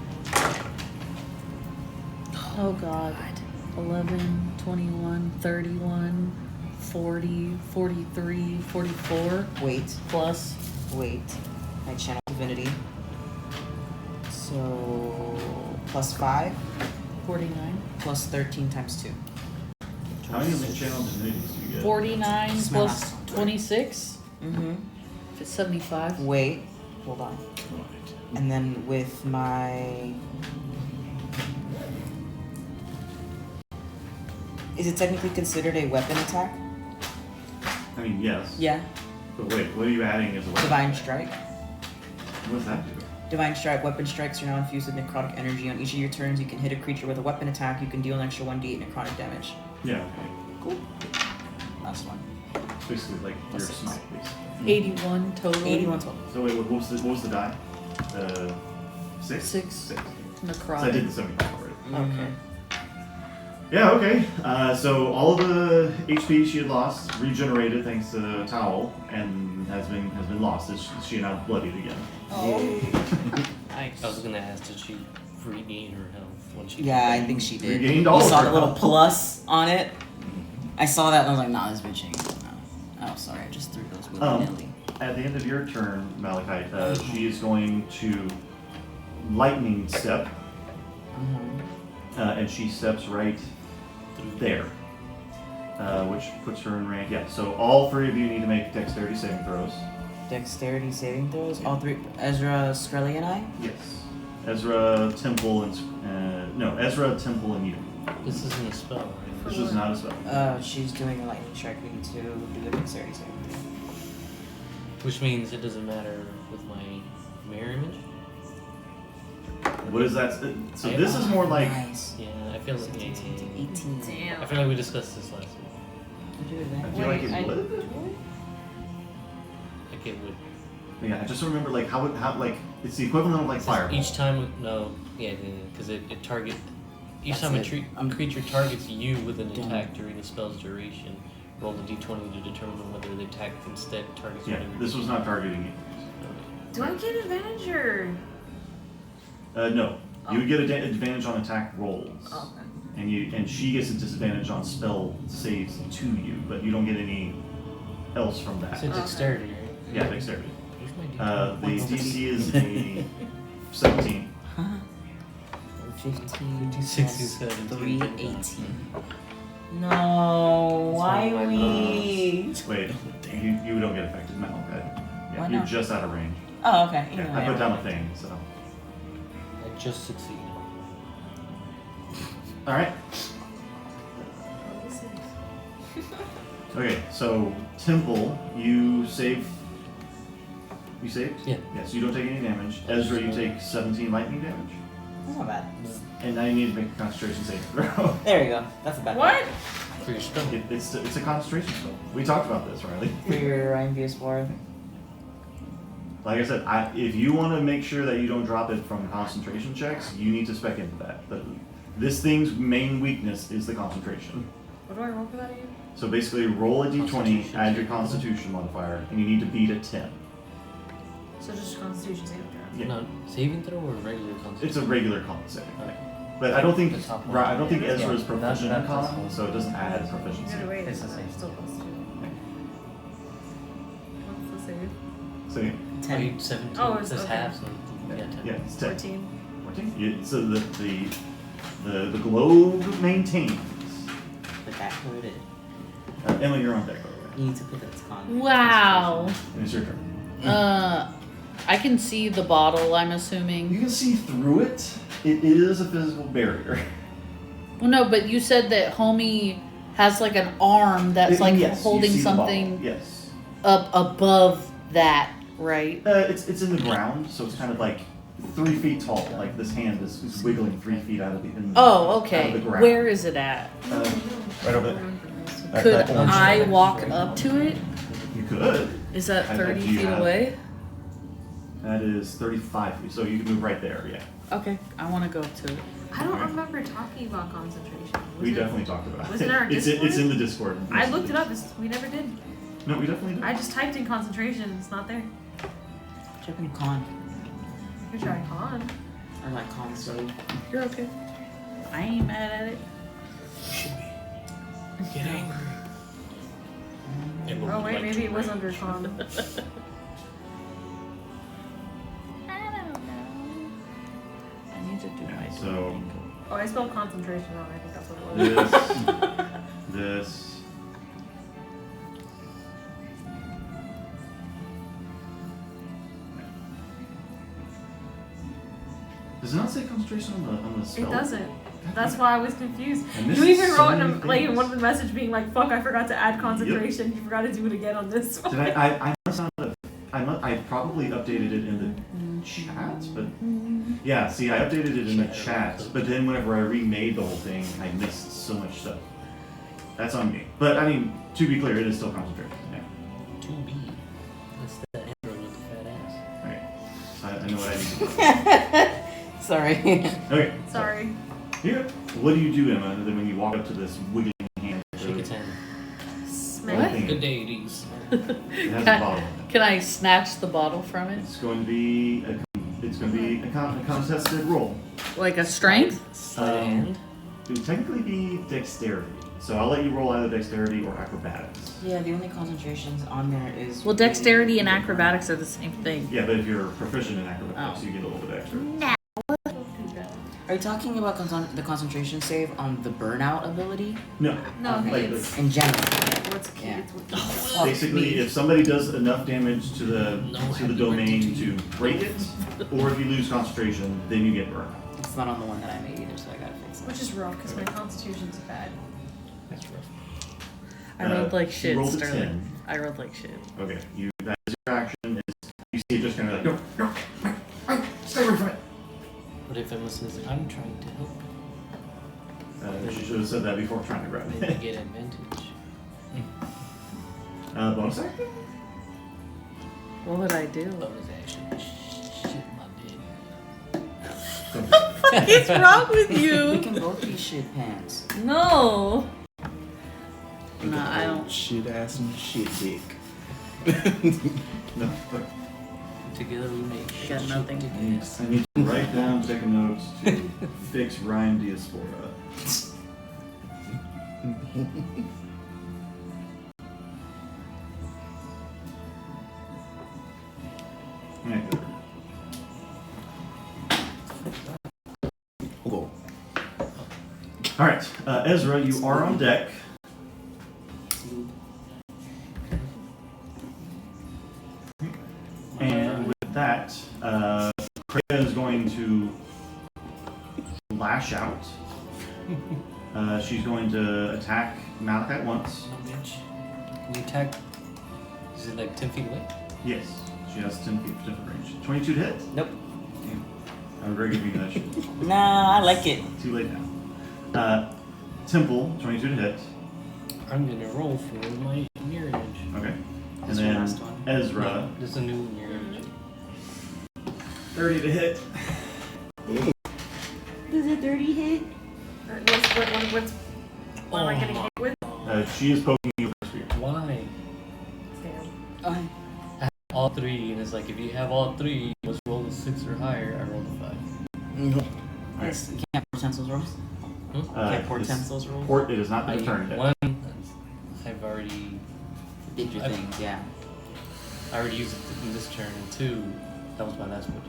Oh god. 11, 21, 31, 40, 43, 44. Wait. Plus. Wait. I channel divinity. So plus 5 49. plus 13 times 2. How many link channel divinities do you get? 49 This is my plus last one. 26. Mm-hmm. If it's 75. Wait, hold on. And then with my... Is it technically considered a weapon attack? I mean, yes. Yeah. But wait, what are you adding as a weapon? Divine Strike. What does that do? Divine Strike. Weapon strikes are now infused with necrotic energy. On each of your turns, you can hit a creature with a weapon attack. You can deal an extra 1d8 necrotic damage. Yeah, okay. Cool. Last one. It's basically like your Plus six. smite, basically. 81 total. 81 total. So wait, what was the die? 6? 6. 6. So I Necrotic. did the 75 already. Okay. Yeah, okay. So all of the HP she had lost regenerated thanks to Towel and has been lost. Is she now bloodied again? Nice. I was gonna ask, did she regain her health when she? Yeah, I think she did. Regained all You of saw her the little health. plus on it. I saw that and I was like, nah, this bitch ain't. No. Oh, sorry, I just threw those willy-nilly. At the end of your turn, Malachite, she is going to lightning step, and she steps right there, which puts her in range. Yeah. So all three of you need to make dexterity saving throws. Dexterity saving throws. All three. Ezra, Skrelly, and I. Yes. Ezra, Temple, and Ezra, Temple, and you. This isn't a spell, right? This is not a spell. She's doing a lightning strike. We need to do a dexterity saving throw. Which means it doesn't matter with my mirror image. What is that? So this is more like. Nice. Yeah, I feel like 18. Damn. I feel like we discussed this last week. You do I advantage. feel like Wait, it would. Like it would. Yeah, I just remember like how like it's the equivalent of like fireball. Each time, because it target. Each time That's a it. creature targets you with an Done. attack during the spell's duration, roll the d20 to determine whether the attack instead targets Yeah, whatever. this was not targeting you. Do I get advantage or? No, you would get advantage on attack rolls, Oh, okay. and she gets a disadvantage on spell saves to you, but you don't get any else from that. It's a dexterity, right? Yeah, dexterity. Where's my The d20? DC is a 17. 15, 67, 3, 18. 18. No, why we? Wait, you don't get affected now, okay? Yeah, Why you're not? just out of range. Oh, okay. Yeah, I put down a thing, so. I just succeeded. Alright. Okay, so Temple, you save. You saved? Yeah. Yes, you don't take any damage. Ezra, you take 17 lightning damage. That's not bad. And now you need to make a concentration saving throw. There you go. That's a bad What? For your spell. It's a concentration spell. We talked about this, Riley. For your IMVS4. Like I said, if you want to make sure that you don't drop it from concentration checks, you need to spec into that. This thing's main weakness is the concentration. What do I roll for that again? So basically, roll a d20, Constitution add your saving throw. constitution modifier, and you need to beat a 10. So just Constitution saving throw. Yeah. No, saving throw or regular constitution? It's a regular con saving thing. But I don't think The top one. I don't think Ezra's Yeah, proficient in that's con, possible. so it doesn't add proficiency. Either way, It's it's the same. still Constitution. What's the save? So yeah, 10. 17. Oh, it's That's okay. half, so yeah, 10. yeah, it's 10. 14. 14. So the globe maintains. But that hurted. Emma, you're on deck, by the way. You need to put that to con. Wow. And it's your turn. I can see the bottle, I'm You assuming. can see through it. It is a physical barrier. Well, no, but you said that homie has like an arm that's like Yes, you holding see the bottle. something Yes. up above that, right? It's in the ground, so it's kind of like 3 feet tall. Like this hand is wiggling 3 feet out of the. Oh, Out okay. of the ground. Where is it at? Right over there. Could that orange I thing. walk up to it? You could. Is that I 30 bet you feet have- away? That is 35 feet, so you can move right there. Yeah. Okay, I want to go up to it. I don't remember talking about concentration. We definitely talked about was it. it in our It's Discord? in the Discord. I looked it up. We never did. No, we definitely did. I just typed in concentration. It's not there. Check in con. You're trying con. Or like con save. You're okay. I ain't mad at it. Get angry. Oh wait, maybe it was under con. I don't know. I need to do my So Oh, I spelled concentration wrong. I think that's what it was. this. Does it not say concentration on the spell? It doesn't. That's why I was confused. I missed You even so wrote in, many like in things. one of the message being like, "Fuck, I forgot to add concentration. You forgot to do it again on this one." Did I must not have. I probably updated it in the chat, but yeah. See, I updated it in the chat, but then whenever I remade the whole thing, I missed so much stuff. That's on me. But I mean, to be clear, it is still concentration. Yeah. 2B. That's the android with the fat ass. Okay. So I know what I need to do. Sorry. Okay. Sorry. Here. What do you do, Emma, then when you walk up to this wiggling hand? Shake its hand. Smack. Thing? Good day, these. It has a bottle in it. Can I snatch the bottle from it? It's going to be a contested roll. Like a strength? Sleight of hand. It would technically be dexterity. So I'll let you roll either dexterity or acrobatics. Yeah, the only concentrations on there is. Well, dexterity and acrobatics are the same thing. Yeah, but if you're proficient in acrobatics, Oh. you get a little bit extra. Are you talking about the concentration save on the burnout ability? No. No, Like it's In general. what's key. Yeah. It's what basically, if somebody does enough damage to the domain to break it, or if you lose concentration, then you get burned. It's not on the one that I made either, so I gotta fix it. which is rough because my constitution's bad. That's rough. I rolled like you shit, rolled a Sterling. 10. I rolled like shit. Okay, that is your action. You see it just kind of like, no, stay away from it. What if Emma says, I'm trying to help She should have said that before trying to grab you? Then it. you get advantage. Bonus action? What would I do? Bonus action. Shit, my dick. What is wrong with We you? can both be shit pants. No. No, I don't. Shit ass and shit dick. No. Together we make I got nothing. I need to write down, take a note to fix Ryan Diaspora. Yeah, good. We'll go. All right, Ezra, you are on deck. And with that, Kreia is going to lash out. She's going to attack Malachite once. Oh, bitch. We attack. Is it like 10 feet away? Yes, she has 10 feet range. 22 to hit? Nope. I'm very good at that shit. Nah, I like it. Too late now. Temple, 22 to hit. I'm gonna roll for my mirror image. Okay. And That's your then last one. Ezra, There's a new mirror image. 30 to hit. Does a 30 hit? What's what am I getting hit with? She is poking you with her spear. Why? Damn. All three, and it's like if you have all three, you must roll a 6 or higher. I rolled a 5. Yes, you can't pour pencils rolls. Can't pour This- pencils rolls. Port, it is not the turn yet. One, I've already Did your thing, yeah. I already used it in this turn. And 2, that was my last one.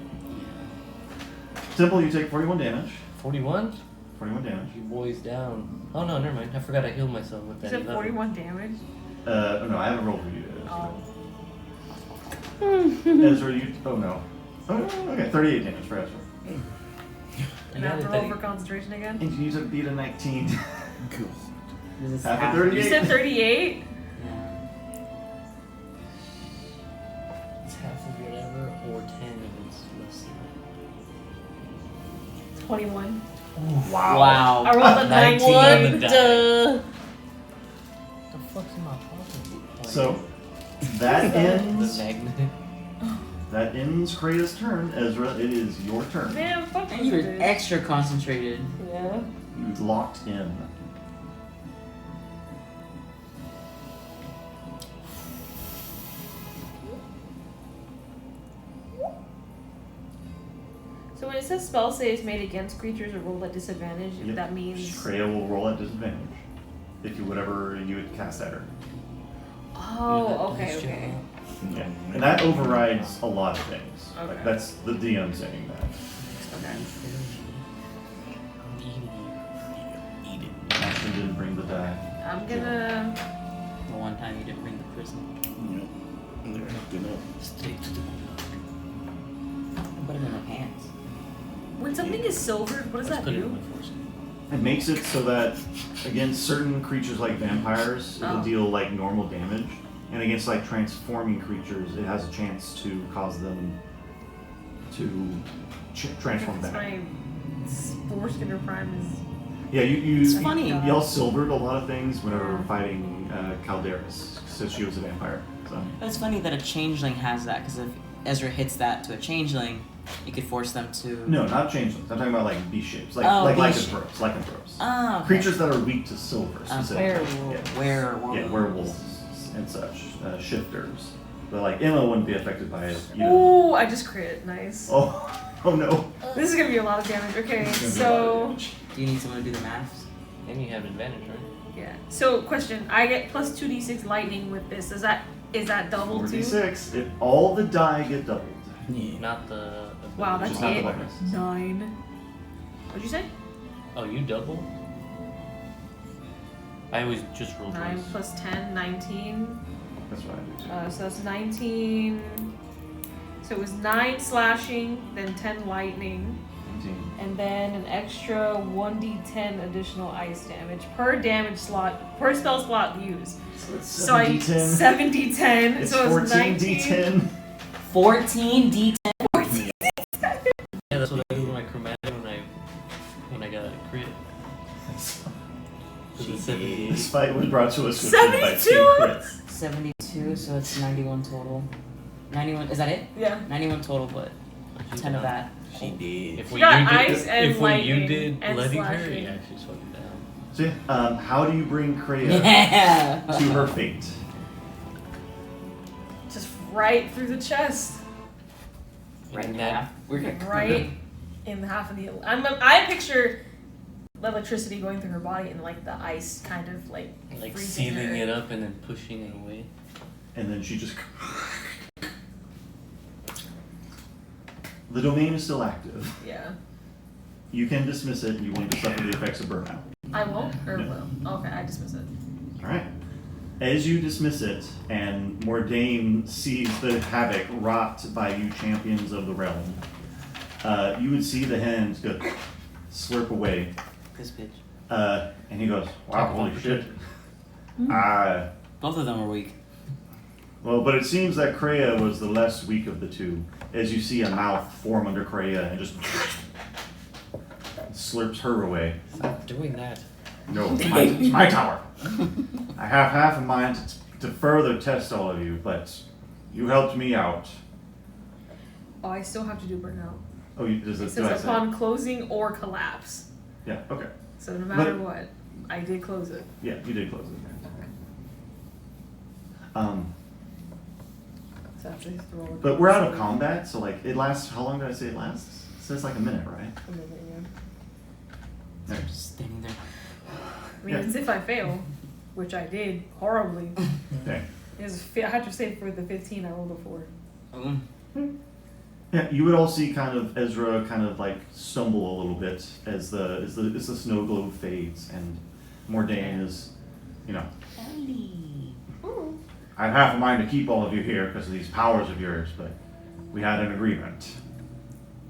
Temple, you take 41 damage. 41? 41 damage. You boys down. Oh no, never mind. I forgot I healed myself with You that. said 11. 41 damage. No, I haven't rolled for you. Oh. Ezra, you. Oh no. Oh, okay, 38 damage for Ezra. And I have to roll for concentration again? And you took beat a 19. Cool. This is Half a half. 38. You said 38? Yeah. It's half of whatever, or 10 if it's less than 21. Wow. I rolled a 19 on the 91. die. Duh. the fuck's in my pocket? So, that The ends. magnet. That ends Kreia's turn. Ezra, it is your turn. Man, fuck And you, you're dude. extra concentrated. Yeah. You locked in. So when it says spell saves made against creatures or rolled at disadvantage, Yep. that means. Kreia will roll at disadvantage. If you whatever you would cast at her. Oh, okay, okay. Yeah. And that overrides a lot of things. Like Okay. that's the DM saying that. Okay. I'm eating you. Eat it. Ashton didn't bring the die. I'm gonna. The one time you didn't bring the prison. Yep. And they're gonna Straight to the Put it in her pants. When something is silvered, what does that put it in do? my force. It makes it so that against certain creatures like vampires, it'll Oh. deal like normal damage, and against like transforming creatures, it has a chance to cause them to transform That's back. my foreskinner prime is. Yeah, you It's funny. y'all silvered a lot of things whenever fighting Calderis, so she was a vampire. So It's funny that a changeling has that, because if Ezra hits that to a changeling, you could force them to. no, not changelings. I'm talking about like beast shapes, like Oh, beast lycanthropes. Oh, okay. Creatures that are weak to silver, specifically. Werewolves. Yeah, werewolves and such, shifters. But like Emma wouldn't be affected by it. You know. Ooh, I just crit. Nice. Oh, oh no. This is gonna be a lot of damage. Okay, It's gonna be a lot of so damage. Do you need someone to do the maths? Then you have advantage, right? yeah. So question: I get plus 2d6 lightning with this. Is that double too? 46. If all the die get doubled. Yeah. Not the. Wow, that's Just not the it. bonus. 9. What'd you say? Oh, you double? I always just roll 9 twice. plus 10, 19. That's what I do. So that's 19. So it was 9 slashing, then 10 lightning, 19. and then an extra 1d10 additional ice damage per spell slot used. So it's So I 7d10. 7d10. It's so it's 14d10. 14 D10. Yeah, that's what I do with my chromatic when I got a crit. Because it's 78. This fight was brought to us with 72? crits. 72, so it's 91 total. 91, is that it? Yeah. 91 total, but 10 of that. She did. If You got you ice did, and if what you lightning did and letting her, slashing. yeah, she's fucking down. So yeah, how do you bring Kreia Yeah! to her fate? Just right through the chest. Right And now. We're good. Right in the half of the. I picture the electricity going through her body and like the ice kind of like freezing sealing her. it up and then pushing it away. And then she just. The domain is still active. Yeah. You can dismiss it. You won't suffer the effects of burnout. I won't? Or No. will? Okay, I dismiss it. All right. As you dismiss it, and Mordain sees the havoc wrought by you champions of the realm, you would see the hand go slurp away. This bitch. And he goes, "Wow, holy shit!" Both of them are weak. Well, but it seems that Kreia was the less weak of the two, as you see a mouth form under Kreia and just slurps her away. Stop doing that. No, it's my tower. I have half a mind to further test all of you, but you helped me out. Oh, I still have to do burnout. Oh, does It it? Do I says say? upon closing or collapse. Yeah. Okay. So no matter But- what, I did close it. Yeah, you did close it. So I have to throw it. But we're out of combat, so like it lasts. How long did I say it lasts? It says like a minute, right? A minute, yeah. There. Just standing there. I mean, Yeah. it's if I fail, which I did horribly. Okay. I had to save for the 15. I rolled a 4. Yeah, you would all see kind of Ezra kind of like stumble a little bit as the snow globe fades, and Mordain is, you know, I have half a mind to keep all of you here because of these powers of yours, but we had an agreement.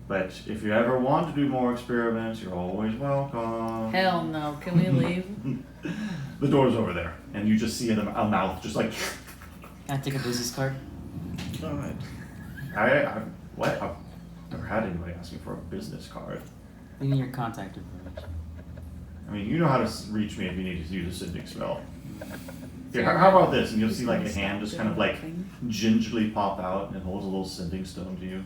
But if you ever want to do more experiments, you're always welcome. Hell no. Can we leave? The door's over there, and you just see a mouth just like. Can I take a business card? God. What? I've never had anybody ask me for a business card. Leave me your contact information. I mean, you know how to reach me if you need to use a sending spell. Here, how about this? And you'll see like a hand just kind of like gingerly pop out and it holds a little sending stone to you.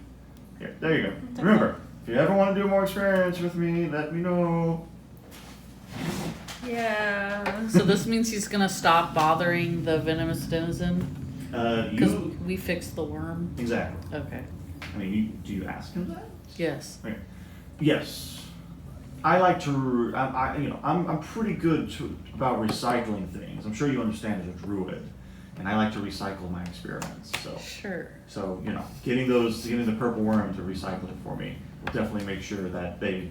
Here, there you go. Remember, if you ever want to do more experiments with me, let me know. Yeah. So this means he's gonna stop bothering the venomous denizen? Because You we fixed the worm? exactly. Okay. I mean, do you ask him that? Yes. Okay. Yes. I like to. I'm pretty good about recycling things. I'm sure you understand as a druid, and I like to recycle my experiments. Sure. So getting the purple worm to recycle it for me will definitely make sure that the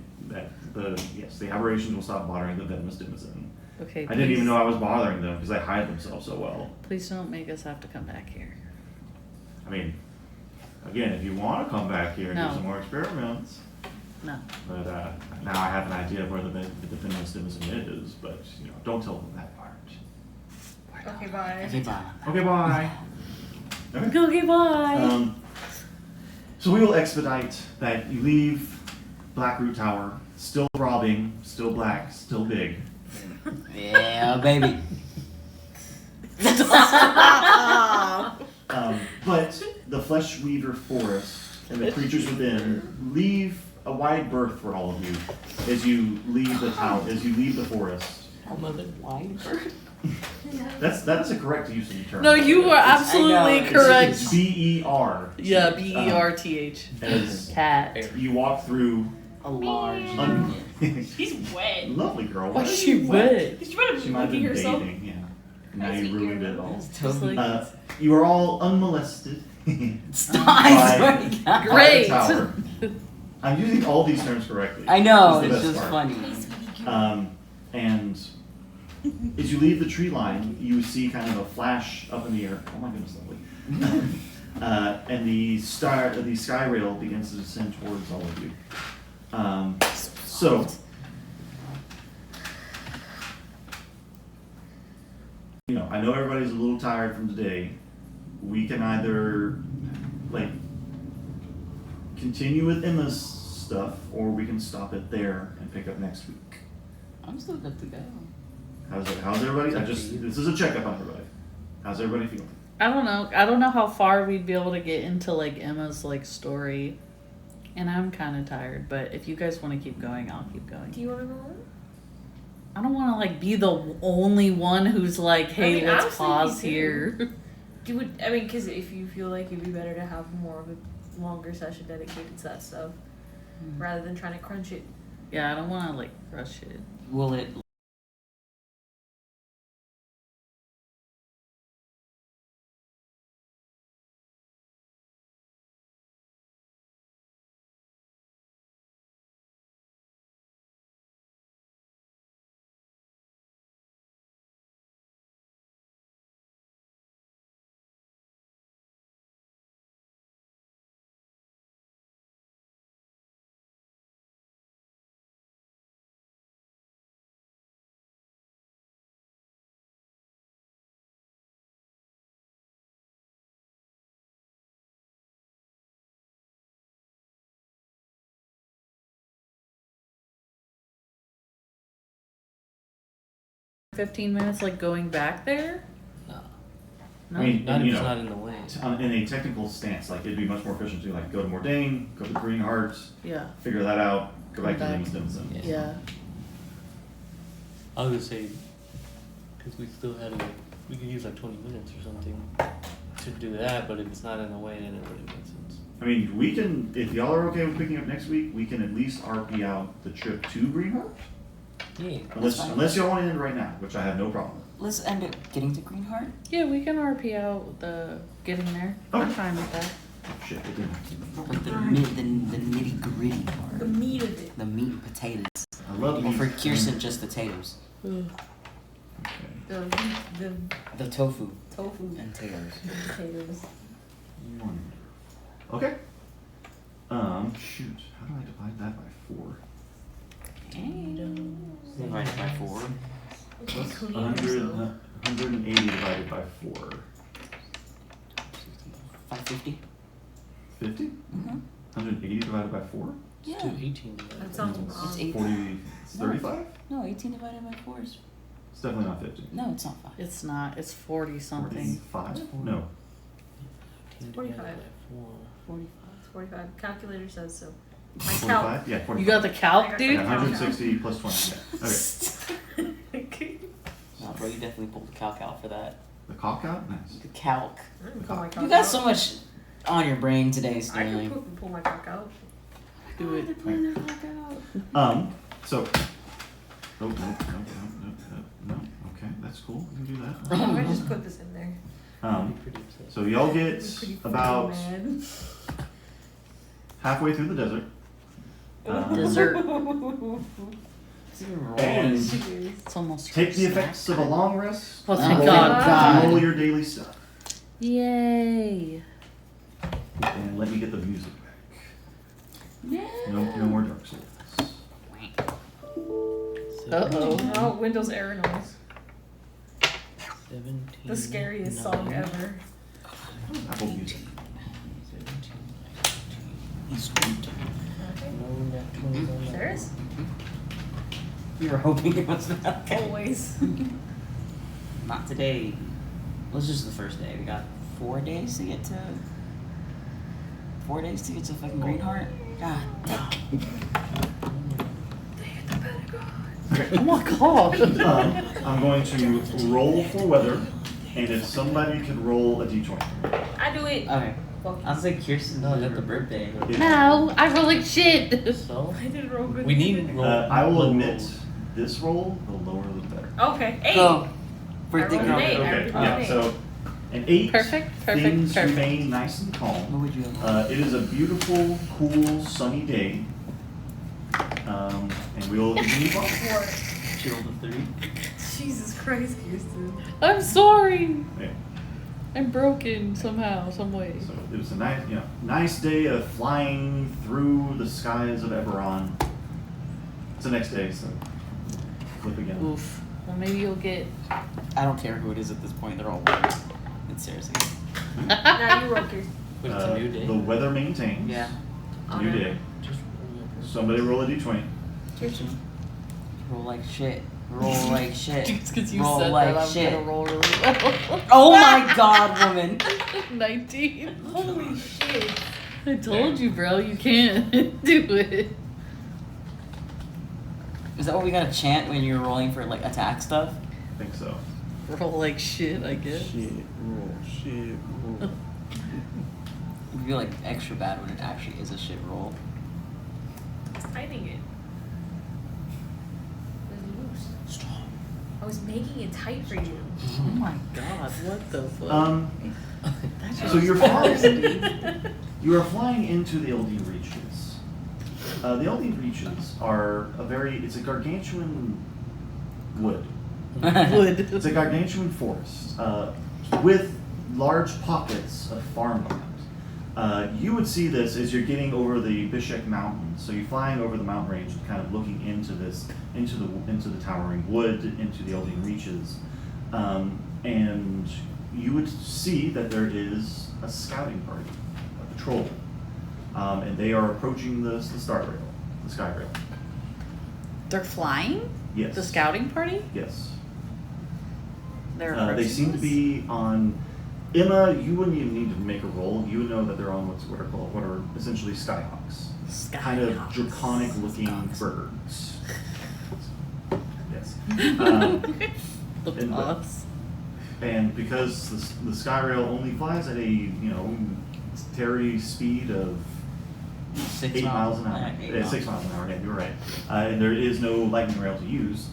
aberrations will stop bothering the venomous denizen, Okay. I didn't even know I was bothering them because they hide themselves so well. Please don't make us have to come back here. I mean, again, if you want to come back here and No. do some more experiments. No. But now I have an idea of where the definitive stimulus is, but don't tell them that part. Okay, bye. Okay, bye. Okay, bye. Okay, bye. So we will expedite that. You leave Blackroot Tower, still robbing, still black, still big. Yeah, baby. But the Flesh Weaver Forest and the creatures within leave a wide berth for all of you as you leave the town, as you leave the forest. Wide berth? That is a correct use of the term. No, you were absolutely correct. It's B-E-R. Yeah, B-E-R-T-H. As Cat. you walk through A large. She's wet. Lovely girl. Why is she wet? She might have She been might have licking been herself. bathing, yeah. Now Nice you ruined girl. it all. Just like, You are all unmolested. Stop! I swear to God. by the Great. tower. I'm using all these terms correctly. I know, This it's is the just best funny. part. And as you leave the tree line, you see kind of a flash up in the air. Oh my goodness, lovely. And the sky rail begins to descend towards all of you. So, I know everybody's a little tired from today. We can either continue with Emma's stuff, or we can stop it there and pick up next week. I'm still good to go. How's everybody? This is a checkup on everybody. How's everybody feeling? I don't know. I don't know how far we'd be able to get into Emma's story. And I'm kind of tired, but if you guys want to keep going, I'll keep going. Do you want to go on? I don't want to be the only one who's hey, let's honestly, pause me too. here. Because if you feel like it'd be better to have more of a longer session dedicated to that stuff, rather than trying to crunch it. Yeah, I don't want to rush it. Will it $15 minutes going back there? No. I mean, Not if you it's know, not in the way. in a technical stance, it'd be much more efficient to go to Mordain, go to Green Hearts, Yeah. figure that out, go back to Come Emma's Denison. Yeah. I was gonna say, because we still had we could use 20 minutes or something to do that, but if it's not in the way, then it wouldn't make sense. I mean, we can, if y'all are okay with picking up next week, we can at least RP out the trip to Green Hearts. Yeah. Unless y'all want to end right now, which I have no problem with. let's end up getting to Greenheart? Yeah, we can RP out the getting there. I'm Okay. fine with that. Oh, shit, it didn't. Like the nitty gritty The part. meat of it. The meat and potatoes. I love Or these. for Kirsten, just potatoes. Okay. The The tofu tofu and potatoes. potatoes. Okay. Shoot. How do I divide that by 4? Divided by 4. What's Clean 100, yourself. 180 divided by 4? 550. 50? Mm-hmm. 180 divided by 4? Yeah. To 18. That sounds wrong. It's 8. 40, 35? No, 18 divided by 4 is. It's definitely not 50. No, it's not 5. It's not. It's 40 something. 45? No. 45. 45. It's 45. Calculator says so. My 45? Yeah, 45. You got the calc, dude? Yeah, 160 plus 20. Yeah. Okay. No, bro, you definitely pulled the calc out for that. The cock out? Nice. The calc. I can pull my cock You got out. so much on your brain today, I Sterling. can pull my cock out. Do it. So. Oh, no. Okay, that's cool. We can do that. I'm gonna just put this in there. So y'all get Pretty about mad. halfway through the desert. Dessert. And It's almost take the snack effects of a time. long rest. Oh, thank Oh, God. Roll your daily stuff. Yay. And let me get the music back. No more Dark Souls. Uh-oh. Oh, Windows error noise. 17. The scariest song ever. Apple Music. There is? You were hoping it wasn't okay. Always. Not today. Well, it's just the first day. We got 4 days to get to. 4 days to get to fucking Greenheart. God damn. Oh my God. I'm going to roll for weather, and if somebody could roll a d20. I do it. Okay. Fuck. I was like, Kirsten, no, got the birthday. No, I roll like shit. So I did roll good. we need roll. I will low admit, rolls. this roll, the lower the better. Okay. 8. Go. Birthday I rolled girl. an 8. I Okay, rolled yeah, an 8. so an 8. Perfect. Things remain nice and calm. What would you have? It is a beautiful, cool, sunny day. And we'll continue on. 4. She rolled a 3. Jesus Christ, Kirsten. I'm sorry. Yeah. I'm broken somehow, some way. So it was a nice day of flying through the skies of Eberron. It's the next day, so flip again. Oof. Well, maybe you'll get. I don't care who it is at this point. They're all weird. It's seriously. Now you roll, Kirsten. Wait, it's a new day. The weather maintains. Yeah. It's a new day. Just Somebody roll a d20. Kirsten. Roll like shit. Roll like shit. Just because you Roll said like that, I'm shit. gonna roll really well. Oh my god, woman. 19. Holy shit. I told you, bro. You can't do it. Is that what we gotta chant when you're rolling for like attack stuff? I think so. Roll like shit, I guess. Shit, roll, shit, roll. It'd be like extra bad when it actually is a shit roll. I was tightening it. It was loose. I was making it tight for you. Oh my God! What the fuck? So you're flying. You are flying into the Eldeen Reaches. The Eldeen Reaches are it's a gargantuan wood. Wood. It's a gargantuan forest with large pockets of farmland. You would see this as you're getting over the Bishek Mountains. So you're flying over the mountain range, and kind of looking into the towering wood, into the Eldeen Reaches, and you would see that there is a scouting party, a patrol, and they are approaching the sky rail. They're flying? Yes. The scouting party? Yes. They're They approaching seem to us? be on. Emma, you wouldn't even need to make a roll. You would know that they're on what are essentially skyhawks, kind of Skyhawks. draconic-looking birds. Yes. Look and- at us. And because the sky rail only flies at a Terry speed of 8 miles an hour. 6 miles an hour. Yeah, you're right. And there is no lightning rail to use.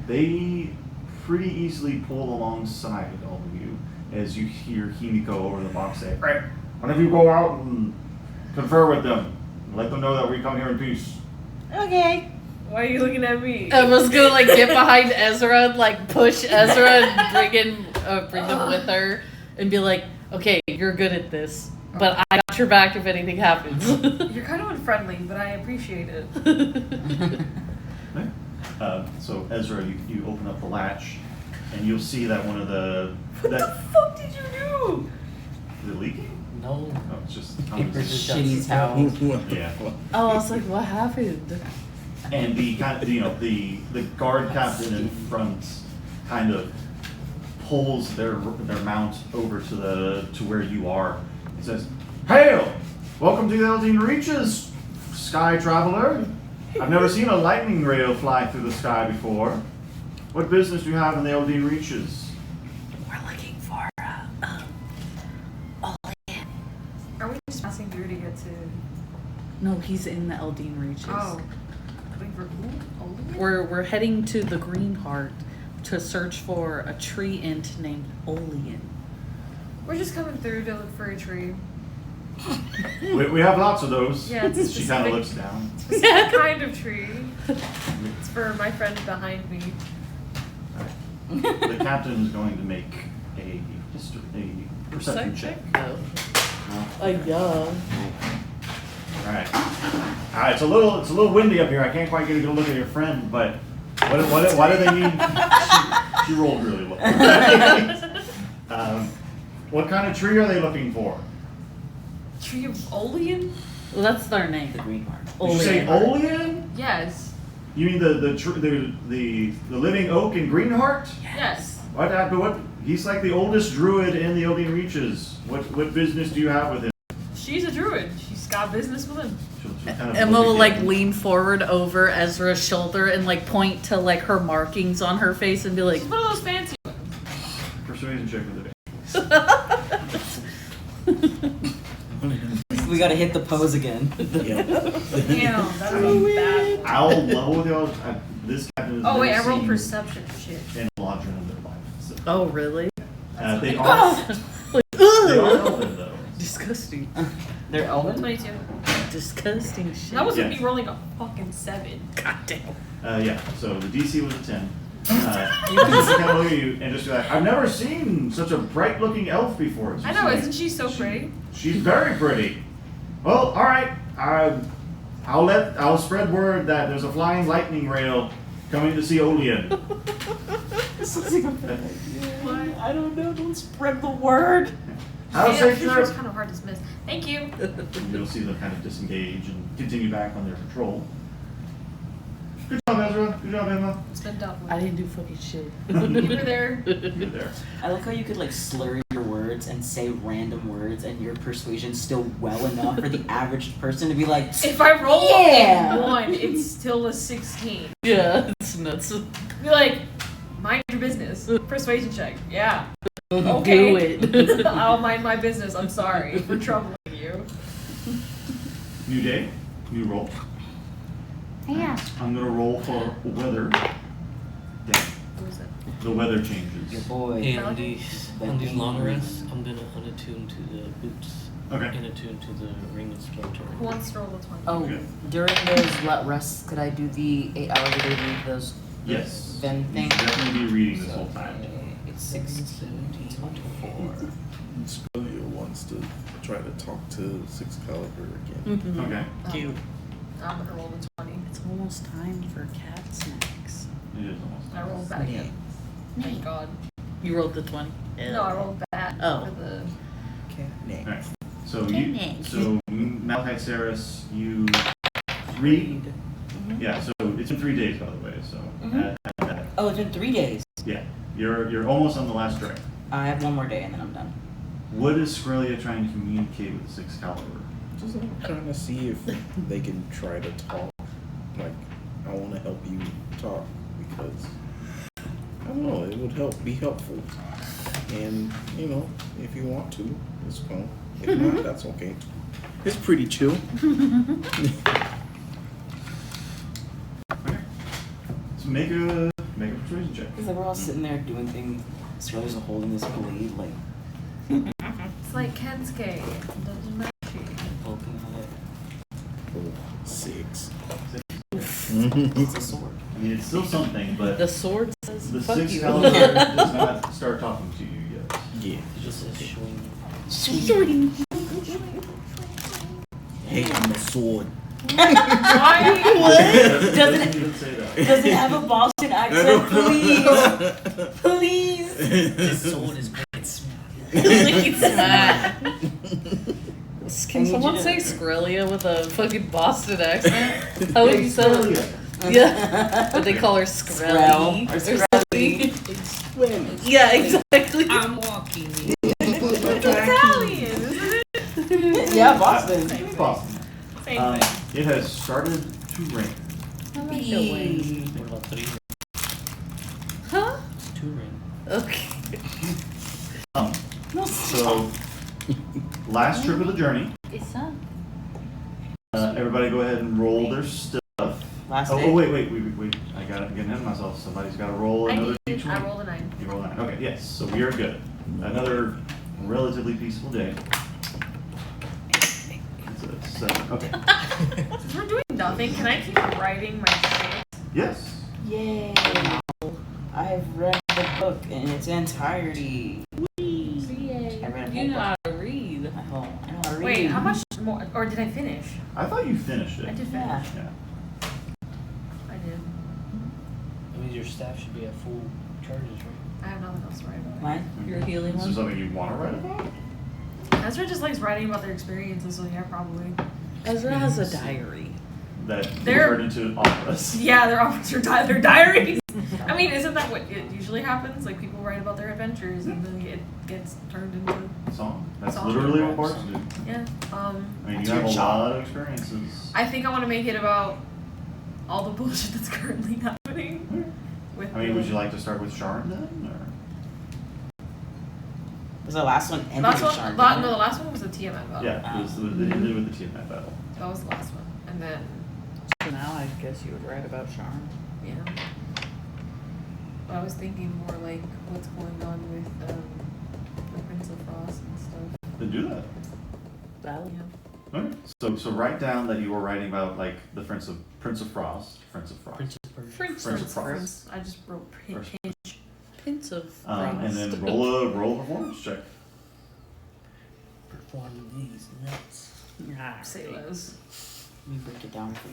They pretty easily pull alongside all of you as you hear Himiko over the box say, "Right, one of you go out and confer with them. Let them know that we come here in peace." Okay. Why are you looking at me? Emma's gonna like get behind Ezra and like push Ezra and bring them with her and be like, "Okay, you're good at this, but I got your back if anything happens." You're kind of unfriendly, but I appreciate it. Right. So Ezra, you open up the latch, and you'll see that one of the What the fuck did you do? Is it leaking? No. No, it's just Shitty towel. yeah. Oh, I was like, "What happened?" And the kind of the guard captain in front kind of pulls their mount over to where you are. He says, "Hail! Welcome to the Eldeen Reaches, sky traveler. I've never seen a lightning rail fly through the sky before. What business do you have in the Eldeen Reaches?" We're looking for Are we just passing through to get to? No, he's in the Eldeen Reaches. Oh, wait for who? Olean? We're heading to the Greenheart to search for a tree ant named Olean. We're just coming through to look for a tree. We have lots of those. Yeah, it's a She kind of specific- looks down. Specific kind of tree. It's for my friend behind me. The captain is going to make a perception check. Oh. No. All right. It's a little windy up here. I can't quite get a good look at your friend, but what do they need? She rolled really low. What kind of tree are they looking for? Tree of Olean? Well, that's their name. The green heart. Did you say Olean? Yes. You mean the living oak in Greenheart? Yes. What? He's like the oldest druid in the Olean Reaches. What business do you have with him? She's a druid. She's got business with him. She'll kind of Emma will look like at you. lean forward over Ezra's shoulder and like point to like her markings on her face and be like, She's one of those fancy ones. Persuasion check with it. We gotta hit the pose again. Damn, that's a bad one. I'll level with y'all. This captain is. Oh wait, I rolled perception. Shit. In Lodron in their life. So, oh really? they are. Like, They are elven though. disgusting. They're elven? 22. Disgusting shit. That was Yeah. me rolling a fucking 7. God damn. Yeah. So the DC was a 10. You can just kind of look at you and just be like, I've never seen such a bright-looking elf before. I know, isn't she so pretty? She's very pretty. Well, all right. I'll spread word that there's a flying lightning rail coming to see Olean. This is like a bad idea. I don't know. Don't spread the word. Have a Yeah, safe sure, trip. it's kind of hard to dismiss. Thank you. You'll see them kind of disengage and continue back on their patrol. Good job, Ezra. Good job, Emma. It's been done. I didn't do fucking shit. You were there. You're there. I like how you could like slur your words and say random words and your persuasion's still well enough for the average person to be like, If I roll Yeah. a 1, it's still a 16. Yeah, it's nuts. Be like, mind your business. Persuasion check. Yeah. Do Okay. it. I'll mind my business. I'm sorry for troubling you. New day, new roll. Yeah. I'm gonna roll for weather. Yeah, Who is it? the weather your changes. boy. Hey, on these long rests, I'm gonna unattune to the boots Okay. and attune to the ring and spell Who turn. wants to roll the 20? Oh, Okay. during those rests, could I do the 8 hours a day read those Yes. Ven You thing? should definitely be reading this whole time. It's 16, 24. Scalia wants to try to talk to Six Caliber again. Mhm. Okay. Cute. I'm gonna roll the 20. It's almost time for cat snacks. It is almost. I rolled bad again. Thank God. You rolled the 20? No, I rolled bad Oh. for the. Alright. So Malachi Saris, you read. Yeah. So it's been 3 days, by the way. So Oh, it's been 3 days. yeah, you're almost on the last strike. I have one more day and then I'm done. What is Skrelia trying to communicate with the Six Caliber? Just trying to see if they can try to talk. Like, I want to help you talk because I don't know, it would be helpful. And if you want to, it's fun. If not, that's okay. It's pretty chill. Okay. So make a persuasion check. Because we're all sitting there doing things. Scarlett's holding this blade, like, It's like Kensuke. Doesn't matter. poking on it. Oh, 6. It's a sword. I mean, it's still something, but The sword says, the fuck Six you. Caliber does not start talking to you yet. Yeah. It just says showing. Hey, I'm a sword. Why? Doesn't even say that. Does it have a Boston accent, please? Please. This sword is great. Can need someone you to- say Skrelia with a fucking Boston accent? How would you say it? Skrelia. Yeah. But they call her Skrelly. Or something. Yeah, exactly. I'm walking. Italian, isn't it? Yeah, Boston. Same thing. Boston. Same thing. It has started to rain. I like the way. What about 3 ring? Huh? 2 ring. Okay. So, last trip of the journey. It's on. Everybody go ahead and roll their stuff. Last Oh, day. wait. I got to get ahead of myself. Somebody's got to roll another D20. I rolled a 9. You roll a 9. Okay, yes. So we are good. Another relatively peaceful day. It's 7. Okay. Since we're doing nothing, can I keep writing my shit? Yes. Yay! I've read the book in its entirety. I read a You whole know book. how to read. I know how to read. Wait, how much more? Or did I finish? I thought you finished it. I did Yeah. finish. Yeah. I did. That means your staff should be at full charges, right? I have nothing else to write about. Mine? Your healing Is there one. something you want to write about? Ezra just likes writing about their experiences, so yeah, probably. Ezra has a diary. That They're- turned into operas. Yeah, they're officer their diaries. I mean, isn't that what it usually happens? Like people write about their adventures and then it gets turned into Song. That's Song. literally what bars do. yeah. I mean, That's you have your a job. lot of experiences. I think I want to make it about all the bullshit that's currently happening. With I mean, would you like to start with Sharon then? Or? Was the last one ended last with one? Sharon, No, didn't the it? last one was the TMN battle. Yeah, it was the ended with the Tiamat battle. That was the last one, and then So now I guess you would write about Charm. yeah. But I was thinking more like what's going on with the Prince of Frost and stuff. Then do that. Well, Yeah. Alright. So write down that you were writing about like the Prince of Frost. Prince of Persia. Prince of Frost. I just wrote First. Prince of And then Frost. roll a performance check. Perform these nuts. say those. Let me break it down for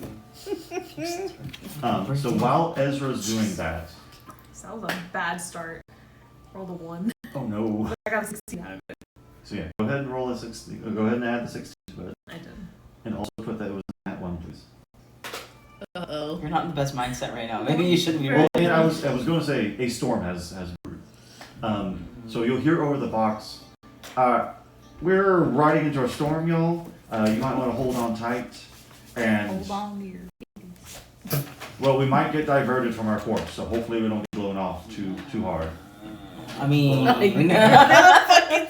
you. So while Ezra's doing that, That was a bad start. Rolled a 1. oh no. I got a 16 out of it. So yeah, go ahead and roll a 16. Go ahead and add the 16 to it, I did. and also put that it was that one, please. Uh-oh. You're not in the best mindset right now. Maybe you shouldn't be Well, rolling. and I was going to say a storm has brewed. So you'll hear over the box. We're riding into a storm, y'all. You might want to hold on tight. And Hold on to your well, we might get diverted from our course, so hopefully we don't get blown off too hard. I mean, fucking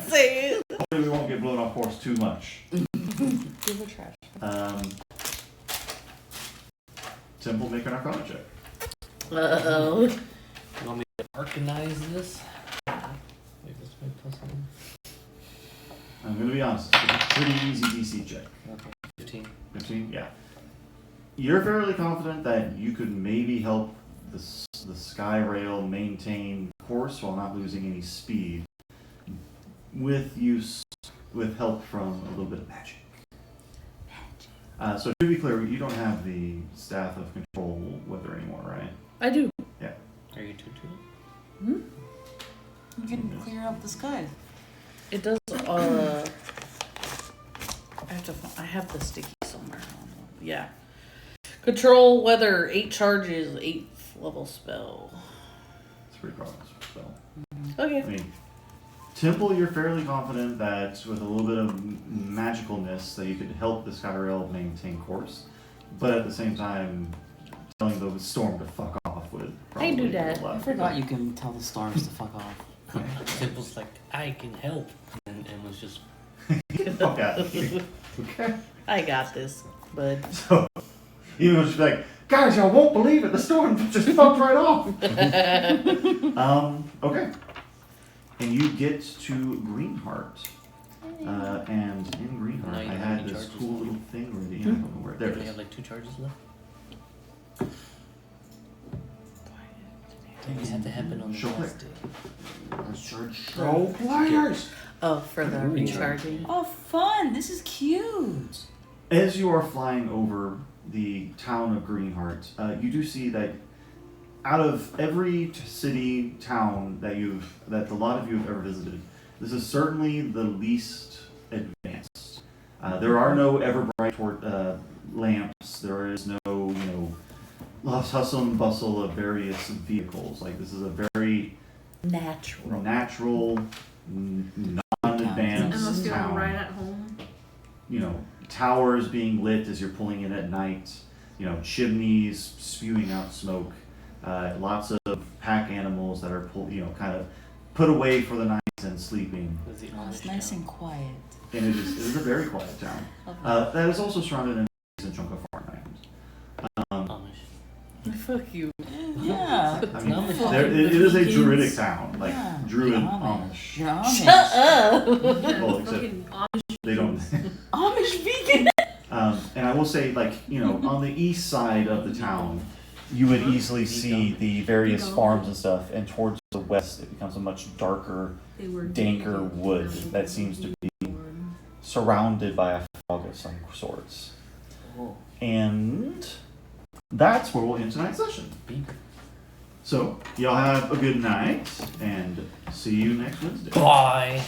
say it. Hopefully we won't get blown off course too much. Give a trash. Temple, make an Arcana check. Uh-oh. You want me to organize this? Wait, this may plus one. I'm going to be honest, it's a pretty easy DC check. Okay, 15. 15? Yeah. You're fairly confident that you could maybe help the Sky Rail maintain course while not losing any speed with help from a little bit of magic. So to be clear, you don't have the Staff of Control weather anymore, right? I do. Yeah. Are you too? you can clear up the sky. It does, I have the sticky somewhere. Yeah. Control weather, 8 charges, 8th level spell. It's pretty powerful spell. Okay. I mean, Temple, you're fairly confident that with a little bit of magicalness that you could help the Skyrail maintain course, but at the same time, telling the storm to fuck off would probably I do be a that. little I left. forgot you can tell the storms to fuck off. Simple's like, I can help. And was just, Fuck out of here. Okay. I got this, bud. So, you know, just be like, guys, y'all won't believe it. The storm just fucked right off. Okay. And you get to Greenheart. And in Greenheart, Now you I have had any this charges cool left? little thing ready. I don't know where. There it I is. have like 2 charges left. It had to happen on the Sure. last day. Go players! Oh, for the recharging. Oh, fun! This is cute. As you are flying over the town of Greenheart, you do see that out of every city, town that a lot of you have ever visited, this is certainly the least advanced. There are no ever bright lamps. There is no, hustle and bustle of various vehicles. Like, this is a very natural, non-advanced Unless you're town. right at home. Towers being lit as you're pulling in at night, chimneys spewing out smoke, lots of pack animals that are kind of put away for the night and sleeping. It's nice and quiet. And it is a very quiet town. That is also surrounded in a chunk of farmland. Fuck you. Yeah. I mean, it is a druidic town, like Yeah. druid You're Amish. You're Amish. Shut up. Well, except Fucking Amish they don't. Amish vegan. I will say, like, on the east side of the town, You would easily see the various farms and stuff, and towards the west, it becomes a much darker, danker wood that seems to be surrounded by a fog of some sorts. Oh. And that's where we'll end tonight's session. So, y'all have a good night, and see you next Wednesday. Bye.